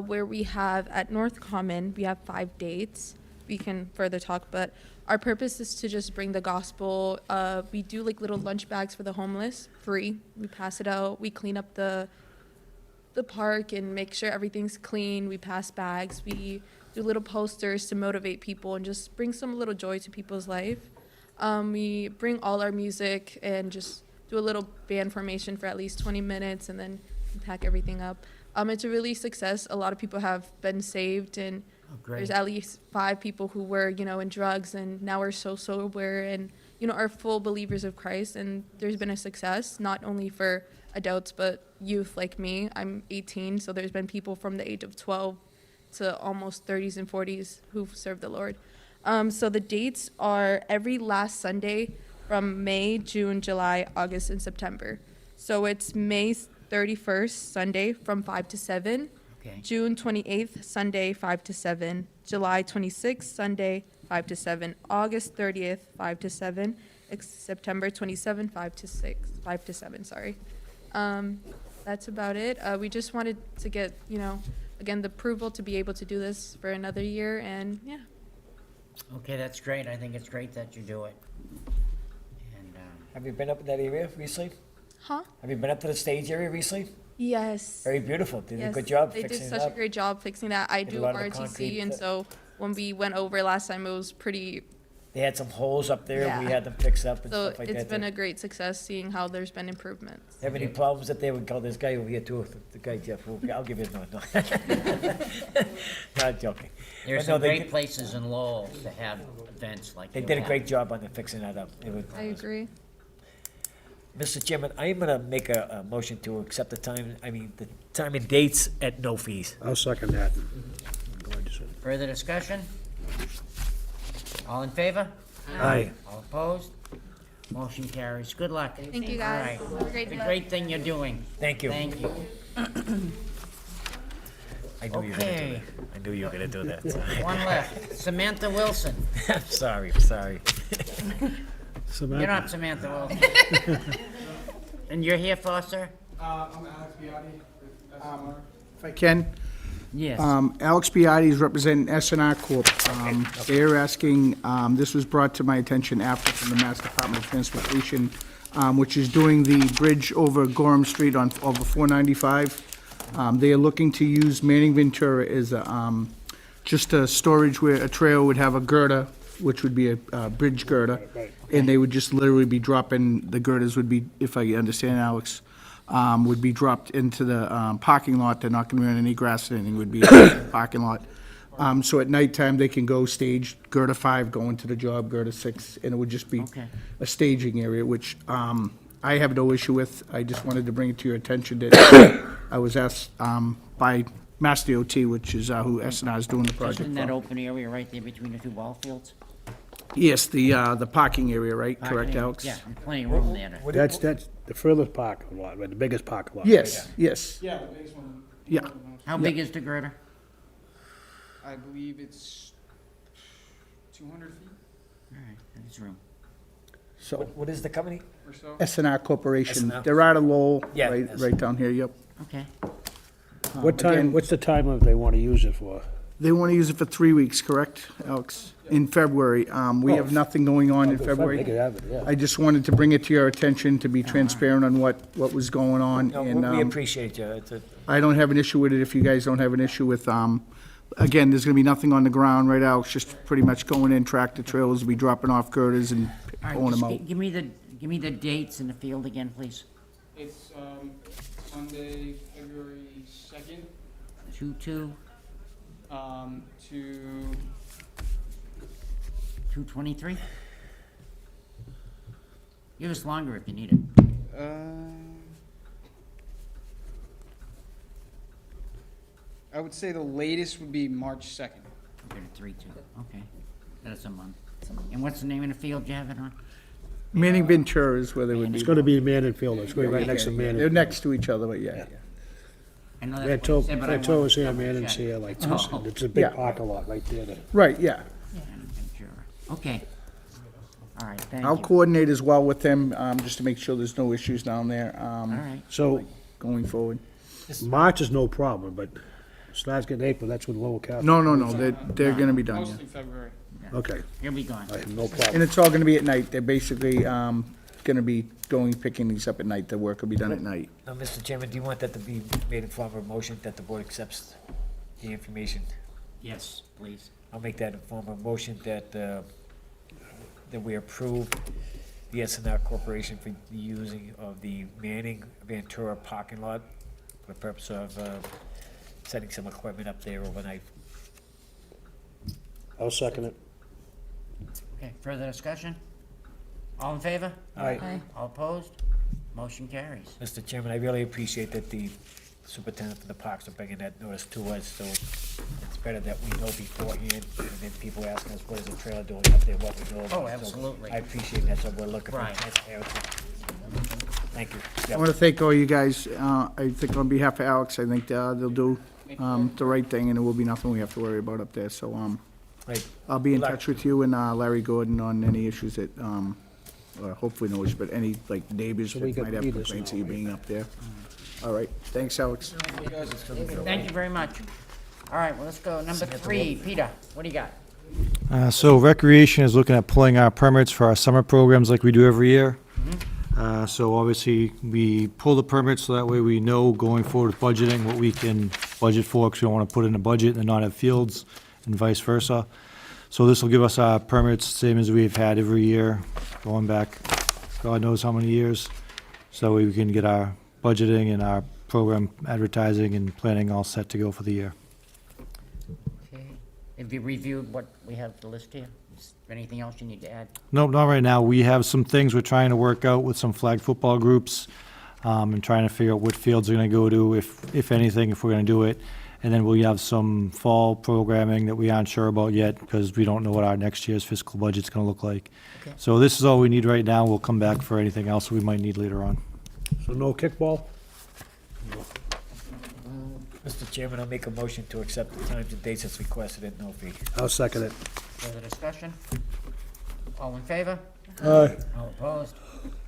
where we have at North Common, we have 5 dates. We can further talk, but our purpose is to just bring the gospel. We do like little lunch bags for the homeless, free. We pass it out. We clean up the park and make sure everything's clean. We pass bags. We do little posters to motivate people and just bring some little joy to people's life. We bring all our music and just do a little band formation for at least 20 minutes and then pack everything up. It's a really success. A lot of people have been saved, and there's at least 5 people who were, in drugs and now are so sober and, are full believers of Christ. And there's been a success, not only for adults, but youth like me. I'm 18, so there's been people from the age of 12 to almost 30s and 40s who've served the Lord. So the dates are every last Sunday from May, June, July, August, and September. So it's May 31st, Sunday, from 5 to 7. Okay. June 28th, Sunday, 5 to 7. July 26th, Sunday, 5 to 7. August 30th, 5 to 7. September 27th, 5 to 7, sorry. That's about it. We just wanted to get, again, the approval to be able to do this for another year, and yeah. Okay, that's great. I think it's great that you do it. And, Have you been up in that area recently? Huh? Have you been up to the stage area recently? Yes. Very beautiful. Did a Yes, good job they fixing did it such up. a great job fixing that. I Did a do lot of the concrete ROTC, and fi- so when we went over last time, it was pretty. They had some holes up there, we Yeah. had them fixed up and So stuff like that. it's been a great success seeing how there's been improvements. Have any problems up there? We call this guy over here too, the guy Jeff. I'll give you no. Not joking. there's But no, some they great did- places in Lowell to have events like They you did a have. great job on the fixing that up. I agree. Mr. Chairman, I'm gonna make a motion to accept the time and dates at no fees. I'll second that. Further discussion? All in favor? Aye. All opposed? Motion carries. Good luck. Thank you, All guys. right. Have a great It's a day. great thing you're doing. Thank you. Thank you. I knew you were gonna do Okay. that. I knew you were gonna do that. One left. Samantha Wilson. I'm sorry, sorry. You're not Samantha Wilson. And you're here for, sir? I'm Alex Biotti. If I can? Yes. Alex Biotti is representing S&R Corp. They're asking, this was brought to my attention after from the Mass Department of Transportation, which is doing the bridge over Gorham Street over 495. They are looking to use Manning Ventura as a, just a storage where a trail would have a girder, which would be a bridge girder. And they would just literally be dropping, the girders would be, if I understand Alex, would be dropped into the parking lot. They're not gonna be on any grass or anything, would be in the parking lot. So at nighttime, they can go stage girder 5, go into the job, girder 6, and it would just be a staging area, which I have no issue with. I just wanted to bring it to your attention that I was asked by Mass DOT, which is who S&R is doing the project In that for. open area right there between the two ball fields? Yes, the parking area, right? Correct, Alex? Yeah, and plenty of room there. That's the furthest parking lot, right, the biggest parking lot. Yes, yes. Yeah, the biggest one. Yeah. How big is the girder? I believe it's 200 feet All right, there's room. So, What is the company? or so. S&R Corporation, S&R. they're out of Lowell, Yeah, right, yes. right down here, yep. Okay. What time, again- what's the time of they want to use it for? They want to use it for 3 weeks, correct, Alex? In February. We have nothing going on in They February. could have it, yeah. I just wanted to bring it to your attention to be transparent on what was going on. No, And we appreciate you. It's a- I don't have an issue with it if you guys don't have an issue with, again, there's going to be nothing on the ground, right, Alex? Just pretty much going in, tractor trailers, will be dropping off girders and All right, pulling them just out. give me the dates in the field again, please. It's Sunday, February 2nd 2/2, to 2/23? Give us longer if you need it. I would say the latest would be March 2nd. Okay, 3/2, okay. That's a month. And what's the name of the field you have it on? Manning Ventura is where they would be. It's going to be Manning Field, it's going to be right next to Manning. They're next to each other, but yeah. I know They that's what you said, but I Fred was here, wanted to double Manning's check. here, like, Oh. it's a big Yeah. parking lot right there. Right, yeah. Sure. Okay. All right, thank I'll you. coordinate as well with them, just to make sure there's no issues down there, All right. So, going forward. March is no problem, but starts getting April, that's when Lowell Cap. No, they're gonna be done, yeah. Mostly February. Okay, He'll be gone. I have no And problem. it's all gonna be at night. They're basically, gonna be picking these up at night. The work will be done at night. Now, Mr. Chairman, do you want that to be made in form of a motion that the board accepts the information? Yes, please. I'll make that in form of a motion that, that we approve the S&R Corporation for the using of the Manning Ventura parking lot for the purpose of, setting some equipment up there overnight. I'll second it. Okay, further discussion? All in favor? Aye. All opposed? Motion carries. Mr. Chairman, I really appreciate that the superintendent for the parks are bringing that notice to us, so it's better that we know beforehand, and then people asking us, what is the trailer doing up there, what we know about. Oh, So absolutely. I appreciate that, so we're looking for Right. transparency. Thank you. I wanna thank all you guys. I think on behalf of Alex, I think, they'll do, the right thing and there will be nothing we have to worry about up there. So, Right. I'll be in Good luck. touch with you and, Larry Gordon on any issues that, or hopefully no issues, but any, like, neighbors So we that got might have Peter's complaints now, of you being up there. All right, thanks, Alex. Thank you very much. All right, well, let's go. Number 3, Peter, what do you got? So Recreation is looking at pulling our permits for our summer programs like we do every year. So obviously, we pull the permits so that way we know going forward with budgeting what we can budget for, because we don't want to put in a budget and not have fields, and vice versa. So this will give us our permits, same as we've had every year, going back God knows how many years. So we can get our budgeting and our program advertising and planning all set to go for the year. Okay. Have you reviewed what we have the list here? Is there anything else you need to add? Nope, not right now. We have some things we're trying to work out with some flag football groups, and trying to figure out what fields are gonna go to, if anything, if we're gonna do it. And then we have some fall programming that we aren't sure about yet, because we don't know what our next year's fiscal budget's gonna look like. Okay. So this is all we need right now. We'll come back for anything else we might need later on. So no kickball? Mr. Chairman, I'll make a motion to accept the times and dates as requested at no fee. I'll second it. Further discussion? All in favor? Aye. All opposed?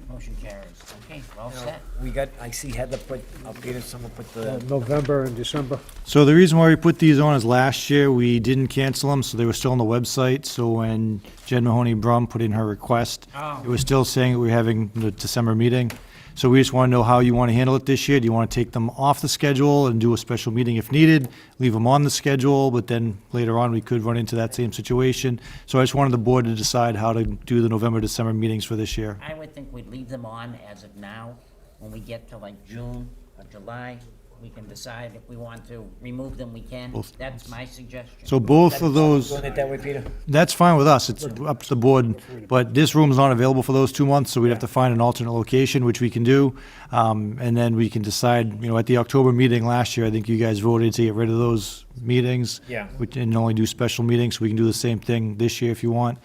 Motion carries. Okay, well set. We got, I see Heather put, Peter, someone put the, November and December. So the reason why we put these on is last year, we didn't cancel them, so they were still on the website. So when Jen Mahoney Brum put in her request, it was still saying that we were having the December meeting. So we just want to know how you want to handle it this year. Do you want to take them off the schedule and do a special meeting if needed? Leave them on the schedule, but then later on, we could run into that same situation. So I just wanted the board to decide how to do the November, December meetings for this year. I would think we'd leave them on as of now. When we get to like June or July, we can decide if we want to remove them, we can. That's my suggestion. So both of those, doing it that way, Peter? that's fine with us. It's up to the board. But this room's not available for those 2 months, so we'd have to find an alternate location, which we can do. And then we can decide, at the October meeting last year, I think you guys voted to get rid of those meetings. Yeah. And only do special meetings. We can do the same thing this year if you want.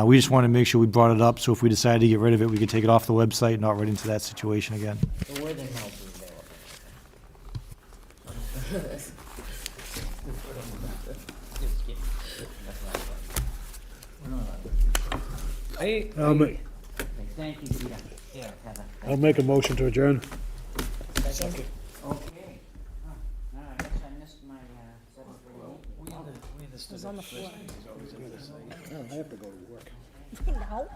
We just want to make sure we brought it up, so if we decided to get rid of it, we could take it off the website and not run into that situation again. So where the hell is Just kidding. Thank you, Peter. Yeah, Heather. I'll make a motion to adjourn. Second. Okay. Oh, I guess I missed my 7:38. It was on the floor. I have to go to work. No.